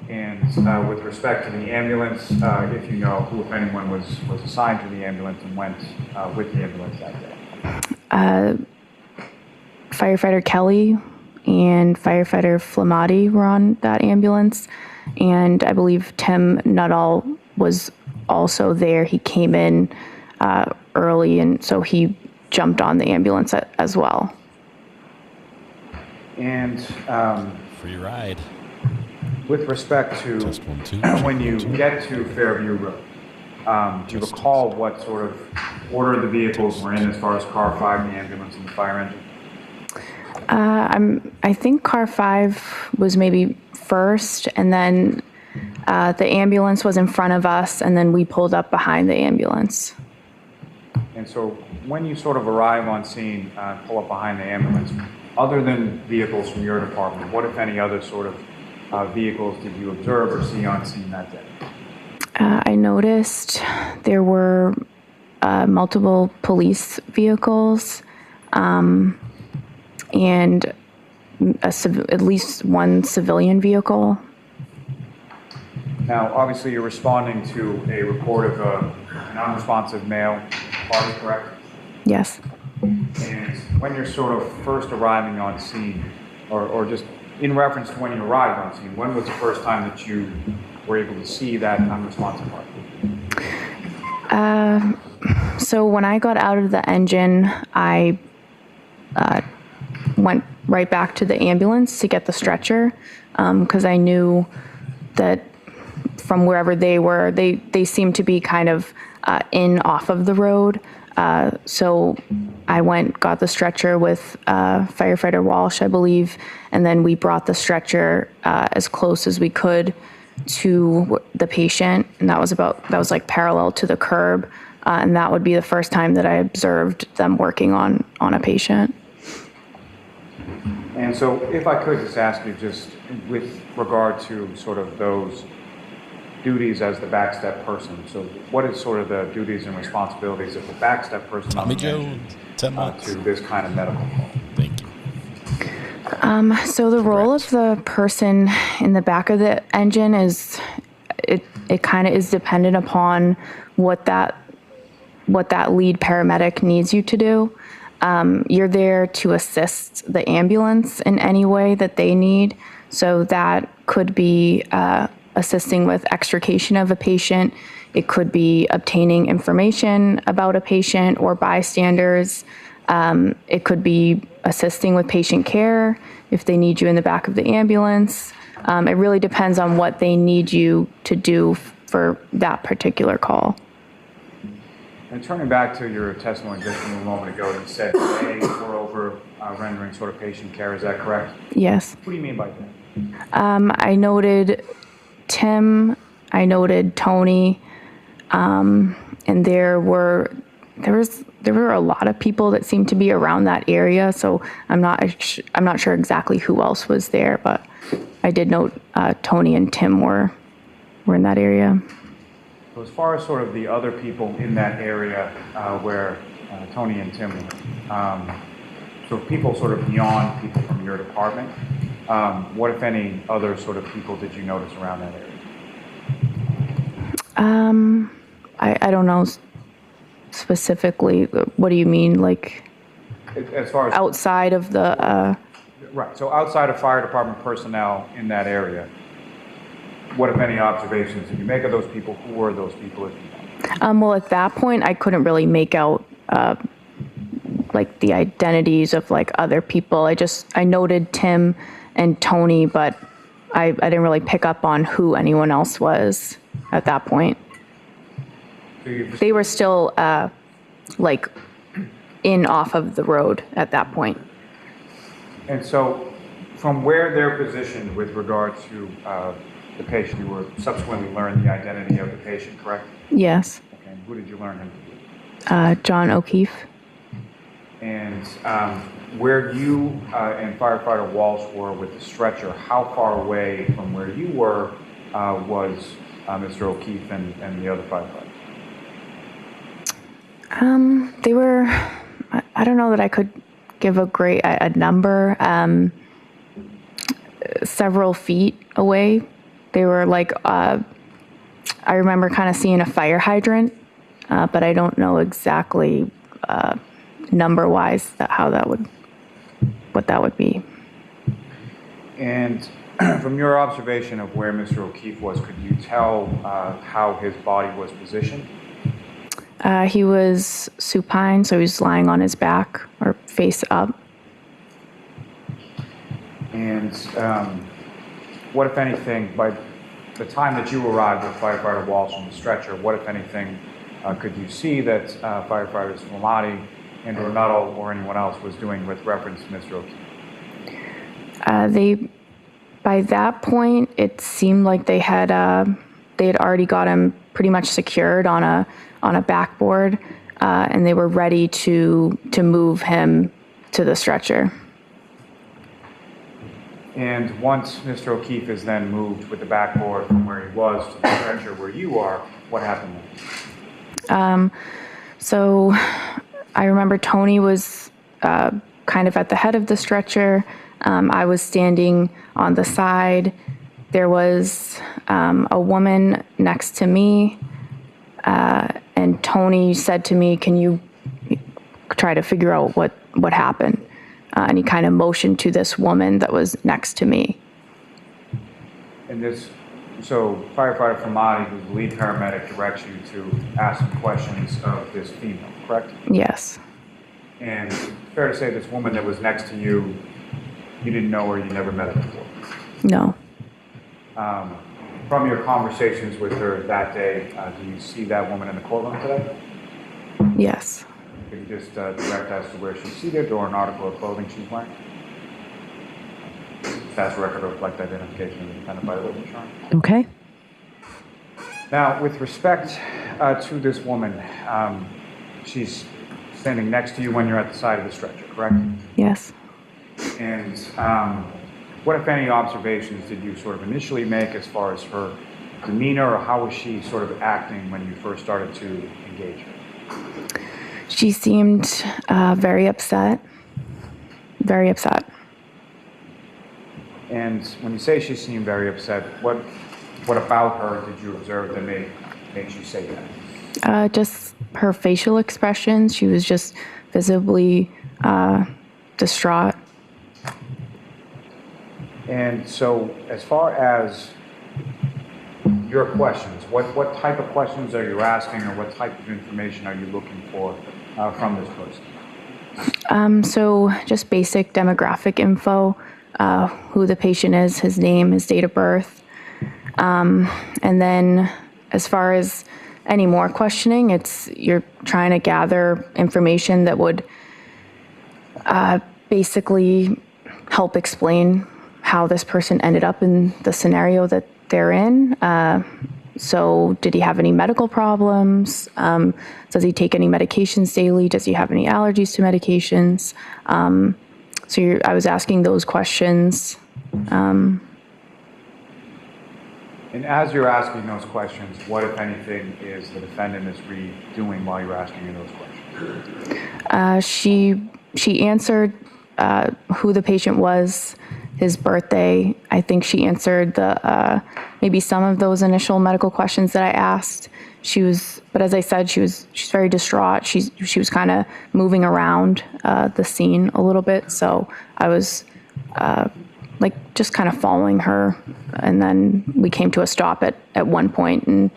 And with respect to the ambulance, if you know who, if anyone, was assigned to the ambulance and went with the ambulance that day? Firefighter Kelly and Firefighter Flamati were on that ambulance, and I believe Tim Nuttall was also there. He came in early, and so he jumped on the ambulance as well. And free ride. With respect to when you get to Fairview Road, do you recall what sort of order the vehicles were in as far as car 5, the ambulance, and the fire engine? I think car 5 was maybe first, and then the ambulance was in front of us, and then we pulled up behind the ambulance. And so when you sort of arrive on scene, pull up behind the ambulance, other than vehicles from your department, what, if any, other sort of vehicles did you observe or see on scene that day? I noticed there were multiple police vehicles, and at least one civilian vehicle. Now, obviously, you're responding to a report of an unresponsive male party, correct? Yes. And when you're sort of first arriving on scene, or just in reference to when you arrived on scene, when was the first time that you were able to see that unresponsive party? So when I got out of the engine, I went right back to the ambulance to get the stretcher, because I knew that from wherever they were, they seemed to be kind of off of the road. So I got the stretcher with Firefighter Walsh, I believe, and then we brought the stretcher as close as we could to the patient, and that was like parallel to the curb, and that would be the first time that I observed them working on a patient. And so if I could just ask you, just with regard to sort of those duties as the backstep person, so what is sort of the duties and responsibilities of the backstep person Tommy Jones, 10 months. To this kind of medical call? Thank you. So the role of the person in the back of the engine is, it kind of is dependent upon what that lead paramedic needs you to do. You're there to assist the ambulance in any way that they need. So that could be assisting with extrication of a patient. It could be obtaining information about a patient or bystanders. It could be assisting with patient care if they need you in the back of the ambulance. It really depends on what they need you to do for that particular call. And turning back to your testimony just a moment ago, you said they were over rendering sort of patient care. Is that correct? Yes. What do you mean by that? I noted Tim, I noted Tony, and there were a lot of people that seemed to be around that area. So I'm not sure exactly who else was there, but I did note Tony and Tim were in that area. So as far as sort of the other people in that area where Tony and Tim were, so people sort of beyond people from your department, What, if any, other sort of people did you notice around that area? I don't know specifically. What do you mean, like As far as outside of the? Right. So outside of fire department personnel in that area, what, if any, observations did you make of those people? Who were those people? If you know? Well, at that point, I couldn't really make out like the identities of like other people. I noted Tim and Tony, but I didn't really pick up on who anyone else was at that point. They were still like in off of the road at that point. And so, from where they're positioned with regard to the patient, you were subsequently learned the identity of the patient, correct? Yes. Okay. And who did you learn him to be? John O'Keefe. And where you and firefighter Walsh were with the stretcher, how far away from where you were was Mr. O'Keefe and the other firefighter? They were, I don't know that I could give a number, several feet away. They were like, I remember kind of seeing a fire hydrant, but I don't know exactly number-wise what that would be. And from your observation of where Mr. O'Keefe was, could you tell how his body was positioned? He was supine, so he was lying on his back or face up. And what, if anything, by the time that you arrived with firefighter Walsh on the stretcher, what, if anything, could you see that firefighters Flamati and or Nuttall or anyone else was doing with reference to Mr. O'Keefe? By that point, it seemed like they had already got him pretty much secured on a backboard, and they were ready to move him to the stretcher. And once Mr. O'Keefe is then moved with the backboard from where he was to the stretcher where you are, what happened then? So I remember Tony was kind of at the head of the stretcher. I was standing on the side. There was a woman next to me, and Tony said to me, "Can you try to figure out what happened?" And he kind of motioned to this woman that was next to me. And so firefighter Flamati, who's the lead paramedic, directs you to ask some questions of this female, correct? Yes. And it's fair to say this woman that was next to you, you didn't know her, you never met her before? No. From your conversations with her that day, do you see that woman in the courtroom today? Yes. Could you just direct us to where she's seated or an article of clothing she's wearing? That's a record of reflect identification of the defendant by the witness, Your Honor. Okay. Now, with respect to this woman, she's standing next to you when you're at the side of the stretcher, correct? Yes. And what, if any, observations did you sort of initially make as far as her demeanor, or how was she sort of acting when you first started to engage her? She seemed very upset. Very upset. And when you say she seemed very upset, what about her did you observe that made you say that? Just her facial expressions. She was just visibly distraught. And so, as far as your questions, what type of questions are you asking, or what type of information are you looking for from this person? So just basic demographic info, who the patient is, his name, his date of birth. And then as far as any more questioning, you're trying to gather information that would basically help explain how this person ended up in the scenario that they're in. So did he have any medical problems? Does he take any medications daily? Does he have any allergies to medications? I was asking those questions. And as you're asking those questions, what, if anything, is the defendant, Ms. Reed, doing while you're asking those questions? She answered who the patient was his birthday. I think she answered the maybe some of those initial medical questions that I asked. But as I said, she's very distraught. She was kind of moving around the scene a little bit, so I was just kind of following her, and then we came to a stop at one point, and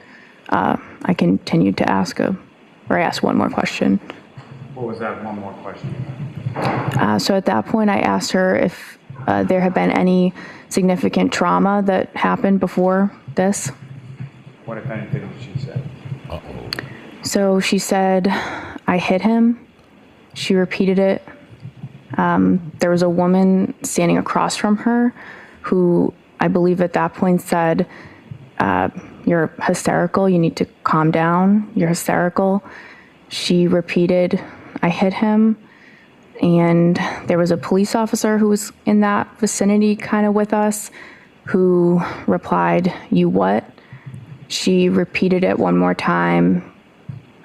I continued to ask I asked one more question. What was that one more question? So at that point, I asked her if there had been any significant trauma that happened before this. What, if anything, did she say? So she said, I hit him. She repeated it. There was a woman standing across from her who I believe at that point said, you're hysterical. You need to calm down. You're hysterical. She repeated, I hit him. And there was a police officer who was in that vicinity kind of with us who replied, you what? She repeated it one more time.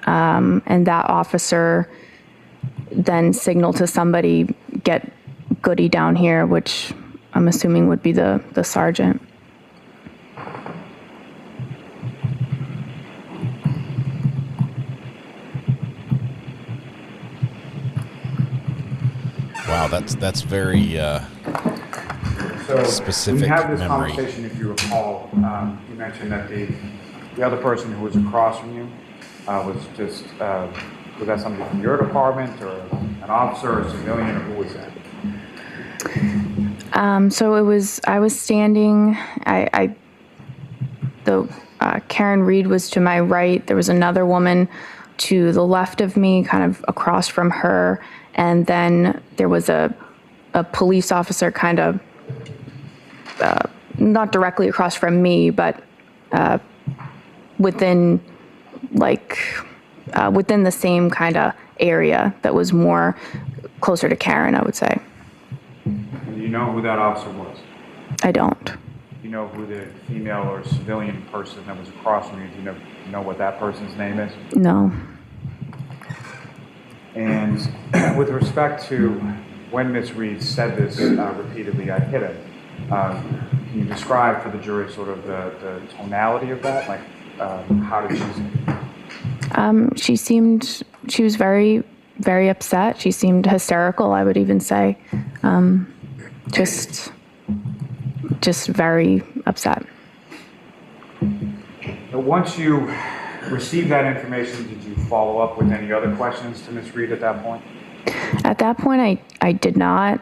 And that officer then signaled to somebody, get Goody down here, which I'm assuming would be the sergeant. Wow, that's very specific we had this memory. conversation, if you recall. You mentioned that the other person who was across from you was just, was that somebody from your department or an officer or a civilian, or who was that? So I was standing, Karen Reed was to my right. There was another woman to the left of me, kind of across from her. And then there was a police officer kind of, not directly across from me, but within the same kind of area that was more closer to Karen, I would say. Do you know who that officer was? I don't. Do you know who the female or civilian person that was across from you? Do you know what that person's name is? No. And with respect to when Ms. Reed said this repeatedly, I hit him, can you describe for the jury sort of the tonality of that? Like, how did she say it? She was very, very upset. She seemed hysterical, I would even say. Just very upset. But once you received that information, did you follow up with any other questions to Ms. Reed at that point? At that point, I did not.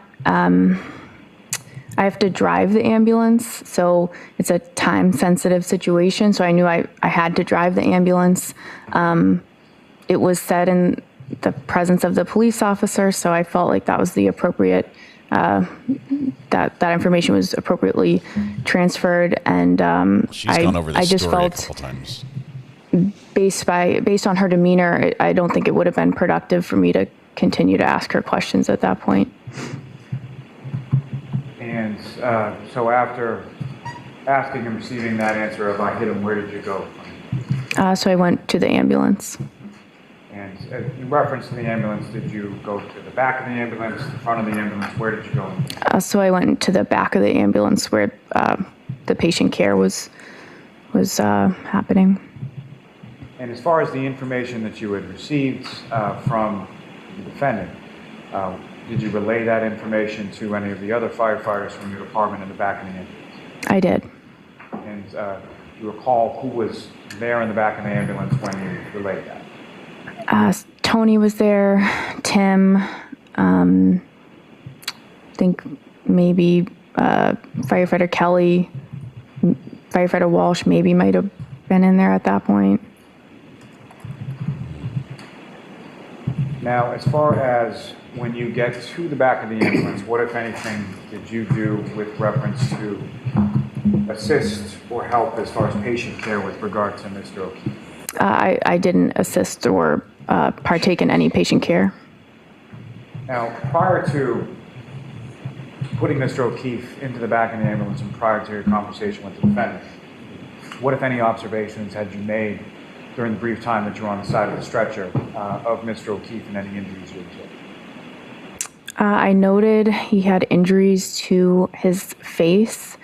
I have to drive the ambulance, so it's a time-sensitive situation, so I knew I had to drive the ambulance. It was said in the presence of the police officer, so I felt like that was the appropriate, that information was appropriately transferred, and She's gone over this I just story felt a couple times. Based on her demeanor, I don't think it would have been productive for me to continue to ask her questions at that point. And so after asking and receiving that answer of I hit him, where did you go? So I went to the ambulance. And in reference to the ambulance, did you go to the back of the ambulance, the front of the ambulance? Where did you go? So I went to the back of the ambulance where the patient care was happening. And as far as the information that you had received from the defendant, did you relay that information to any of the other firefighters from your department in the back of the ambulance? I did. And you recall who was there in the back of the ambulance when you relayed that? Tony was there, Tim, I think maybe firefighter Kelly, firefighter Walsh maybe might have been in there at that point. Now, as far as when you get to the back of the ambulance, what, if anything, did you do with reference to assist or help as far as patient care with regard to Mr. O'Keefe? I didn't assist or partake in any patient care. Now, prior to putting Mr. O'Keefe into the back of the ambulance and prior to your conversation with the defendant, what, if any, observations had you made during the brief time that you were on the side of the stretcher of Mr. O'Keefe and any injuries you observed? I noted he had injuries to his face.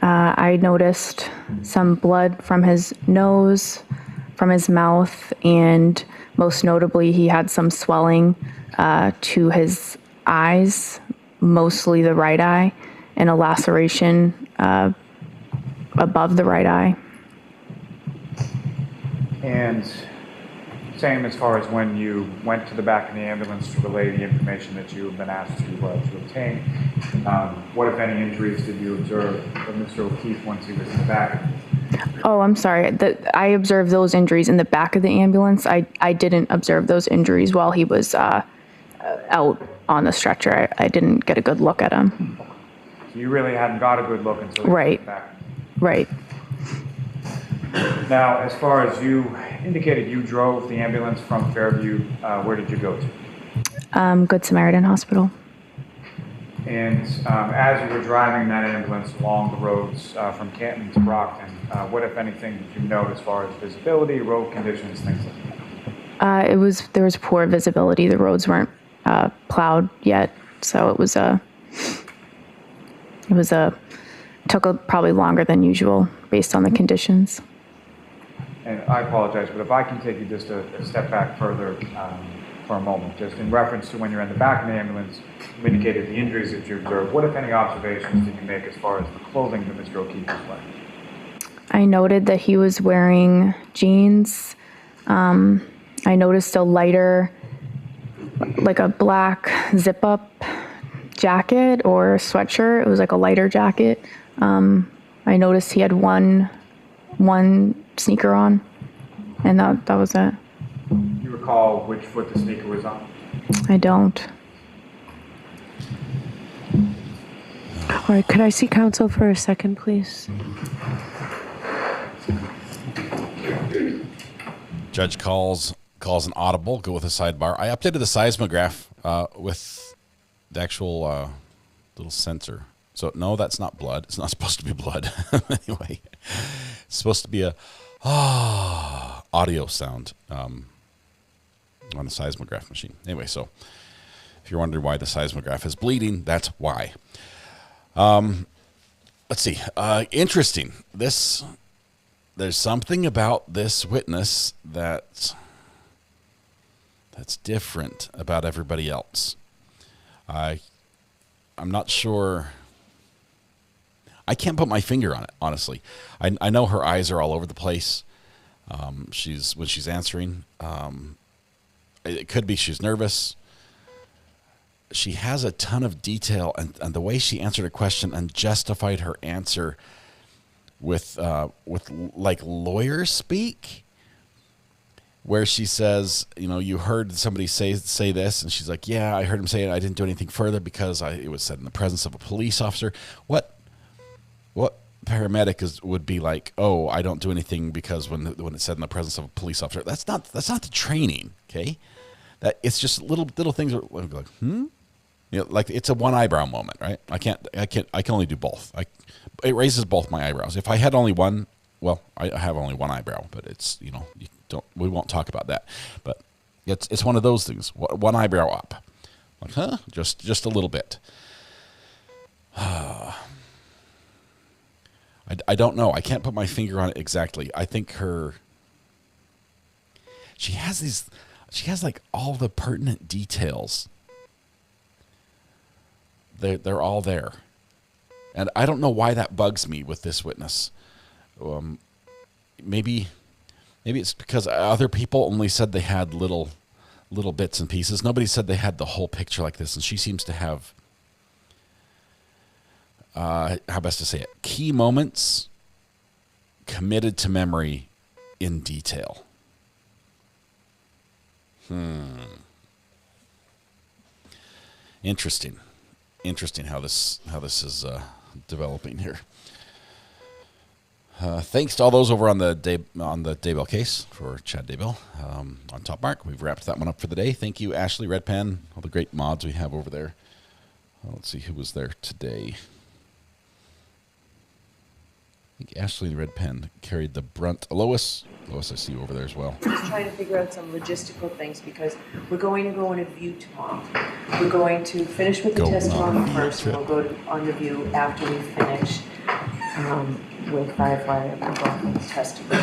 I noticed some blood from his nose, from his mouth, and most notably, he had some swelling to his eyes, mostly the right eye, and a laceration above the right eye. And same as far as when you went to the back of the ambulance to relay the information that you have been asked to obtain. What, if any, injuries did you observe of Mr. O'Keefe once he was in the back? Oh, I'm sorry. I observed those injuries in the back of the ambulance. I didn't observe those injuries while he was out on the stretcher. I didn't get a good look at him. So you really hadn't got a good look until you Right. went back. Right. Now, as far as you indicated, you drove the ambulance from Fairview. Where did you go to? Good Samaritan Hospital. And as you were driving that ambulance along the roads from Canton to Brockton, what, if anything, did you note as far as visibility, road conditions, things like that? There was poor visibility. The roads weren't plowed yet, so it took probably longer than usual based on the conditions. And I apologize, but if I can take you just a step back further for a moment, just in reference to when you're in the back of the ambulance, you indicated the injuries that you observed. What, if any, observations did you make as far as the clothing that Mr. O'Keefe was wearing? I noted that he was wearing jeans. I noticed a lighter, like a black zip-up jacket or sweatshirt. It was like a lighter jacket. I noticed he had one sneaker on, and that was it. Do you recall which foot the sneaker was on? I don't. All right, could I see counsel for a second, please? Judge calls an audible, go with a sidebar. I updated the seismograph with the actual little sensor. So, no, that's not blood. It's not supposed to be blood. Anyway, it's supposed to be a audio sound on the seismograph machine. Anyway, so if you're wondering why the seismograph is bleeding, that's why. Let's see. Interesting. There's something about this witness that's different about everybody else. I'm not sure. I can't put my finger on it, honestly. I know her eyes are all over the place. When she's answering. It could be she's nervous. She has a ton of detail, and the way she answered a question and justified her answer with like lawyer speak, where she says, you heard somebody say this, and she's like, yeah, I heard him say it. I didn't do anything further because it was said in the presence of a police officer. What paramedic would be like, oh, I don't do anything because when it's said in the presence of a police officer. That's not the training, okay? That it's just little things are like, like it's a one eyebrow moment, right? I can only do both. It raises both my eyebrows. If I had only one, well, I have only one eyebrow, but it's we won't talk about that. But it's one of those things. One eyebrow up, like just a little bit. I don't know. I can't put my finger on it exactly. I think she has like all the pertinent details. They're all there. And I don't know why that bugs me with this witness. Maybe it's because other people only said they had little bits and pieces. Nobody said they had the whole picture like this, and she seems to have how best to say it, key moments committed to memory in detail. Interesting how this is developing here. Thanks to all those over on the Daybell case for Chad Daybell on Top Mark. We've wrapped that one up for the day. Thank you, Ashley, Redpan, all the great mods we have over there. Let's see who was there today. think Ashley, the red pen, carried the brunt. Lois, I see you over there as well. Just trying to figure out some logistical things because we're going to go on a view tomorrow. We're going to finish with the testimony first, and we'll go on the view after we finish with firefighter McLaughlin's testimony.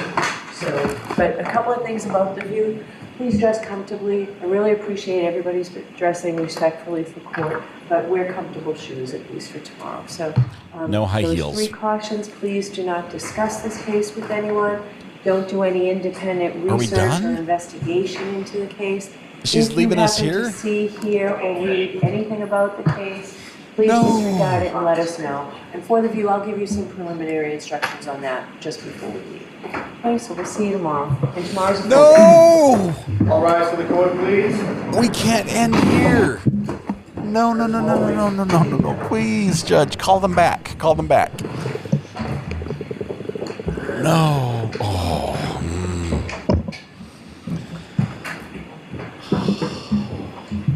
So, but a couple of things about the view. Please dress comfortably. I really appreciate everybody's dressing respectfully for court, but wear comfortable shoes at least for tomorrow. So, no high those heels. 3 cautions. Please do not discuss this case with anyone. Don't do any independent research or investigation into the case. She's leaving us here? If you happen to see, hear, or read anything about the case, please disregard it and let us know. And for the view, I'll give you some preliminary instructions on that just before we leave. Okay, so we'll see you tomorrow. And tomorrow's a No! All rise for the court, please. We can't end here. No. Please, Judge, call them back. No. Oh.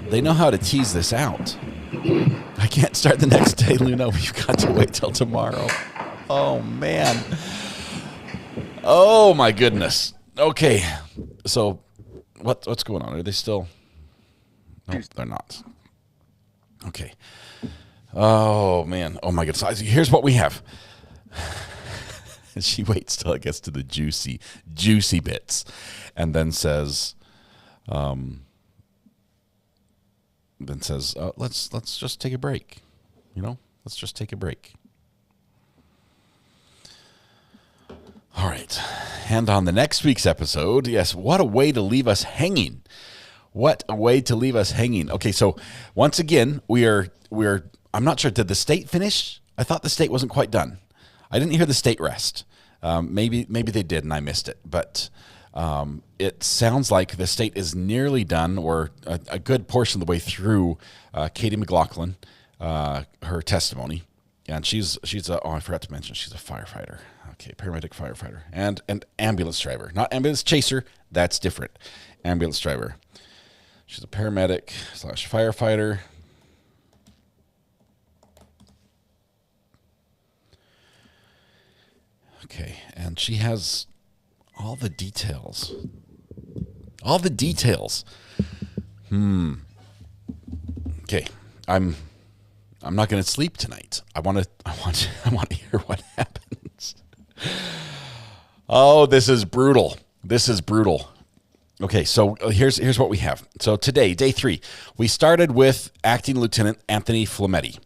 They know how to tease this out. I can't start the next day, Luna. We've got to wait till tomorrow. Oh, man. Oh, my goodness. Okay. So what's going on? Are they still? No, they're not. Okay. Oh, man. Oh, my goodness. Here's what we have. And she waits till it gets to the juicy bits and then says, let's just take a break. Let's just take a break. All right. And on the next week's episode, yes, what a way to leave us hanging. What a way to leave us hanging. Okay, so once again, we're I'm not sure, did the state finish? I thought the state wasn't quite done. I didn't hear the state rest. Maybe they did and I missed it. But it sounds like the state is nearly done, or a good portion of the way through Katie McLaughlin, her testimony. And she's I forgot to mention, she's a firefighter. Okay, paramedic firefighter. And an ambulance driver. Not ambulance chaser, that's different. Ambulance driver. She's a paramedic / firefighter. Okay, and she has all the details. Okay, I'm not going to sleep tonight. I want to hear what happens. Oh, this is brutal. Okay, so here's what we have. So today, day 3, we started with Acting Lieutenant Anthony Flametti.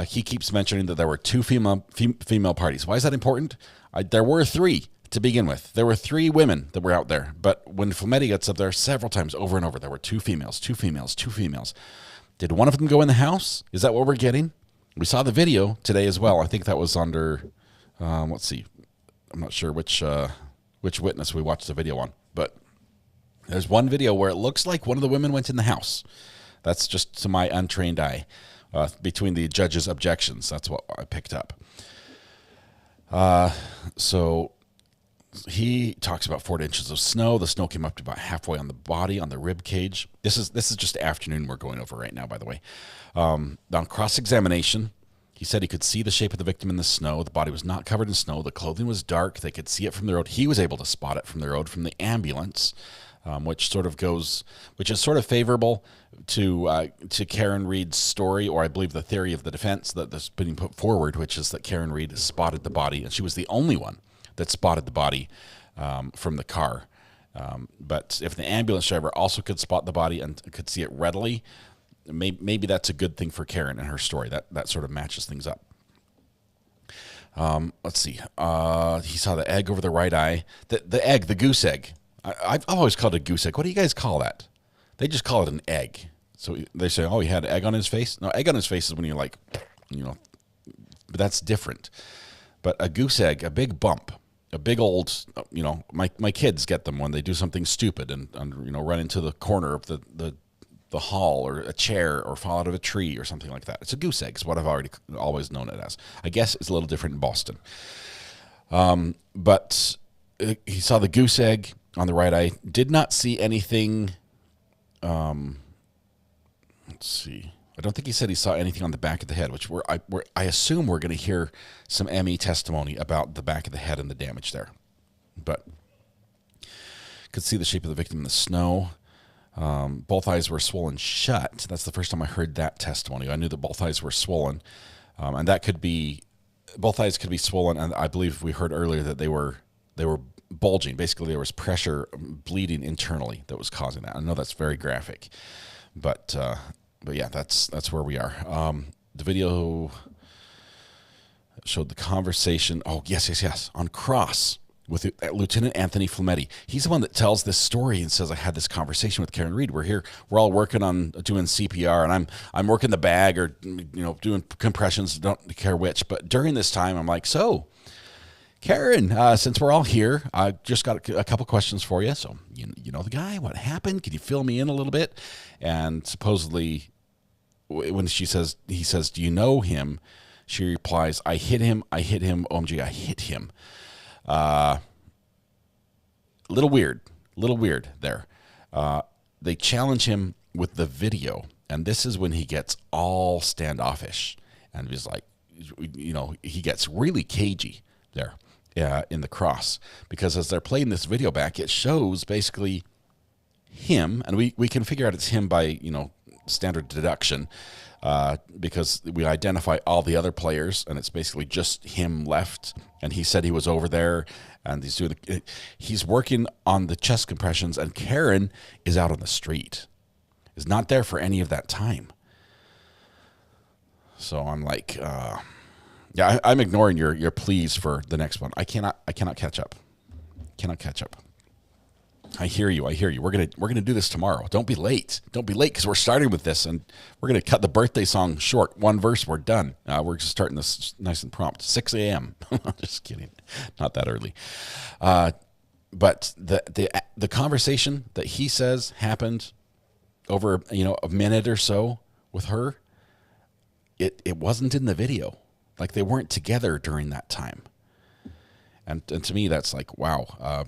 He keeps mentioning that there were 2 female parties. Why is that important? There were 3 to begin with. There were 3 women that were out there. But when Flametti gets up there several times over and over, there were 2 females. Did one of them go in the house? Is that what we're getting? We saw the video today as well. I think that was under, let's see. I'm not sure which witness we watched the video on. But there's one video where it looks like one of the women went in the house. That's just to my untrained eye. Between the judge's objections. That's what I picked up. So he talks about 4 inches of snow. The snow came up to about halfway on the body, on the rib cage. This is just afternoon we're going over right now, by the way. On cross-examination, he said he could see the shape of the victim in the snow. The body was not covered in snow. The clothing was dark. They could see it from the road. He was able to spot it from the road, from the ambulance. Which is sort of favorable to Karen Reed's story, or I believe the theory of the defense that's being put forward, which is that Karen Reed spotted the body, and she was the only one that spotted the body from the car. But if the ambulance driver also could spot the body and could see it readily, maybe that's a good thing for Karen and her story. That sort of matches things up. Let's see. He saw the egg over the right eye. The goose egg. I've always called it a goose egg. What do you guys call that? They just call it an egg. So they say, oh, he had egg on his face? No, egg on his face is when you're like, but that's different. But a goose egg, a big bump, a big old, my kids get them when they do something stupid and run into the corner of the hall or a chair or fall out of a tree or something like that. It's a goose egg is what I've always known it as. I guess it's a little different in Boston. But he saw the goose egg on the right eye, did not see anything. Let's see. I don't think he said he saw anything on the back of the head, which I assume we're going to hear some ME testimony about the back of the head and the damage there. But could see the shape of the victim in the snow. Both eyes were swollen shut. That's the first time I heard that testimony. I knew that both eyes were swollen, and that could be, both eyes could be swollen. And I believe we heard earlier that they were bulging. Basically, there was pressure, bleeding internally that was causing that. I know that's very graphic, but yeah, that's where we are. The video showed the conversation. Oh, yes, on Cross with Lieutenant Anthony Flametti. He's the one that tells this story and says, I had this conversation with Karen Reed. We're all working on doing CPR, and I'm working the bag or, doing compressions, don't care which. But during this time, I'm like, so, Karen, since we're all here, I just got a couple questions for you. So, you know the guy, what happened? Can you fill me in a little bit? And supposedly, when he says, do you know him? She replies, I hit him, OMG, I hit him. Little weird there. They challenge him with the video, and this is when he gets all standoffish, and he's like, he gets really cagey there in the Cross, because as they're playing this video back, it shows basically him, and we can figure out it's him by standard deduction, because we identify all the other players, and it's basically just him left. And he said he was over there, and he's working on the chest compressions, and Karen is out on the street, is not there for any of that time. So I'm like, I'm ignoring your pleas for the next one. I cannot catch up. I hear you. We're gonna do this tomorrow. Don't be late. Because we're starting with this, and we're gonna cut the birthday song short. One verse, we're done. We're just starting this nice and prompt. 6 a.m. Just kidding. Not that early. But the conversation that he says happened over a minute or so with her. It wasn't in the video. Like, they weren't together during that time. And to me, that's like, wow,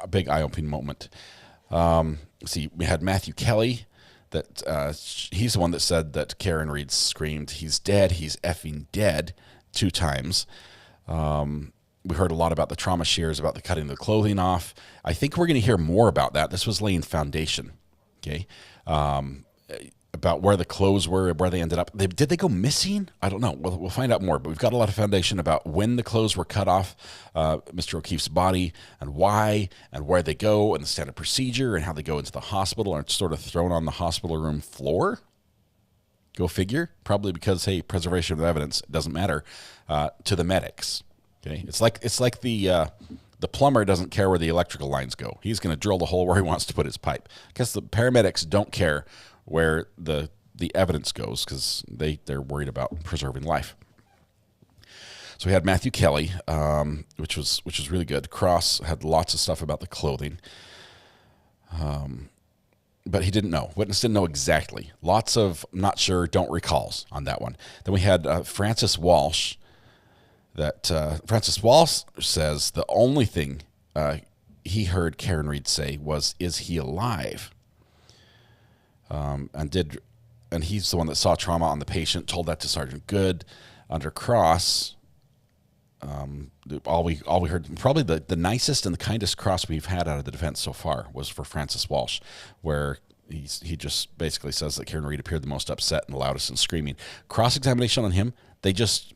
a big eye-opening moment. See, we had Matthew Kelly, that he's the one that said that Karen Reed screamed, he's dead, he's effing dead, 2 times. We heard a lot about the trauma shears, about the cutting the clothing off. I think we're going to hear more about that. This was laying foundation, okay? About where the clothes were, where they ended up. Did they go missing? I don't know. We'll find out more, but we've got a lot of foundation about when the clothes were cut off Mr. O'Keefe's body, and why, and where they go, and the standard procedure, and how they go into the hospital, and sort of thrown on the hospital room floor. Go figure. Probably because, hey, preservation of evidence doesn't matter to the medics. Okay, it's like the plumber doesn't care where the electrical lines go. He's going to drill the hole where he wants to put his pipe. Because the paramedics don't care where the evidence goes, because they're worried about preserving life. So we had Matthew Kelly, which was really good. Cross had lots of stuff about the clothing, but he didn't know. Witness didn't know exactly. Lots of not sure, don't recalls on that one. Then we had Francis Walsh. Francis Walsh says the only thing he heard Karen Reed say was, "Is he alive?" And he's the one that saw trauma on the patient, told that to Sergeant Good. Under Cross, all we heard, probably the nicest and the kindest Cross we've had out of the defense so far was for Francis Walsh, where he just basically says that Karen Reed appeared the most upset and loudest and screaming. Cross-examination on him, they just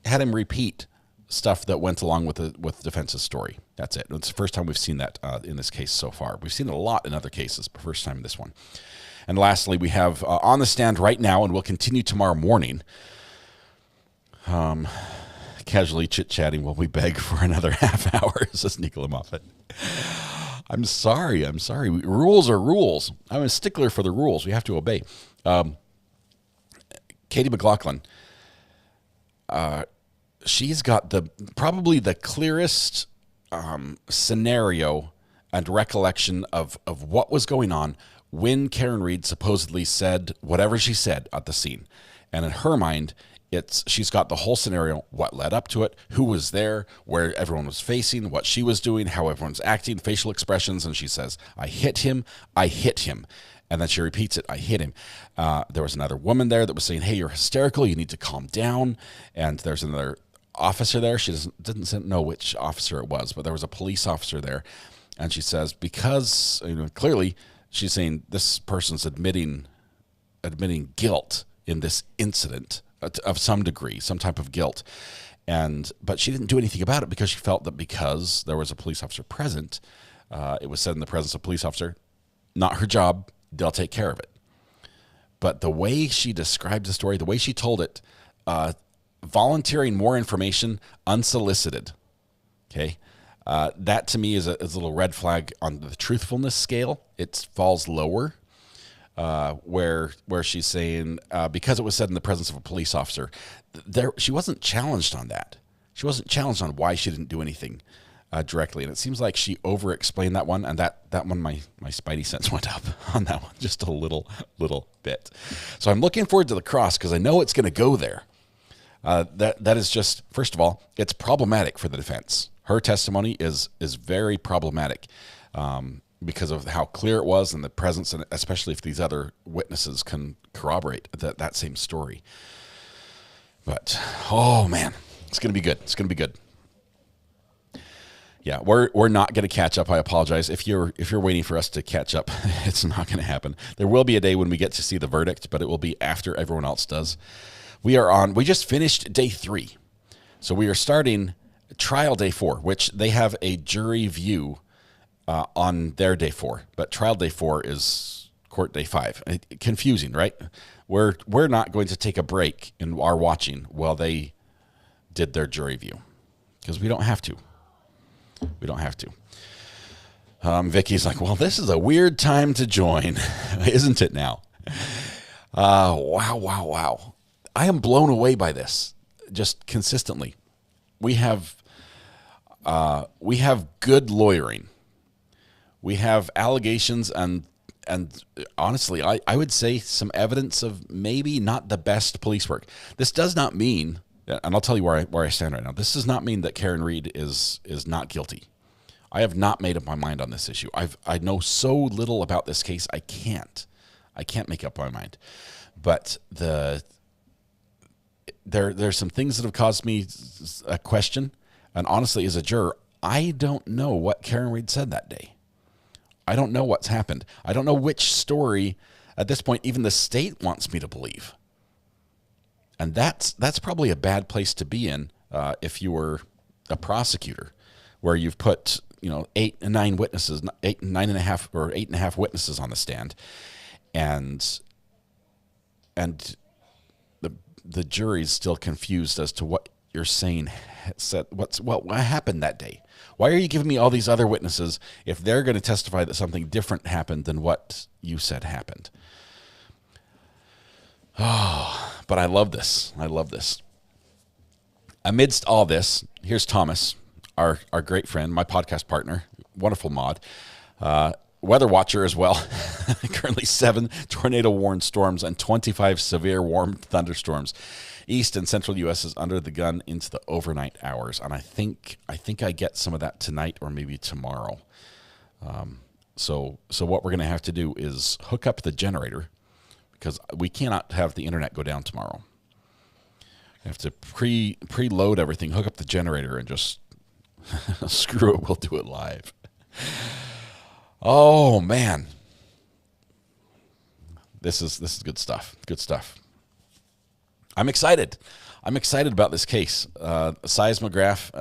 had him repeat stuff that went along with the defense's story. That's it. It's the first time we've seen that in this case so far. We've seen it a lot in other cases, but first time in this one. And lastly, we have on the stand right now, and we'll continue tomorrow morning, casually chit-chatting while we beg for another half hour, says Nicola Moffat. I'm sorry. Rules are rules. I'm a stickler for the rules. We have to obey. Katie McLaughlin, she's got probably the clearest scenario and recollection of what was going on when Karen Reed supposedly said whatever she said at the scene. And in her mind, she's got the whole scenario, what led up to it, who was there, where everyone was facing, what she was doing, how everyone's acting, facial expressions. And she says, I hit him. And then she repeats it, I hit him. There was another woman there that was saying, hey, you're hysterical. You need to calm down. And there's another officer there. She didn't know which officer it was, but there was a police officer there. And she says, because clearly she's saying this person's admitting guilt in this incident of some degree, some type of guilt. But she didn't do anything about it because she felt that because there was a police officer present, it was said in the presence of a police officer, not her job, they'll take care of it. But the way she described the story, the way she told it, volunteering more information unsolicited, okay, that to me is a little red flag on the truthfulness scale. It falls lower. Where she's saying, because it was said in the presence of a police officer, she wasn't challenged on that. She wasn't challenged on why she didn't do anything directly. And it seems like she over-explained that one, and that one, my spidey sense went up on that one just a little bit. So I'm looking forward to the cross because I know it's going to go there. That is just, first of all, it's problematic for the defense. Her testimony is very problematic. Because of how clear it was and the presence, and especially if these other witnesses can corroborate that same story. But, oh man, it's going to be good. It's going to be good. Yeah, we're not going to catch up. I apologize. If you're waiting for us to catch up, it's not going to happen. There will be a day when we get to see the verdict, but it will be after everyone else does. We just finished day 3. So we are starting trial day 4, which they have a jury view on their day 4, but trial day 4 is court day 5. Confusing, right? We're not going to take a break in our watching while they did their jury view because we don't have to. We don't have to. Vicky's like, well, this is a weird time to join, isn't it now? Wow. I am blown away by this just consistently. We have good lawyering. We have allegations and honestly, I would say some evidence of maybe not the best police work. This does not mean, and I'll tell you where I stand right now. This does not mean that Karen Reed is not guilty. I have not made up my mind on this issue. I know so little about this case. I can't make up my mind. But there's some things that have caused me a question. And honestly, as a juror, I don't know what Karen Reed said that day. I don't know what's happened. I don't know which story, at this point, even the state wants me to believe. And that's probably a bad place to be in if you were a prosecutor, where you've put 8 and 9 witnesses, 8 and 9.5 or 8.5 witnesses on the stand, and the jury's still confused as to what you're saying. What happened that day? Why are you giving me all these other witnesses if they're going to testify that something different happened than what you said happened? Oh, but I love this. Amidst all this, here's Thomas, our great friend, my podcast partner, wonderful mod, weather watcher as well. Currently 7 tornado-warned storms and 25 severe warm thunderstorms. East and central U.S. is under the gun into the overnight hours, and I think I get some of that tonight or maybe tomorrow. So what we're going to have to do is hook up the generator because we cannot have the internet go down tomorrow. We have to preload everything, hook up the generator, and just screw it. We'll do it live. Oh man, this is good stuff. Good stuff. I'm excited. I'm excited about this case. Seismograph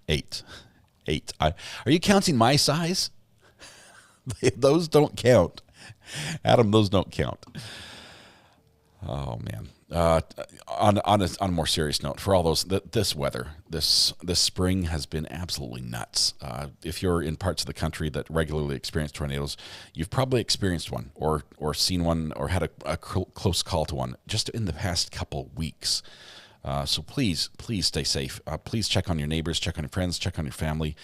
8. Are you counting my size? Those don't count. Adam, those don't count. Oh, man. On a more serious note, for all those, this weather, this spring has been absolutely nuts. If you're in parts of the country that regularly experience tornadoes, you've probably experienced one or seen one or had a close call to one just in the past couple weeks. So please stay safe. Please check on your neighbors, check on your friends, check on your family.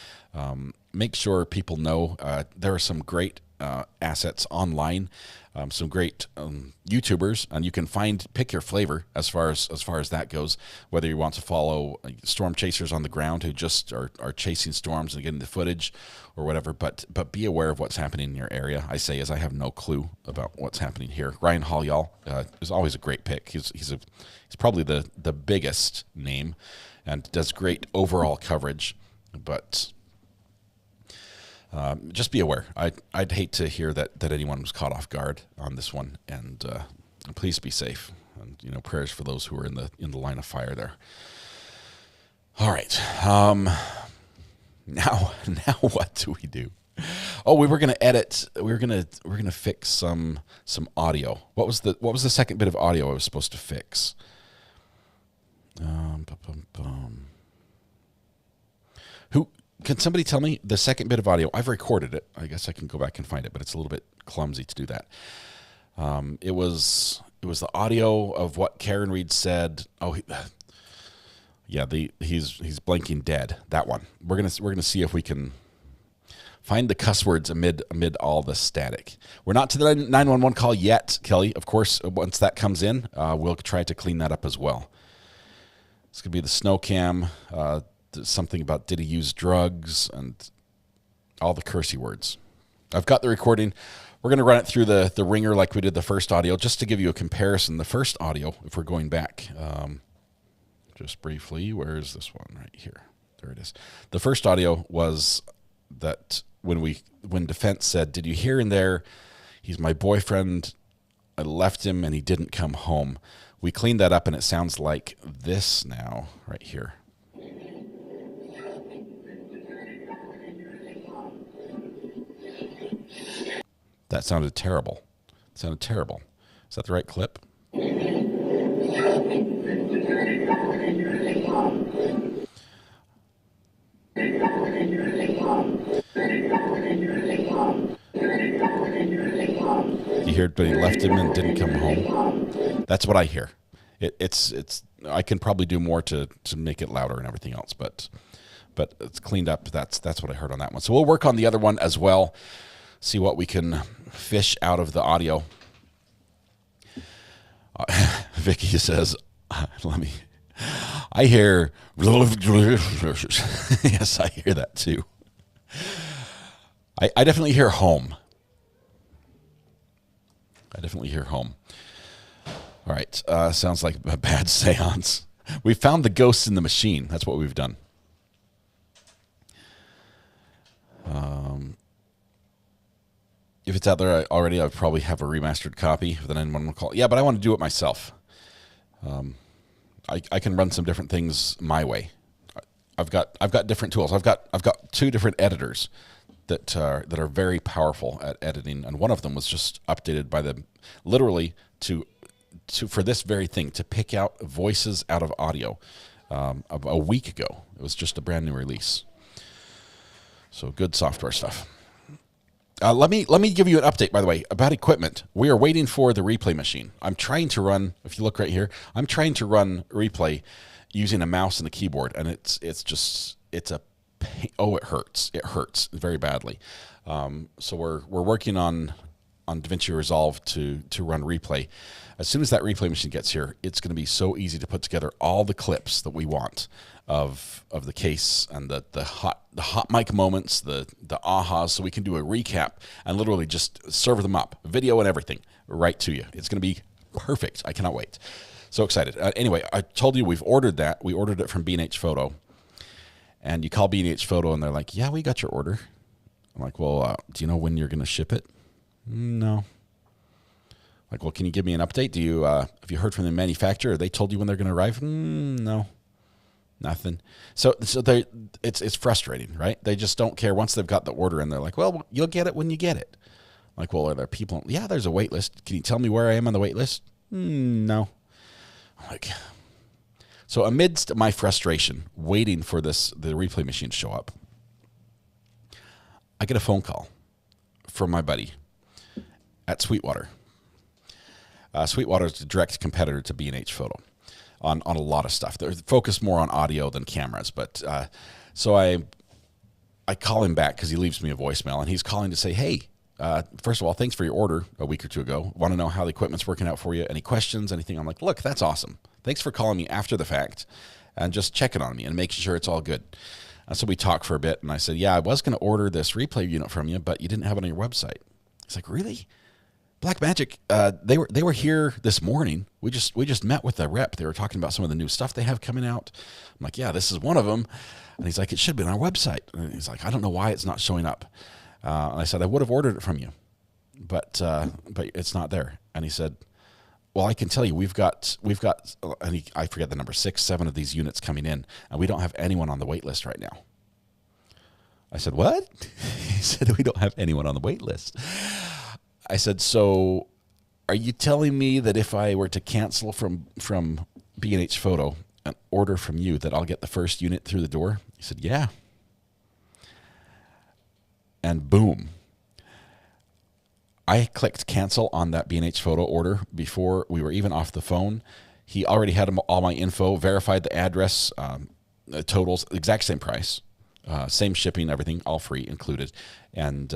Make sure people know there are some great assets online. Some great YouTubers, and you can pick your flavor as far as that goes. Whether you want to follow storm chasers on the ground who just are chasing storms and getting the footage, or whatever. But be aware of what's happening in your area. I say, as I have no clue about what's happening here. Ryan Holyall is always a great pick. He's probably the biggest name, and does great overall coverage. But just be aware. I'd hate to hear that anyone was caught off guard on this one, and please be safe. And prayers for those who are in the line of fire there. All right. Now what do we do? Oh, we were going to edit. We were going to fix some audio. What was the second bit of audio I was supposed to fix? Who can somebody tell me the second bit of audio? I've recorded it. I guess I can go back and find it, but it's a little bit clumsy to do that. It was the audio of what Karen Reed said. Oh, he's blinking dead. That one. We're gonna see if we can find the cuss words amid all the static. We're not to the 911 call yet, Kelly. Of course, once that comes in, we'll try to clean that up as well. It's gonna be the snow cam. Something about did he use drugs, and all the cursey words. I've got the recording. We're going to run it through the ringer like we did the first audio, just to give you a comparison. The first audio, if we're going back, just briefly, where is this one? Right here. There it is. The first audio was that when defense said, "Did you hear in there, he's my boyfriend, I left him and he didn't come home." We cleaned that up and it sounds like this now, right here. That sounded terrible. Is that the right clip? You heard, but he left him and didn't come home. That's what I hear. It's. I can probably do more to make it louder and everything else, but it's cleaned up. That's what I heard on that one. So we'll work on the other one as well. See what we can fish out of the audio. Vicky says, I hear, yes, I hear that too. I definitely hear home. All right, sounds like a bad seance. We found the ghosts in the machine. That's what we've done. If it's out there already, I probably have a remastered copy of the 911 call. Yeah, but I want to do it myself. I can run some different things my way. I've got different tools. I've got two different editors that are very powerful at editing, and one of them was just updated by them literally to for this very thing, to pick out voices out of audio. A week ago, it was just a brand new release. So good software stuff. Let me give you an update, by the way, about equipment. We are waiting for the replay machine. I'm trying to run, if you look right here, I'm trying to run replay using a mouse and a keyboard, and it's a pain. Oh, it hurts. It hurts very badly. So we're working on DaVinci Resolve to run replay. As soon as that replay machine gets here, it's going to be so easy to put together all the clips that we want of the case, and the hot mic moments, the ahas, so we can do a recap and literally just serve them up, video and everything, right to you. It's going to be perfect. I cannot wait. So excited. Anyway, I told you we've ordered that. We ordered it from B&H Photo, and you call B&H Photo, and they're like, "Yeah, we got your order." I'm like, "Well, do you know when you're going to ship it?" "No." Like, "Well, can you give me an update? Do you have you heard from the manufacturer? They told you when they're going to arrive?" "No." Nothing. So it's frustrating, right? They just don't care. Once they've got the order and they're like, "Well, you'll get it when you get it." I'm like, "Well, are there people?" "Yeah, there's a wait list. Can you tell me where I am on the wait list?" "No." I'm like, so amidst my frustration, waiting for the replay machine to show up, I get a phone call from my buddy at Sweetwater. Sweetwater is a direct competitor to B&H Photo. On a lot of stuff. They're focused more on audio than cameras. But so I call him back because he leaves me a voicemail, and he's calling to say, "Hey, First of all, thanks for your order a week or two ago. Want to know how the equipment's working out for you? Any questions, anything? I'm like, look, that's awesome. Thanks for calling me after the fact and just checking on me and making sure it's all good. So we talked for a bit, and I said, yeah, I was going to order this replay unit from you, but you didn't have it on your website. He's like, really? Black Magic, they were here this morning. We just met with the rep. They were talking about some of the new stuff they have coming out. I'm like, yeah, this is one of them. And he's like, it should be on our website. And he's like, I don't know why it's not showing up. And I said, I would have ordered it from you, but it's not there. And he said, well, I can tell you, we've got, and I forget the number, 6, 7 of these units coming in, and we don't have anyone on the wait list right now. I said, what? He said, we don't have anyone on the wait list. I said, so are you telling me that if I were to cancel from B&H Photo and order from you that I'll get the first unit through the door? He said, yeah. And boom. I clicked cancel on that B&H Photo order before we were even off the phone. He already had all my info, verified the address, totals, exact same price, same shipping, everything, all free included. And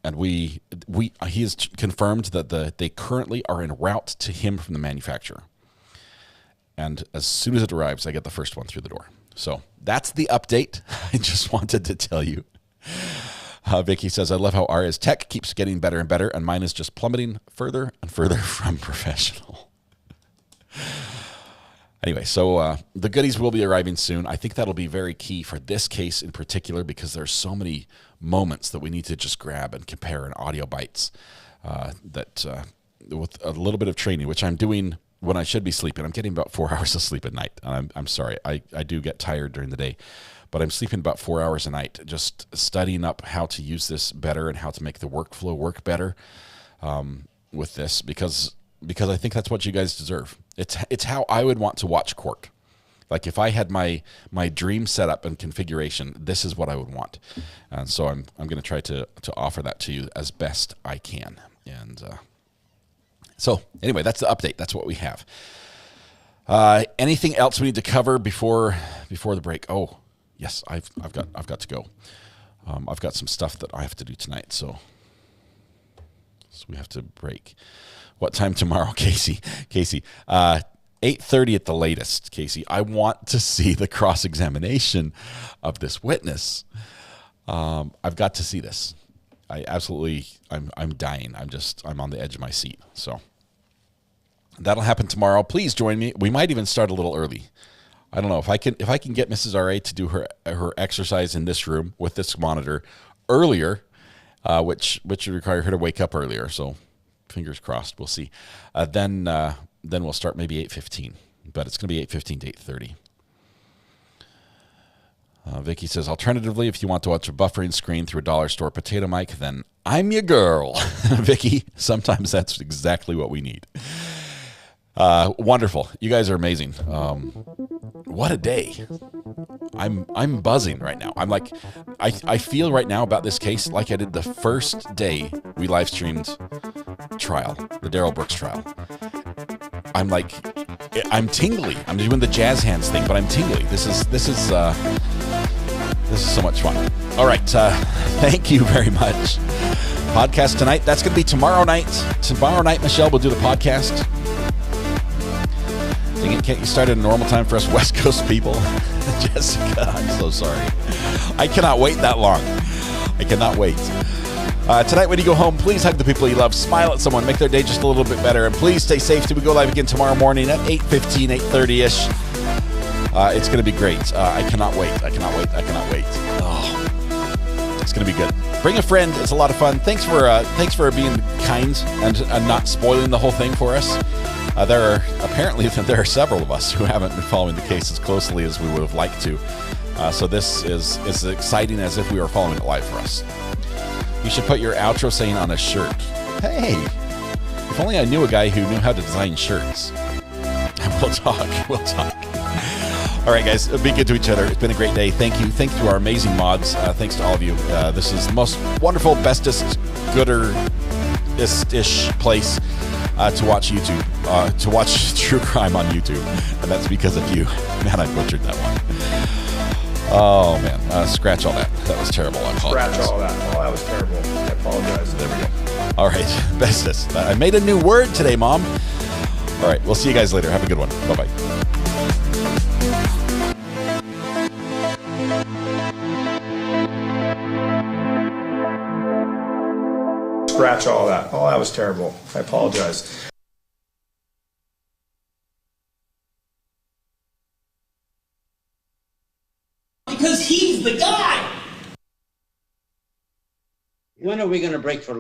he has confirmed that they currently are en route to him from the manufacturer. And as soon as it arrives, I get the first one through the door. So that's the update. I just wanted to tell you. Vicky says, I love how Aria's tech keeps getting better and better, and mine is just plummeting further and further from professional. Anyway, so the goodies will be arriving soon. I think that'll be very key for this case in particular, because there's so many moments that we need to just grab and compare in audio bites that with a little bit of training, which I'm doing when I should be sleeping. I'm getting about 4 hours of sleep at night. And I'm sorry, I do get tired during the day. But I'm sleeping about 4 hours a night, just studying up how to use this better and how to make the workflow work better with this, because I think that's what you guys deserve. It's how I would want to watch court. Like if I had my dream setup and configuration, this is what I would want. And so I'm going to try to offer that to you as best I can. And so anyway, that's the update. That's what we have. Anything else we need to cover before the break? Oh. Yes, I've got to go. I've got some stuff that I have to do tonight, so we have to break. What time tomorrow, Casey? 8:30 at the latest, Casey. I want to see the cross-examination of this witness. I've got to see this. I'm dying. I'm on the edge of my seat. So that'll happen tomorrow. Please join me. We might even start a little early. I don't know if I can get Mrs. R.A. to do her exercise in this room with this monitor earlier, which would require her to wake up earlier. So fingers crossed. We'll see. Then we'll start maybe 8:15, but it's going to be 8:15 to 8:30. Vicky says, alternatively, if you want to watch a buffering screen through a dollar store potato mic, then I'm your girl. Vicky, sometimes that's exactly what we need. Wonderful. You guys are amazing. What a day. I'm buzzing right now. I'm like, I feel right now about this case like I did the first day we live streamed trial, the Darrell Brooks trial. I'm tingly. I'm doing the jazz hands thing, but I'm tingly. This is so much fun. All right. Thank you very much. Podcast tonight. That's going to be tomorrow night. Tomorrow night, Michelle will do the podcast. Dang it, can't you start at a normal time for us West Coast people? Jessica, I'm so sorry. I cannot wait that long. I cannot wait. Tonight when you go home, please hug the people you love, smile at someone, make their day just a little bit better, and please stay safe till we go live again tomorrow morning at 8:15, 8:30-ish. It's going to be great. I cannot wait. Oh, it's going to be good. Bring a friend. It's a lot of fun. Thanks for being kind and not spoiling the whole thing for us. There are several of us who haven't been following the case as closely as we would have liked to. So this is as exciting as if we were following it live for us. You should put your outro saying on a shirt. Hey, if only I knew a guy who knew how to design shirts. We'll talk. All right, guys, be good to each other. It's been a great day. Thank you. Thank you to our amazing mods. Thanks to all of you. This is the most wonderful, bestest, gooder-ish place to watch YouTube, to watch true crime on YouTube. And that's because of you. Man, I butchered that one. Oh, man. Scratch all that. That was terrible. I apologize. Scratch all that. Oh, that was terrible. I apologize. There we go. All right, bestest. I made a new word today, Mom. All right, we'll see you guys later. Have a good one. Bye-bye. Scratch all that. Oh, that was terrible. I apologize. Because he's the guy. When are we going to break for lunch?